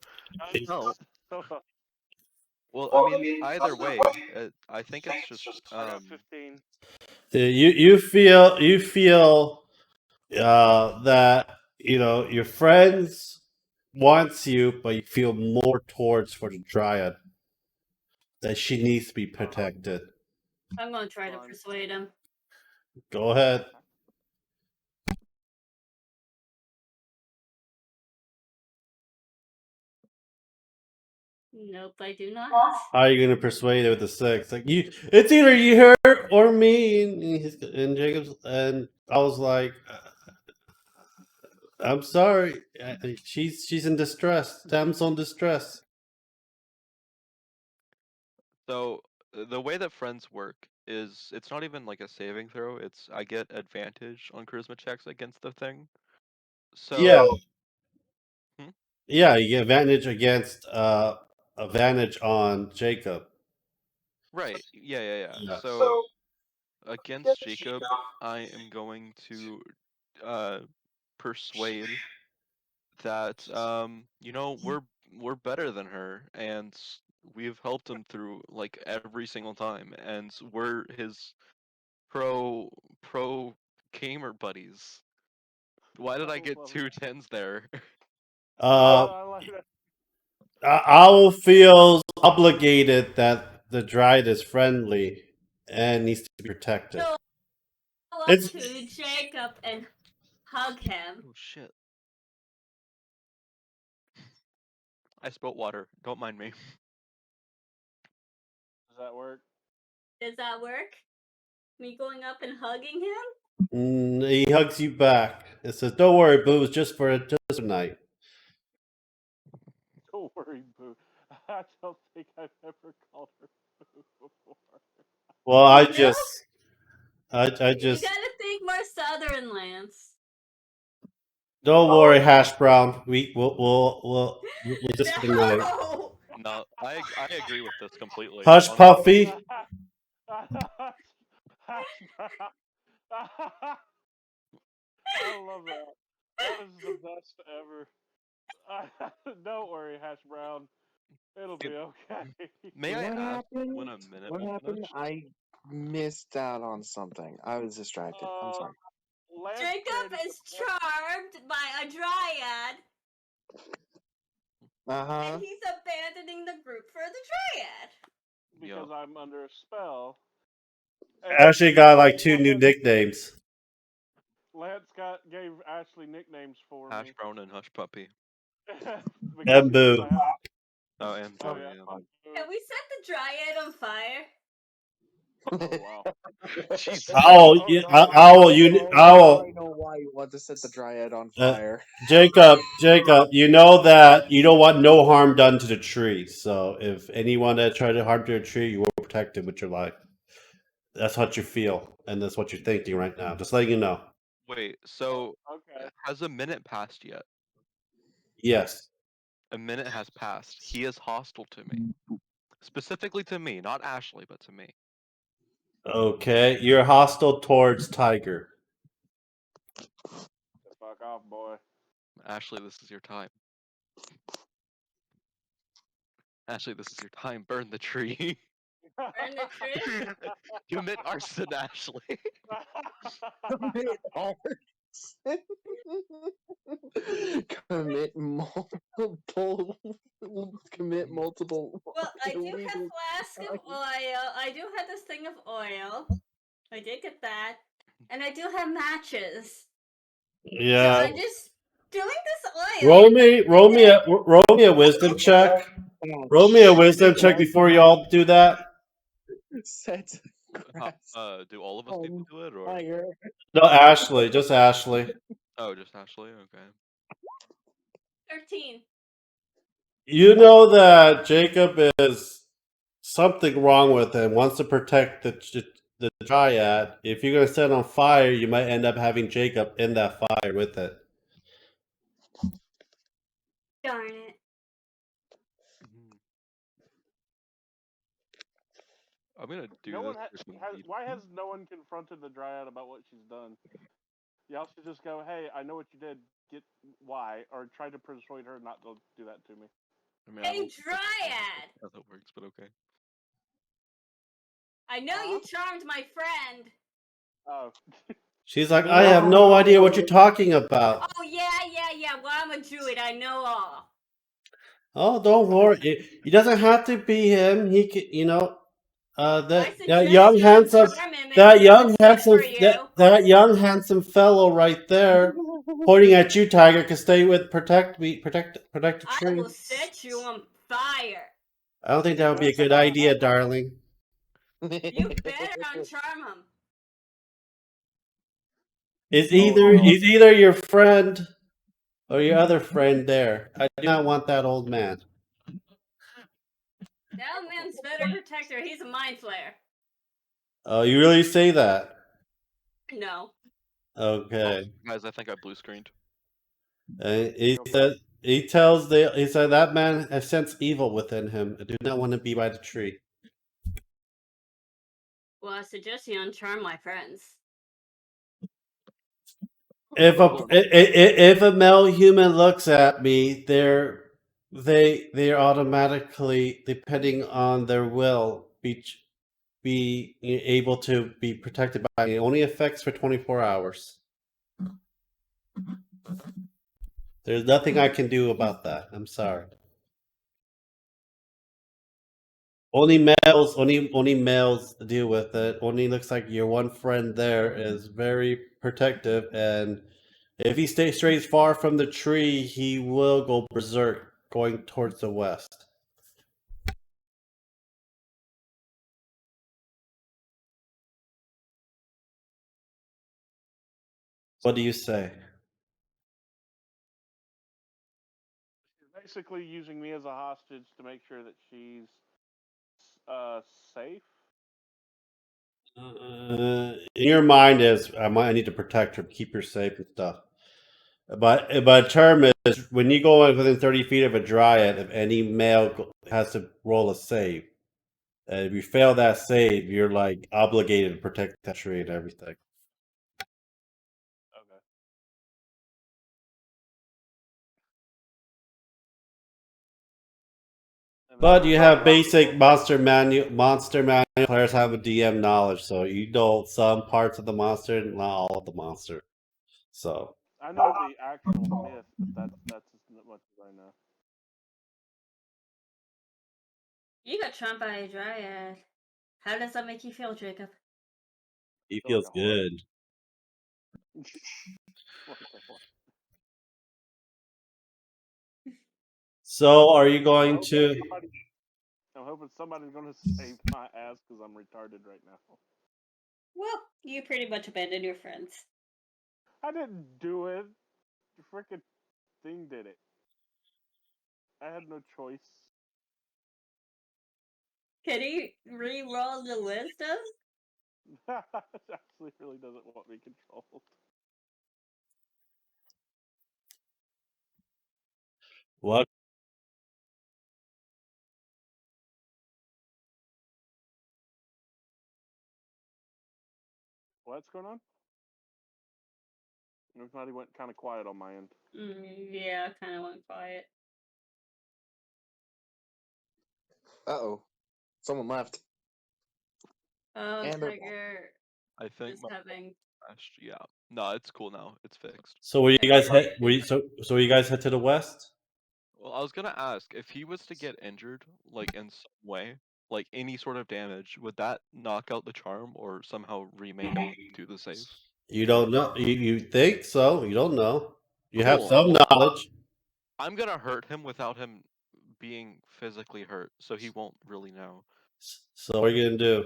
S4: No.
S2: So,
S4: Well, I mean, either way, I think it's just
S2: I got 15.
S1: You feel that your friends wants you, but you feel more towards for the dryad. that she needs to be protected.
S3: I'm gonna try to
S2: Fine.
S3: persuade him.
S1: Go ahead.
S3: Nope, I do not.
S1: How are you gonna persuade her with the 6? Like it's either you her or me. And Jacob's and I was like, I'm sorry. She's in distress. Damsel in distress.
S4: So the way that friends work is it's not even like a saving throw. It's I get advantage on charisma checks against the thing. So
S1: Yeah.
S4: Hmm?
S1: Yeah, you get advantage against advantage on Jacob.
S4: right, yeah.
S1: Yeah.
S4: So against Jacob, I am going to persuade that we're better than her and we've helped him through like every single time and we're his pro gamer buddies. Why did I get
S2: love
S4: two tens there?
S1: Uh
S2: I like that.
S1: Owl feels obligated that the Dryad is friendly and needs to be protected.
S3: So go up
S1: It's
S3: to Jacob and hug him.
S4: Oh shit. I spilt water. Don't mind me.
S2: Does that work?
S3: Does that work? Me going up and hugging him?
S1: he hugs you back. It says, "Don't worry, Boo. It's just for a night."
S2: Don't worry, Boo. I don't think I've ever called her Boo before.
S1: Well, I
S3: You know?
S1: just
S3: You gotta think more southern lands.
S1: don't worry, Hash Brown. We'll just for the night.
S3: No!
S4: No, I agree with this completely.
S1: Hush,
S4: honestly.
S1: Puffy.
S2: Hash brown. I love that. That is the best ever. Don't worry, Hash Brown. It'll be okay.
S4: May I
S5: What
S4: ask
S5: happened?
S4: when a minute
S5: What
S4: will
S5: happened?
S4: finish?
S5: I missed out on something. I was distracted. I'm sorry.
S2: Lance
S3: Jacob
S2: created
S3: is
S2: the best-
S3: charmed by a dryad,
S5: Uh-huh.
S3: and he's abandoning the group for the dryad.
S2: because I'm under a spell.
S1: Ashley got like 2 new nicknames.
S2: Lance gave Ashley nicknames for
S4: Hash
S2: me.
S4: Brown and Hush Puppy.
S2: Because
S1: And
S2: he
S1: Boo.
S2: knows I have.
S4: Oh, and
S2: Oh
S4: Boo,
S2: yeah.
S4: yeah.
S2: Fuck Boo.
S3: Can we set the dryad on fire?
S2: Oh wow.
S4: Jesus.
S1: Owl, Owl, Owl.
S5: I know why you want to set the dryad on
S1: Uh,
S5: fire.
S1: Jacob, you know that you don't want no harm done to the tree. So if anyone that tried to harm to the tree, you will protect it with your life. That's what you feel, and that's what you're thinking right now. Just letting you know.
S4: Wait, so
S2: Okay.
S4: has a minute passed yet?
S1: Yes.
S4: A minute has passed. He is hostile to me. Specifically to me, not Ashley, but to me.
S1: Okay. You're hostile towards Tiger.
S2: Fuck off, boy.
S4: Ashley, this is your time. Ashley, this is your time. Burn the tree.
S3: Burn the tree?
S4: Commit arson, Ashley.
S5: Commit arson. Commit multiple. Commit multiple.
S3: Well, I do have
S5: illegal
S3: flask of
S5: crimes.
S3: oil. I do have this thing of oil. I did get that. And I do have matches. So
S1: Yeah.
S3: I'm just doing this oil.
S1: Roll me a wisdom check. Roll me a wisdom check before y'all do that.
S5: Set grass
S4: Do all of us people
S5: on
S4: do it, or
S5: fire.
S1: No, Ashley, just Ashley.
S4: oh, just Ashley? Okay.
S3: 13.
S1: You know that Jacob is something wrong with him. Wants to protect the dryad. If you're gonna set it on fire, you might end up having Jacob in that fire with it.
S3: Darn it.
S4: Mhm. I'm gonna do
S2: No one
S4: this.
S2: why has no one confronted the dryad about what she's done? Y'all should just go, hey, I know what you did. Get why, or try to persuade her not to do that to me.
S4: I mean, I
S3: Hey,
S4: don't think that's
S3: dryad!
S4: how that works, but okay.
S3: I know you charmed my friend.
S2: Oh.
S1: She's like, I have no idea what you're talking about.
S3: Oh, yeah. Well, I'm a druid. I know all.
S1: Oh, don't worry. It doesn't have to be him. He could,
S3: I
S1: that
S3: suggest
S1: young
S3: you
S1: handsome,
S3: charm him if
S1: that
S3: he has
S1: young
S3: a
S1: handsome,
S3: for you.
S1: that young handsome fellow right there, pointing at you, Tiger, can stay with protect the
S3: I
S1: tree.
S3: will set you on fire.
S1: I don't think that would be a good idea, darling.
S3: You better uncharm him.
S1: Is
S4: Oh, no.
S1: either your friend or your other friend there? I do not want that old man.
S3: That man's better protector. He's a mind flayer.
S1: Oh, you really say that?
S3: No.
S1: Okay.
S4: Guys, I think I blue screened.
S1: He
S2: Go for
S1: said he said that man has sensed evil within him. I do not want to be by the tree.
S3: Well, I suggest you uncharm my friends.
S1: If if a male human looks at me, they're automatically, depending on their will, be able to be protected by me. It only affects for 24 hours. There's nothing I can do about that. I'm sorry. Only males deal with it. Only looks like your one friend there is very protective, and if he strays far from the tree, he will go berserk, going towards the west. What do you say?
S2: She's basically using me as a hostage to make sure that she's safe.
S1: In your mind is I need to protect her, keep her safe and stuff. But term is when you go within 30 feet of a dryad, if any male has to roll a save. If you fail that save, you're like obligated to protect that tree and everything.
S2: Okay. And
S1: But you have basic monster manual. Players have a DM knowledge, so you know some parts of the monster, not all of the monster. So
S2: I know the actual myth, but that's as much as I know.
S3: You got charmed by a dryad. How does that make you feel, Jacob?
S1: he
S2: Feel like
S1: feels
S2: a whore.
S1: good.
S2: Like a whore.
S1: So are you going to?
S2: I'm hoping somebody's going to save my ass because I'm retarded right now.
S3: Well, you pretty much abandoned your friends.
S2: I didn't do it. The freaking thing did it. I had no choice.
S3: Can you re-roll the wisdom?
S2: It actually really doesn't want me controlled.
S1: What?
S2: What's going on? Everybody went kind of quiet on my end.
S3: Yeah, kind of went quiet.
S5: Uh-oh. Someone left.
S3: Oh,
S5: And they're
S3: Tiger
S4: I think
S3: is
S4: my
S3: having.
S4: crashed. Yeah. No, it's cool now. It's fixed.
S1: So were you guys head? So you guys head to the west?
S4: Well, I was gonna ask if he was to get injured, like in some way, like any sort of damage, would that knock out the charm or somehow remake him do the save?
S1: You don't know. You think so? You don't know. You have
S4: Cool.
S1: some
S4: Well,
S1: knowledge.
S4: I'm gonna hurt him without him being physically hurt, so he won't really know.
S1: So what are you gonna do?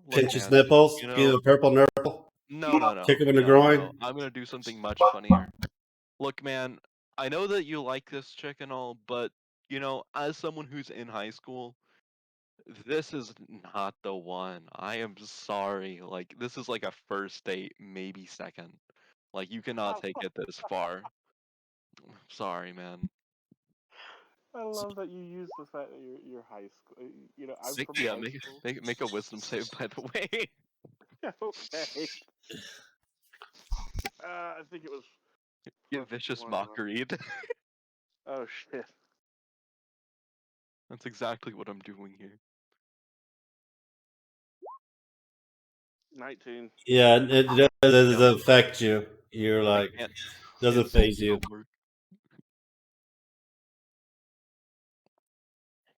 S4: Look,
S1: Pinch his
S4: man,
S1: nipples?
S4: you
S1: Give him
S4: know,
S1: a purple nipple?
S4: no, no,
S1: Kick
S4: no,
S1: him in the
S4: no, no,
S1: groin?
S4: no. I'm gonna do something much funnier. Look, man, I know that you like this chick and all, but you know, as someone who's in high school, this is not the one. I am sorry. Like, this is like a first date, maybe second. Like, you cannot take it this far. Sorry, man.
S2: I love that you use the fact that you're high school. You know, I'm from
S4: Yeah,
S2: high
S4: make
S2: school.
S4: make a wisdom save, by the way.
S2: Okay. I think it was
S4: You
S2: plus
S4: vicious
S2: one.
S4: mockery.
S2: Oh shit.
S4: That's exactly what I'm doing here.
S2: 19.
S1: Yeah, it doesn't affect you. You're
S4: I
S1: like
S4: can't.
S1: doesn't
S4: Insults
S1: phase you.
S4: don't work.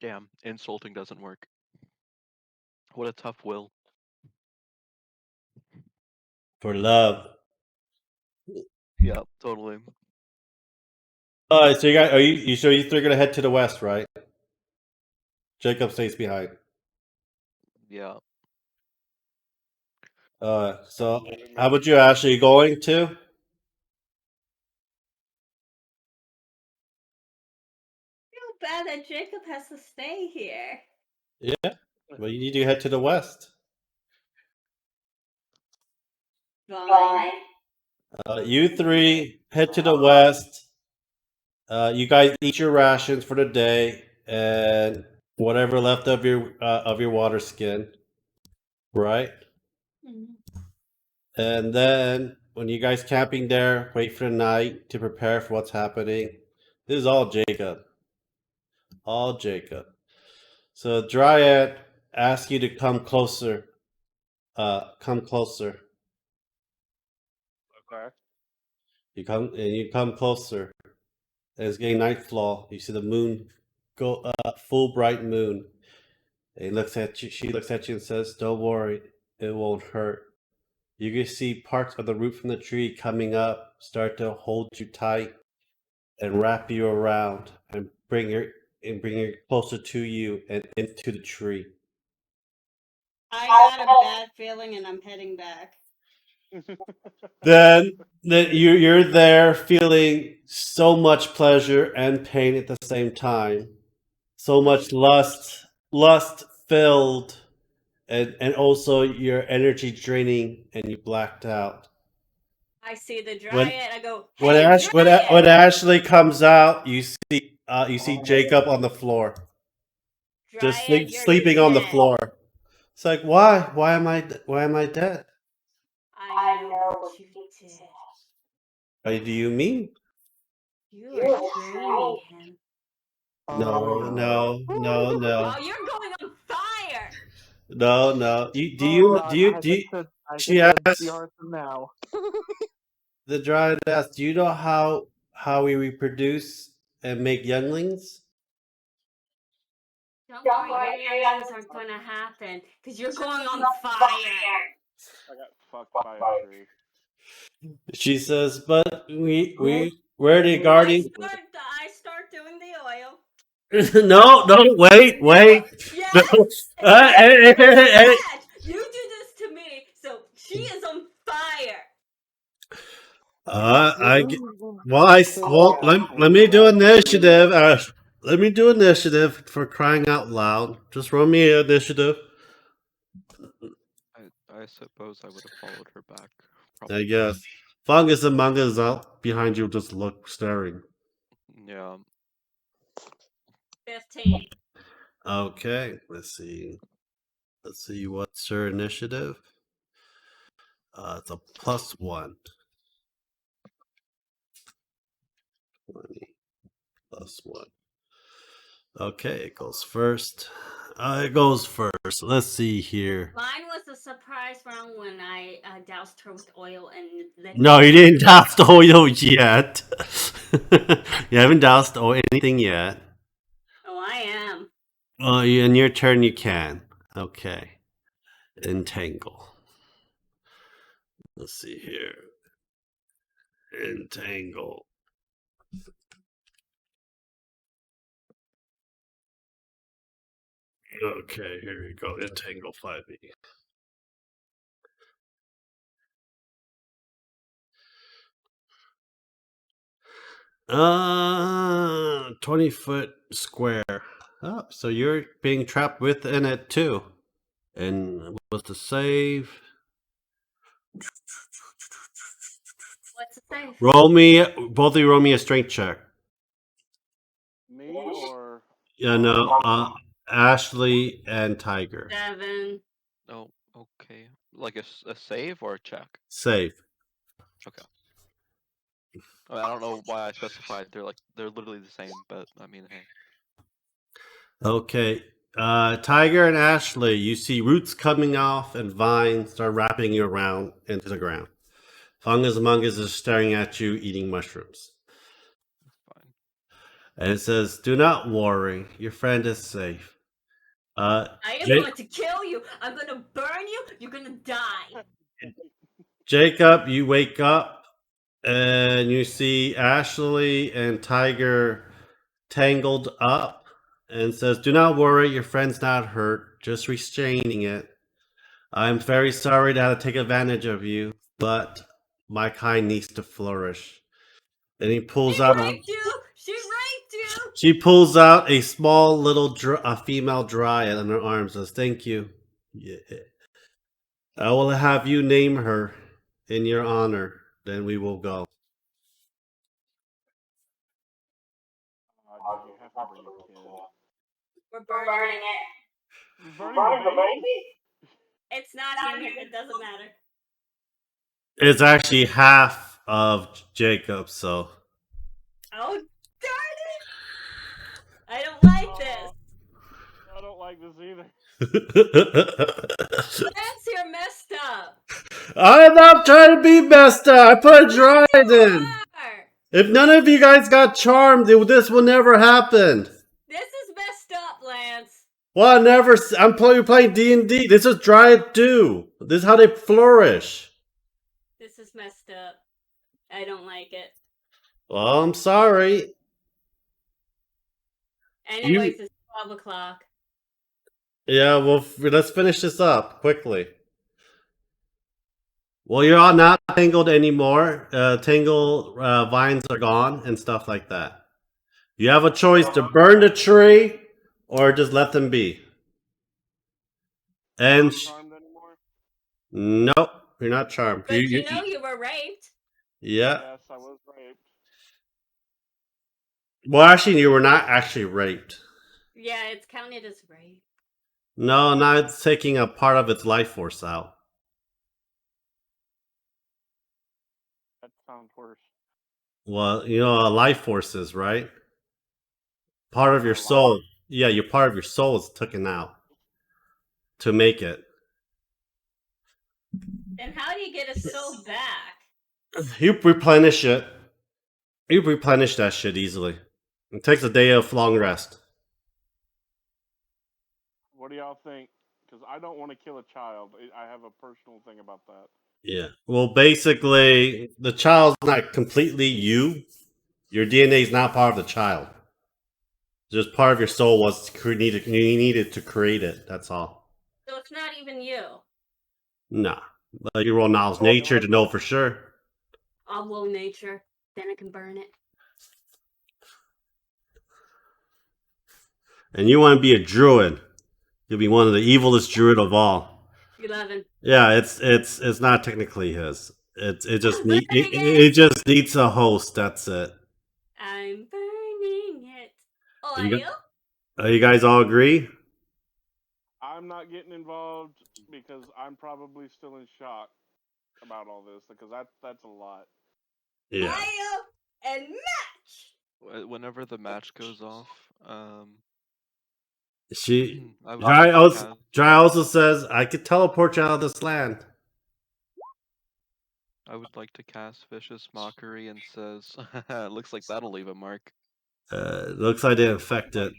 S4: Damn, insulting doesn't work. What a tough will.
S1: For love.
S4: Yeah, totally.
S1: Alright, so are you sure you three are gonna head to the west, right? Jacob stays behind.
S4: Yeah.
S1: So how about you, Ashley? You going to?
S3: Feel bad that Jacob has to stay here.
S1: Yeah. Well, you need to head to the west.
S3: Fine.
S1: You three head to the west. You guys eat your rations for the day and whatever left of your water skin, right?
S3: Mhm.
S1: And then when you guys camping there, wait for the night to prepare for what's happening. This is all Jacob. All Jacob. So Dryad asks you to come closer. Come closer.
S2: Okay.
S1: You come closer. And it's getting nightfall. You see the moon go full bright moon. And he looks at you. She looks at you and says, "Don't worry, it won't hurt." You can see parts of the root from the tree coming up, start to hold you tight and wrap you around and bring you closer to you and into the tree.
S3: I got a bad feeling and I'm heading back.
S1: Then you're there feeling so much pleasure and pain at the same time. So much lust filled, and also your energy draining, and you blacked out.
S3: I see the
S1: When
S3: dryad. I go,
S1: when
S3: hey,
S1: when
S3: dryad!
S1: Ashley comes out, you see Jacob on the floor, just
S3: Dryad, you're
S1: sleeping on the
S3: dead.
S1: floor. It's like, why am I dead?
S3: I know what you did.
S1: What do you mean?
S3: You are training him.
S1: No.
S3: Oh, you're going on fire!
S1: No. Do
S5: Oh,
S1: you
S5: God,
S1: do you
S5: I
S1: do you,
S5: can
S1: she
S5: sense
S1: asks
S5: the Arthur now.
S1: the dryad asks, do you know how we reproduce and make younglings?
S3: Don't worry, your younglings aren't going to happen because you're going on fire.
S2: I got fucked by a tree.
S1: She says, but we're the guardian.
S3: I start doing the oil.
S1: No, wait.
S3: Yes!
S1: No.
S3: Yes! Yes! You do this to me, so she is on fire.
S1: Let me do initiative. Let me do initiative for crying out loud. Just roll me initiative.
S4: I suppose I would have followed her back.
S1: I
S4: Probably.
S1: guess. Fungus and Mungus is out behind you, just staring.
S4: Yeah.
S3: 15.
S1: Okay, let's see. What's her initiative? It's a +1. 20 +1. Okay, it goes first. Let's see here.
S3: Mine was a surprise round when I doused her with oil and let
S1: No, you didn't douse the oil yet. You haven't doused anything yet.
S3: Oh, I am.
S1: In your turn, you can. Okay. Entangle. Let's see here. Entangle. Okay, here we go. Entangle 5e. 20-foot square. Oh, so you're being trapped within it too. And what's the save?
S3: What's the save?
S1: Both of you roll me a strength check.
S2: Me or
S1: Yeah, no, Ashley and Tiger.
S3: 7.
S4: Oh, okay. Like a save or a check?
S1: Save.
S4: Okay. I don't know why I specified. They're literally the same, but I mean, hey.
S1: Okay. Tiger and Ashley, you see roots coming off and vines start wrapping you around into the ground. Fungus Mungus is staring at you eating mushrooms.
S4: Fine.
S1: And it says, "Do not worry, your friend is safe."
S3: I am
S1: Ja-
S3: going to kill you. I'm going to burn you. You're going to die.
S1: Jacob, you wake up and you see Ashley and Tiger tangled up, and says, "Do not worry, your friend's not hurt, just restraining it. I'm very sorry to have to take advantage of you, but my kind needs to flourish." And he pulls
S3: She
S1: out.
S3: raped you. She raped you.
S1: She pulls out a small little a female dryad in her arms. Says, "Thank you. Yeah. I will have you name her in your honor. Then we will go."
S2: Did you have to bring a kid?
S3: We're burning it.
S2: You're burning the baby?
S3: It's not human. It doesn't matter.
S1: It's actually half of Jacob, so.
S3: Oh, darn it! I don't like this.
S2: I don't like this either.
S3: Lance, you're messed up.
S1: I'm not trying to be messed up. I put a dryad
S3: You
S1: in.
S3: are.
S1: If none of you guys got charmed, this will never happen.
S3: This is messed up, Lance.
S1: Well, I'm playing D&D. This is dryad do. This is how they flourish.
S3: This is messed up. I don't like it.
S1: Well, I'm sorry.
S3: Anyways, it's 12 o'clock.
S1: Yeah, well, let's finish this up quickly. Well, you're all not tangled anymore. Tangle vines are gone and stuff like that. You have a choice to burn the tree or just let them be. And
S2: Charmed anymore?
S1: nope, you're not charmed.
S3: But you know you were raped.
S1: Yeah.
S2: Yes, I was raped.
S1: Well, actually, you were not actually raped.
S3: Yeah, it's counted as rape.
S1: No, now it's taking a part of its life force out.
S2: That sounds worse.
S1: Well, you know, life force is, right? Part of your soul. Yeah, your part of your soul is taken out to make it.
S3: And how do you get a soul back?
S1: You replenish it. You replenish that shit easily. It takes a day of long rest.
S2: What do y'all think? Because I don't want to kill a child. I have a personal thing about that.
S1: Yeah. Well, basically, the child's not completely you. Your DNA is not part of the child. Just part of your soul was needed. You needed to create it. That's all.
S3: So it's not even you.
S1: Nah. But you roll knowledge nature to know for sure.
S3: I'll blow nature. Then I can burn it.
S1: And you want to be a druid. You'll be one of the evilest druid of all.
S3: 11.
S1: Yeah, it's not technically his. It just needs a host. That's it.
S3: I'm burning it.
S1: You
S3: Oil?
S1: you guys all agree?
S2: I'm not getting involved because I'm probably still in shock about all this because that's a lot.
S1: Yeah.
S3: Oil and match.
S4: Whenever the match goes off,
S1: Dry also says, "I could teleport you out of this land."
S4: I would like to cast Vicious Mockery and says, "Looks like that'll leave a mark."
S1: Looks like they infected.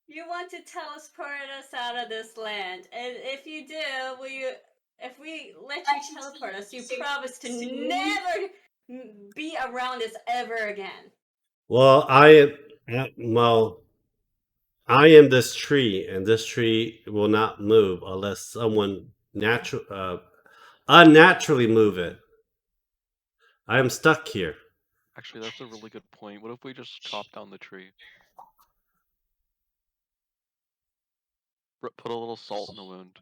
S3: You want to teleport us out of this land, and if you do, if we let you teleport us, you promise to never be around us ever again.
S1: Well, I am this tree, and this tree will not move unless someone unnaturally move it. I am stuck here.
S4: Actually, that's a really good point. What if we just chop down the tree? Put a little salt in the wound.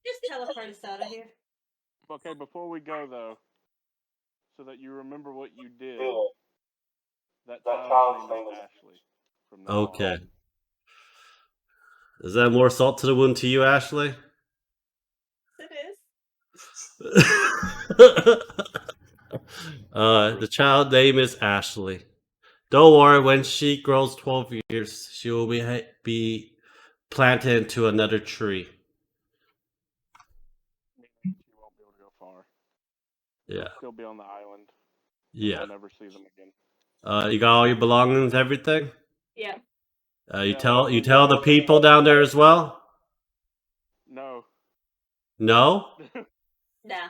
S3: Just teleport us out of here.
S2: Okay, before we go though, so that you remember what you did, that child's name is Ashley. From now
S1: Okay.
S2: on.
S1: Is that more salt to the wound to you, Ashley?
S3: It is.
S1: The child name is Ashley. Don't worry, when she grows 12 years, she will be planted into another tree.
S2: She won't be able to go far.
S1: Yeah.
S2: She'll still be on the island.
S1: Yeah.
S2: I'll never see them again.
S1: You got all your belongings, everything.
S3: Yeah.
S1: You
S2: Yeah,
S1: tell the people down there as well.
S2: No.
S1: No.
S3: Nah.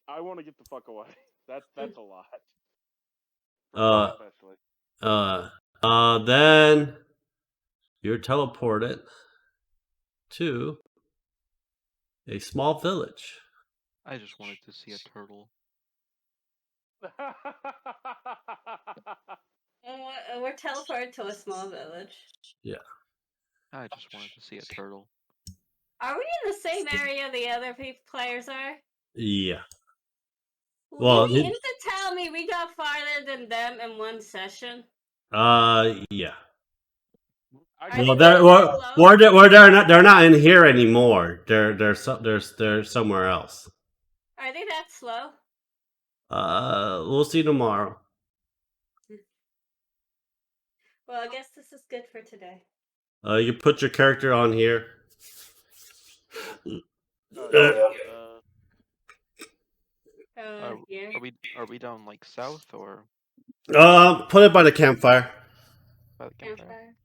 S2: I want to get the fuck away. That's a lot.
S1: Uh.
S2: Especially.
S1: Then you're teleported to a small village.
S4: I just wanted to see a turtle.
S3: We're teleported to a small village.
S1: Yeah.
S4: I just wanted to see a turtle.
S3: Are we in the same area the other players are?
S1: Yeah.
S3: Well,
S1: Well,
S3: you mean to tell me we got farther than them in one session?
S1: Yeah.
S2: I
S1: Well, they're not in here anymore. They're somewhere else.
S3: Are they that slow?
S1: We'll see tomorrow.
S3: Well, I guess this is good for today.
S1: You put your character on here.
S3: Here.
S4: Are we down like south or
S1: Put it by the campfire.
S4: by the campfire?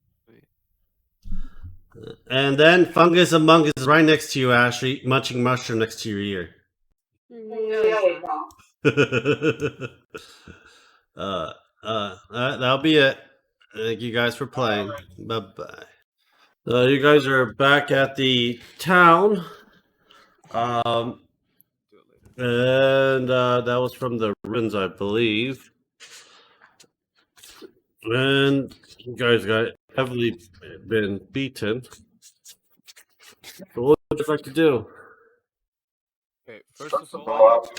S3: Campfire.
S1: And then Fungus Among is right next to you, Ashley, munching mushroom next to your ear.
S3: No, he's not.
S1: That'll be it. Thank you guys for playing. Bye bye. You guys are back at the town. And that was from the ruins, I believe. And you guys got heavily been beaten. So what would you like to do?
S6: Okay, first of all, I need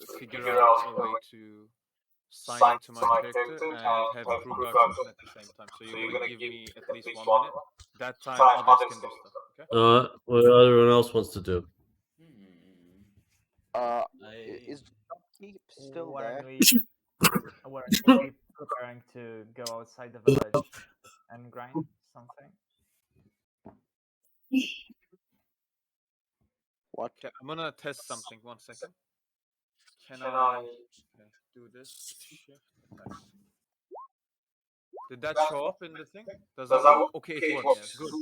S6: to figure out a way to sign into my character and have crew guards open at the same time. So you're gonna give me at least 1 minute. That time, others can do stuff. Okay.
S1: What everyone else wants to do?
S5: Is Upkeep still there?
S7: Weren't we preparing to go outside the village and grind something?
S5: What?
S6: Okay, I'm gonna test something. 1 second. Can I do this? Shift. Nice. Did that show up in the thing? Does that work? Okay, it works. Yeah, good.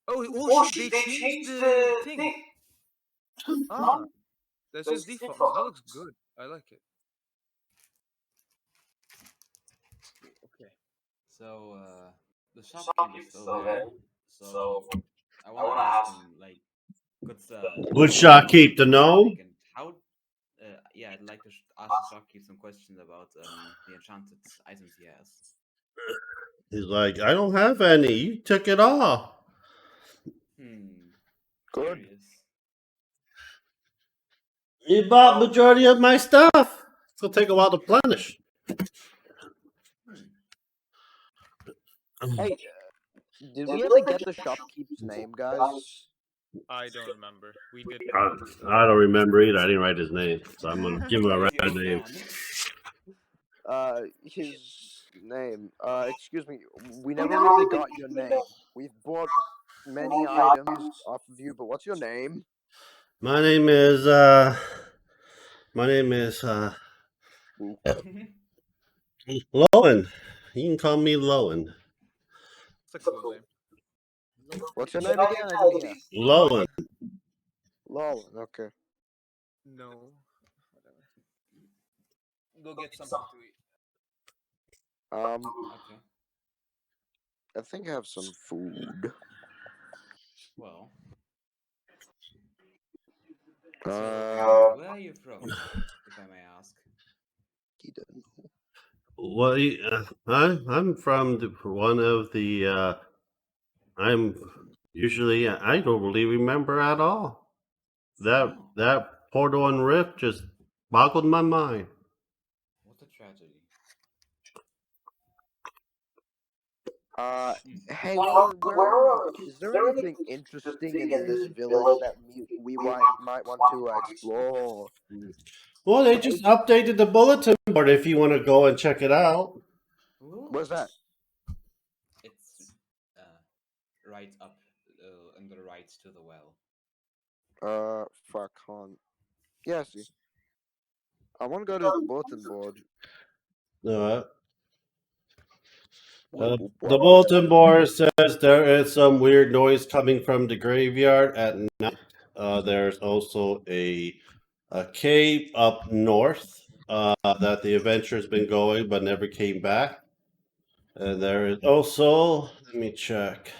S6: Oh shit! They changed the thing. Ah, that's just default. That looks good. I like it. Okay.
S8: So, the shopkeeper is still there. So, I want to ask him, like, what's
S1: Which shopkeep, the gnome?
S8: and how? Yeah, I'd like to ask the shopkeep some questions about the enchanted items he has.
S1: He's like, I don't have any. You took it all.
S5: Good.
S8: Curious.
S1: You bought majority of my stuff. It's gonna take a while to plenish.
S5: Hey, did we ever get the shopkeep's name, guys?
S6: I don't remember. We did.
S1: I don't remember either. I didn't write his name, so I'm gonna give him a random name.
S5: His name. Excuse me. We never really got your name. We've bought many items off of you, but what's your name?
S1: My name is Lowen. You can call me Lowen.
S6: It's a cool name.
S5: What's your name again? I didn't hear.
S1: Lowen.
S5: Lol. Okay.
S6: No. Whatever. Go get something to eat.
S8: Okay.
S5: I think I have some food.
S8: Well.
S5: Uh,
S8: So, where are you from, if I may ask?
S5: he didn't.
S1: Well, I'm from one of the. I'm usually I don't really remember at all. That portal and rift just boggled my mind.
S8: What a tragedy.
S5: Hey, is there anything interesting in this village that we might want to explore?
S1: Well, they just updated the bulletin board if you want to go and check it out.
S5: What's that?
S8: It's right up on the right to the well.
S5: Fuck on. Yeah, I see. I want to go to the bulletin board.
S1: Uh,
S5: Whoop, whoop,
S1: the
S5: whoop.
S1: bulletin board says there is some weird noise coming from the graveyard at night. There's also a cave up north that the adventure's been going but never came back. And there is also, let me check,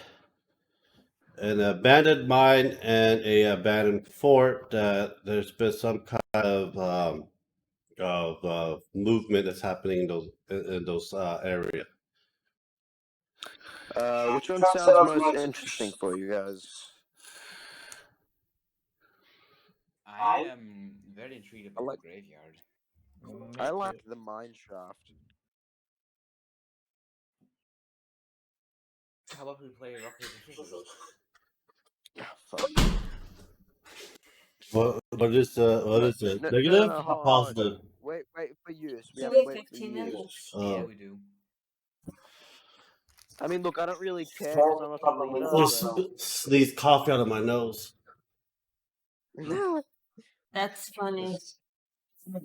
S1: an abandoned mine and a abandoned fort that there's been some kind of movement that's happening in those areas.
S5: Which one sounds most interesting for you guys?
S8: I am very intrigued about
S5: like-
S8: the graveyard.
S5: I like the mine shaft.
S8: How about we play rock paper scissors?
S5: Fuck.
S1: What is it?
S5: No,
S1: Negative
S5: no,
S1: or
S5: hold on.
S1: positive?
S5: Wait for use. We
S3: So
S5: have to
S3: wait
S5: wait for
S3: 15
S5: use.
S3: minutes.
S8: Yeah, we do.
S5: I mean, look, I don't really care because I'm not the leader.
S1: Sneeze coffee out of my nose.
S5: But...
S3: That's funny.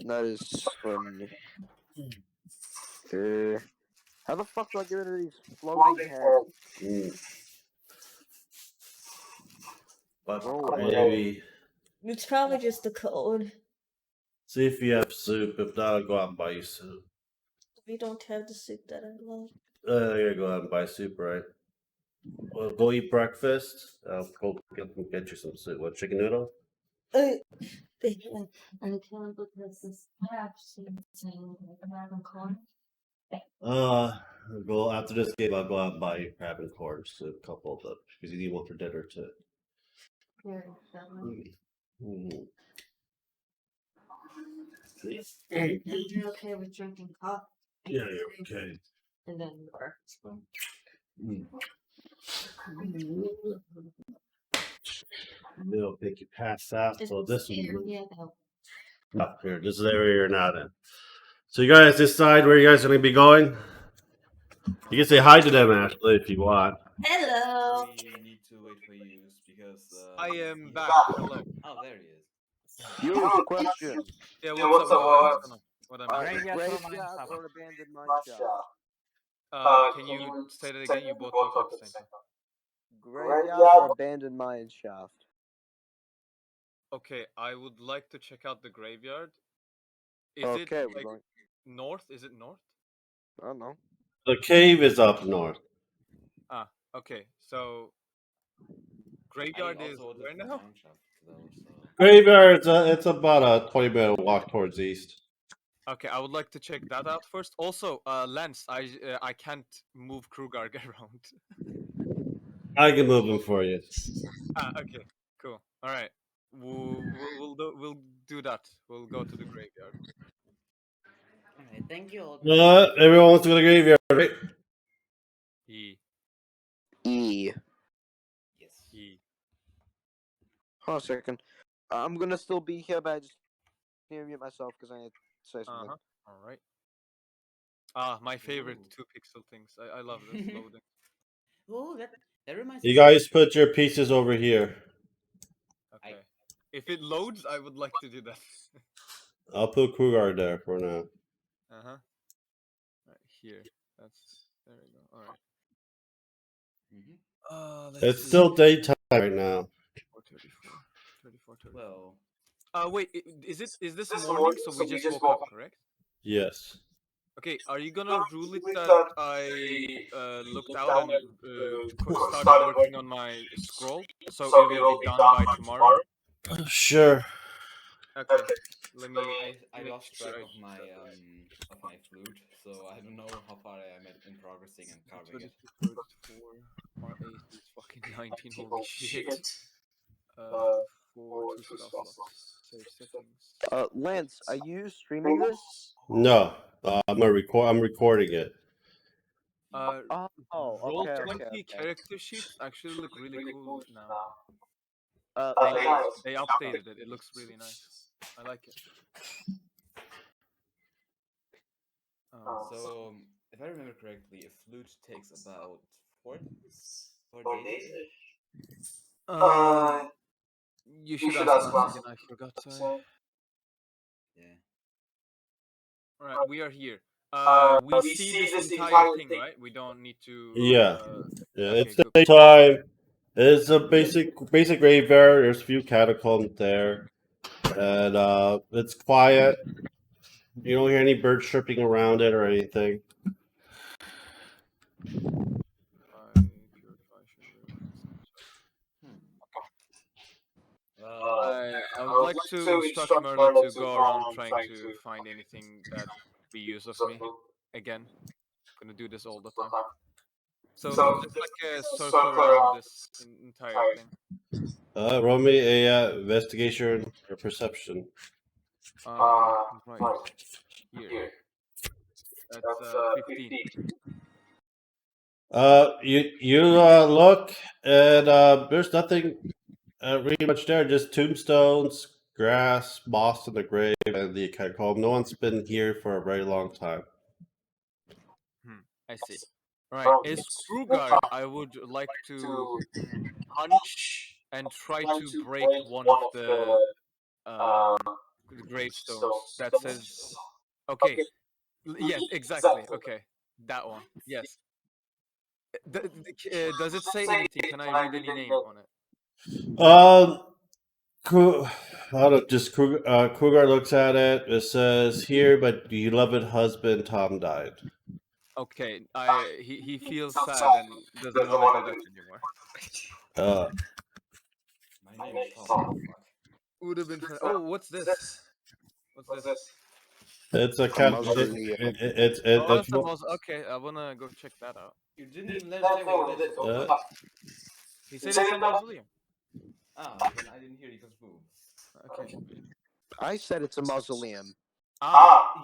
S5: That is funny. How the fuck do I get rid of these floating heads?
S1: But
S5: Roll
S1: maybe
S3: It's probably just the code.
S1: see if you have soup. If not, I'll go out and buy you soup.
S3: We don't have the soup that I love.
S1: I gotta go out and buy soup, right? Well, go eat breakfast. I'll go get you some soup. What, chicken noodle?
S3: They have Untitled because saying crab and corn.
S1: Go after this game. I'll go out and buy you crab and corn soup, a couple of them, because you need one for dinner too. Mm.
S3: And you're okay with drinking coffee.
S1: Yeah, you're okay.
S3: And then more.
S1: It'll make you pass out. So this
S3: Yeah,
S1: up here. This is the area you're not in. So you guys decide where you guys are going to be going. You can say hi to them, Ashley, if you want.
S3: Hello.
S8: We need to wait for use because.
S6: I am back. Hello.
S8: Oh, there he is.
S5: Use question.
S6: Yeah, what's up? What's going on? What am I?
S7: Graveyard for mine
S5: Graveyard
S7: shaft.
S5: or abandoned mine shaft?
S6: Can you say that again? You both talk at the same time.
S5: Graveyard or abandoned mine shaft?
S6: Okay, I would like to check out the graveyard. Is
S5: Okay,
S6: it
S5: we're
S6: like
S5: going.
S6: north? Is it north?
S5: I don't know.
S1: The cave is up north.
S6: Ah, okay. So graveyard is
S8: also
S6: where
S8: the
S6: now?
S8: mine shaft, though, so.
S1: Graveyard, it's about a 20-minute walk towards east.
S6: Okay, I would like to check that out first. Also, Lance, I can't move Krugarg around.
S1: I can move him for you.
S6: Okay, cool. All right, we'll do that. We'll go to the graveyard.
S8: Alright, thank you all.
S1: Everyone wants to go to the graveyard, right?
S6: E.
S5: E.
S8: Yes.
S6: E.
S5: Hold on a second. I'm gonna still be here, but I just need to mute myself because I need to say something.
S6: All right. Ah, my favorite
S8: Ooh.
S6: 2 pixel things. I love this loading.
S8: Oh, that reminds
S1: You
S8: me.
S1: guys put your pieces over here.
S6: Okay. If it loads, I would like to do that.
S1: I'll put Krugar there for now.
S6: Right here. There we go. All right. Let's
S1: It's
S6: see.
S1: still daytime right now.
S6: 34.
S8: Well,
S6: Wait, is this morning? So we just woke up, correct?
S1: Yes.
S6: Okay, are you gonna rule it that I looked out and started working on my scroll, so it will be done by tomorrow?
S1: Sure.
S6: Okay, let me.
S8: I lost track
S6: right.
S8: of my flute, so I don't know how far I am in progressing and carving it.
S6: 34. Our AC is fucking 19. Holy shit. 2 spell slots. Save settings.
S5: Lance, are you streaming this?
S1: No. I'm recording it.
S6: Roll
S5: okay,
S6: 20
S5: okay.
S6: character sheets actually look really cool now.
S5: Nice.
S6: They updated it. It looks really nice. I like it.
S8: So, if I remember correctly, a flute takes about 4 days? 4 days?
S6: You should ask Lance again. I forgot. Sorry.
S8: Yeah.
S6: Right, we are here. We see this entire thing, right? We don't need to.
S1: Yeah. Yeah,
S6: Okay,
S1: it's
S6: good.
S1: daytime. It's a basic graveyard. There's a few catacombs there, and it's quiet. You don't hear any birds chirping around it or anything.
S6: Purify sugar.
S8: Hmm.
S6: I would like to instruct Merlin to go around trying to find anything that could be use of me. Again, gonna do this all the time. So just like a circle around this entire thing.
S1: Roll me a investigation or perception.
S6: Right here. That's 15.
S1: You look, and there's nothing really much there. Just tombstones, grass, moss in the grave, and the catacomb. No one's been here for a very long time.
S6: I see. Right, as Krugar, I would like to hunch and try to break one of the gravestones that says, okay, yes, exactly, okay, that one, yes. Does it say anything? Can I read any name on it?
S1: Kruger looks at it. It says here, but beloved husband Tom died.
S6: Okay, he feels sad and doesn't want to do that anymore.
S8: My name is Tom. Fuck.
S6: Would have been fun. Oh, what's this? What's this?
S1: It's a cat.
S6: Oh, that's the most. Okay, I wanna go check that out.
S8: You didn't even let him say what it is. What the fuck?
S6: He said it's a mausoleum.
S8: Ah, then I didn't hear you because boom.
S6: Okay.
S5: I said it's a mausoleum.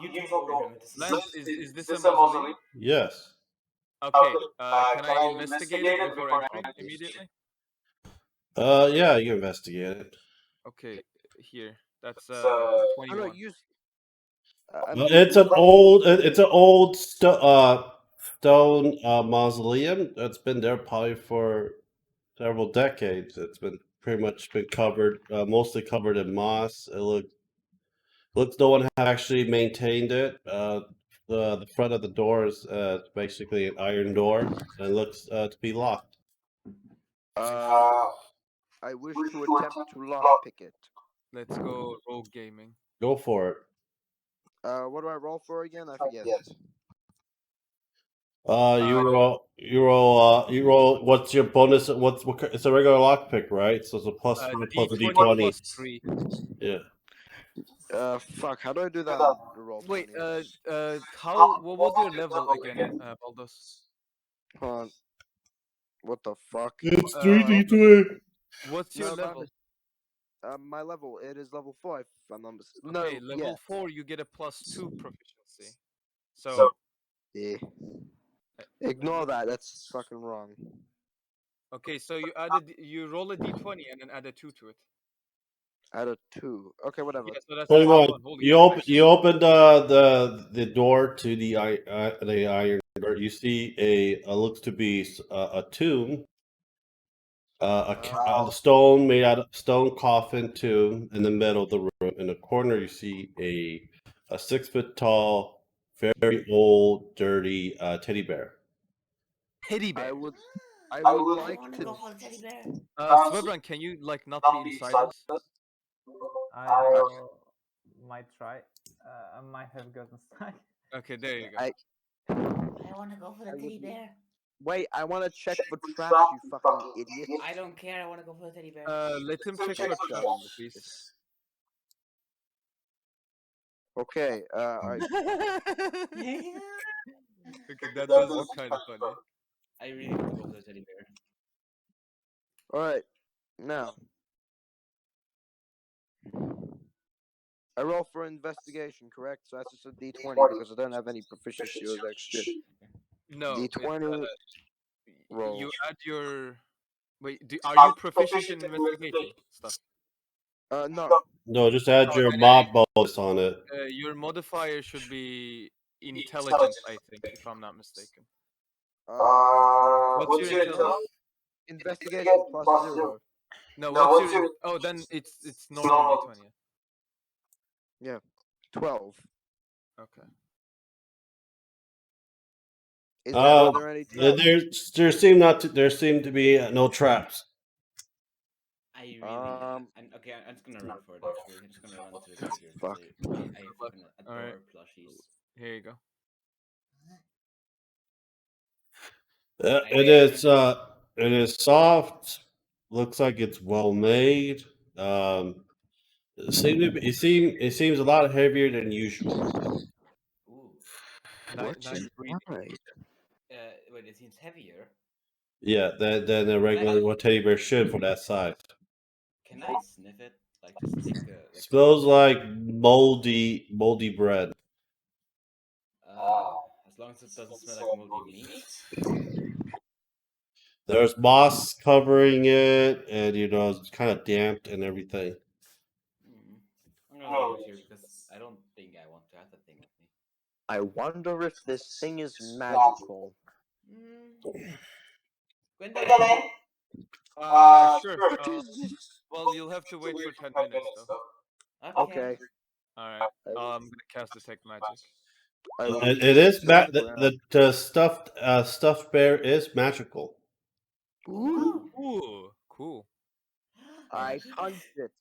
S8: You took over him.
S6: Lance, is this a mausoleum?
S1: Yes.
S6: Okay. Can I investigate it before entering immediately?
S1: Yeah, you investigate it.
S6: Okay, here. That's
S5: Oh,
S6: 21.
S5: no, use.
S1: It's an old stone mausoleum that's been there probably for several decades. It's been pretty much been covered, mostly covered in moss. It looks no one has actually maintained it. The front of the door is basically an iron door, and it looks to be locked.
S5: I wish to attempt to lockpick it.
S6: Let's go rogue gaming.
S1: Go for it.
S5: What do I roll for again? I forget.
S1: You roll. What's your bonus? It's a regular lockpick, right? So it's a plus one plus a
S6: D20
S1: d20.
S6: plus 3.
S1: Yeah.
S5: Fuck. How do I do that? On the roll?
S6: Wait, what was your level again, Baldos?
S5: Hold on. What the fuck?
S1: It's 3d20.
S6: What's your level?
S5: My level, it is level 4. If I'm not mistaken.
S6: Okay,
S5: No,
S6: level
S5: yeah.
S6: 4, you get a plus 2 proficiency. So
S5: Yeah. Ignore that. That's fucking wrong.
S6: okay, so you roll a d20 and then add a 2 to it.
S5: Add a 2. Okay, whatever.
S6: Yeah, so that's
S1: 21.
S6: 21. Holy
S1: You open the door to the iron door. You see a looks to be a tomb. A stone made out of stone coffin tomb in the middle of the room. In the corner, you see a 6 foot tall, very old, dirty teddy bear.
S6: Teddy bear.
S5: I would like
S3: want
S5: to
S3: to go for the teddy bear.
S6: Swebran, can you like not be inside us?
S7: I might try. I might have gotten stuck.
S6: Okay, there you go.
S5: I
S3: want to go for the teddy bear.
S5: Wait, I want to check for traps, you fucking idiot.
S3: I don't care. I want to go for the teddy bear.
S6: Let him check for traps, please.
S5: Okay,
S6: Okay, that was kind of funny.
S8: I really need to go for the teddy bear.
S5: Alright, now. I roll for investigation, correct? So that's just a d20 because I don't have any proficiency or that shit.
S6: No.
S5: D20 roll.
S6: You add your. Wait, are you proficient in investigating stuff?
S5: No.
S1: No, just add your mob bonus on it.
S6: Your modifier should be intelligence, I think, if I'm not mistaken. What's your intelligence?
S5: Investigation plus 0.
S6: No, what's your? Oh, then it's normal d20.
S5: Yeah, 12.
S6: Okay.
S9: Is are there any traps?
S1: There seem to be no traps.
S8: I really,
S9: Um,
S8: okay. I'm just gonna run for it. Actually, I'm just gonna run to the graveyard.
S9: Fuck.
S8: I
S6: Luck.
S8: fucking
S6: Alright.
S8: adore plushies.
S6: Here you go.
S1: It is soft. Looks like it's well made. It seems a lot heavier than usual.
S8: Ooh.
S6: Nice breathing.
S9: Right.
S8: Wait, it seems heavier.
S1: Yeah, than a regular what teddy bear should for that size.
S8: Can I sniff it? Like, just take a. Like,
S1: Smells like moldy bread.
S8: as long as it doesn't smell like moldy meat.
S1: There's moss covering it, and it's kind of damp and everything.
S8: I'm gonna leave it here because I don't think I want to have that thing with me.
S9: I wonder if this thing is magical.
S8: Gwendolyn?
S6: Sure.
S9: What is this?
S6: Well, you'll have to wait for 10 minutes though.
S9: Okay.
S6: Alright. I'm gonna cast Detect Magic.
S1: It is the stuffed bear is magical.
S9: Ooh.
S6: Ooh, cool.
S9: I touched it.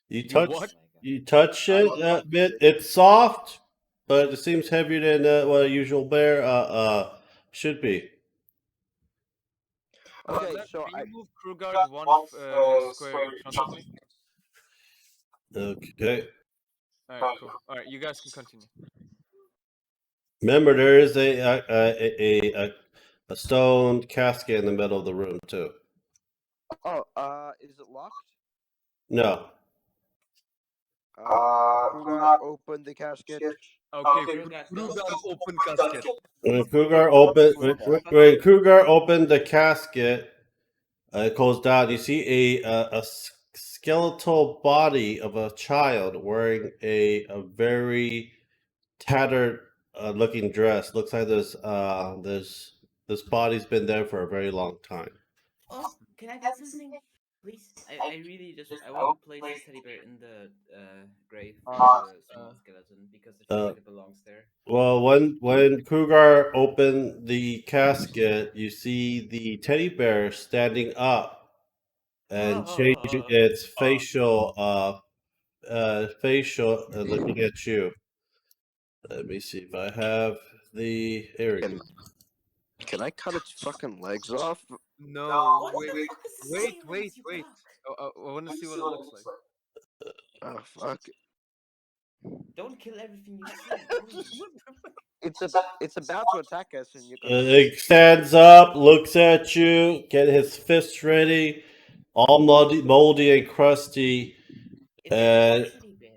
S1: You
S6: what?
S1: touch it a bit. It's soft, but it seems heavier than what a usual bear should be.
S9: Okay,
S6: Then
S9: so
S6: can
S9: I
S6: you move Krugard one square in front of me?
S1: Okay.
S6: Alright, cool. Alright, you guys can continue.
S1: Remember, there is a stone casket in the middle of the room too.
S9: is it locked?
S1: No.
S9: Krugard, open the casket.
S6: Okay, Krugard open casket.
S1: When Kruger opened the casket, it goes down. You see a skeletal body of a child wearing a very tattered looking dress. Looks like this body's been there for a very long time.
S8: Oh, can I do something? Please? I really just. I want to place this teddy bear in the grave of the small skeleton because I feel like it belongs there.
S1: Well, when Kruger opened the casket, you see the teddy bear standing up and changing its facial looking at you. Let me see if I have the here we go.
S9: Can I cut its fucking legs off?
S6: No,
S8: What
S6: wait,
S8: the fuck is the same
S6: wait.
S8: as you block?
S6: I want to see what it looks like.
S9: Oh fuck.
S8: Don't kill everything you see. Please.
S9: It's about to attack us and you can
S1: It stands up, looks at you, get his fists ready, all moldy and crusty.
S8: It's a teddy bear.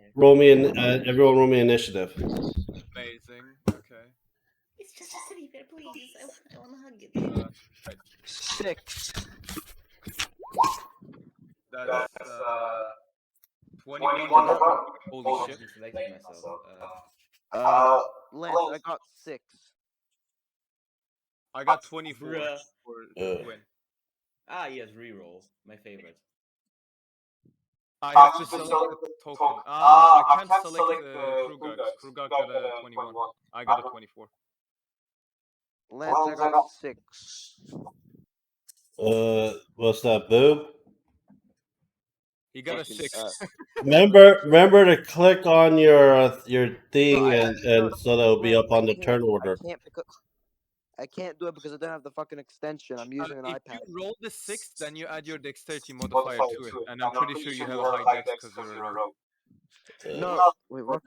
S1: Everyone roll me initiative.
S6: Amazing. Okay.
S8: It's just a teddy bear, please. I want to hug it.
S6: Right.
S9: 6.
S6: That's 21 to hit. Holy shit.
S8: I selected myself.
S9: Lance, I got 6.
S6: I got 24
S8: Bruh.
S6: for win.
S8: Ah, yes, reroll. My favorite.
S6: I have to select the token. I can't select Krugard. Krugard got a 21. I got a 24.
S9: Lance, I got 6.
S1: What's that, Boob?
S6: He got a
S9: Fucking,
S6: 6.
S1: Remember to click on your thing and so that'll be
S9: Lance,
S1: up on the turn order.
S9: I can't do it because I don't have the fucking extension. I'm using an
S6: If
S9: iPad.
S6: you roll the 6, then you add your dexterity modifier to it, and I'm pretty sure you have a high dex because you're a rogue.
S9: No, wait, what?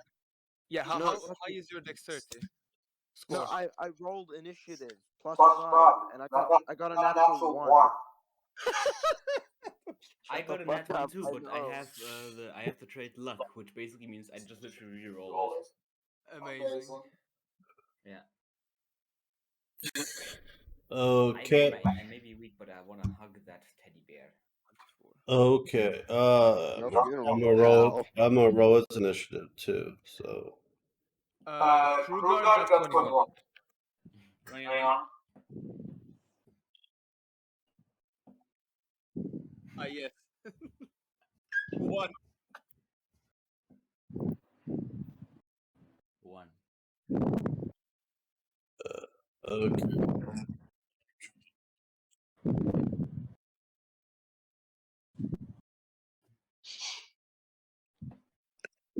S6: Yeah, how
S9: No,
S6: high is your dexterity?
S9: No,
S6: Score.
S9: I rolled initiative +5, and I got a natural 1.
S8: I got a
S9: fuck
S8: nat one
S9: up,
S8: too,
S9: I
S8: but
S9: know.
S8: I have the trait luck, which basically means I just literally reroll it.
S6: Amazing.
S8: Yeah.
S1: Okay.
S8: I may be weak, but I want to hug that teddy bear.
S1: Okay.
S9: No funeral.
S1: I'm gonna roll its initiative too. So.
S6: Krugard got 21.
S8: 21.
S6: Yes. 1.
S8: 1.
S1: Okay.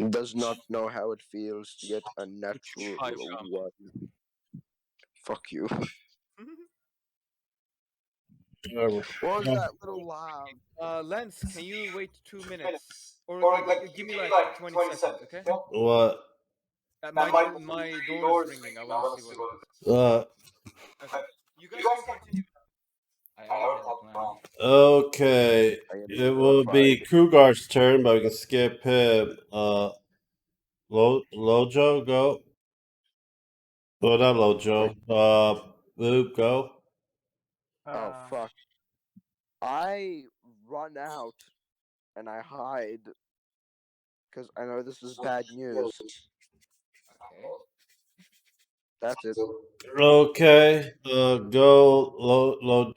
S10: Does not know how it feels to get a natural
S6: Hi, Vellum.
S10: one. Fuck you. What was that little laugh?
S6: Lance, can you wait 2 minutes? Or give me like 20 seconds, okay?
S1: What?
S6: My door is ringing. I want to see what it is. Okay. You guys can continue.
S8: I already have a plan.
S1: Okay.
S10: I am
S1: It will be
S10: terrified.
S1: Krugar's turn, but we can skip him. Lojo, go. Well, not Lojo. Luke, go.
S10: Oh fuck. I run out and I hide because I know this is bad news.
S8: Okay.
S10: That's it.
S1: Okay. Go,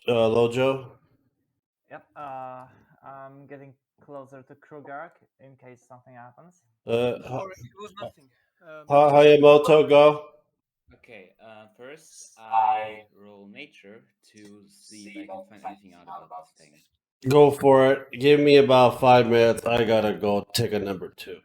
S1: Lojo.
S7: Yep. I'm getting closer to Krugark in case something happens.
S6: Alright, it was nothing.
S1: Hayamoto, go.
S8: Okay. First, I roll nature to see if I can find anything out about this thing.
S1: Go for it. Give me about 5 minutes. I gotta go take a number 2.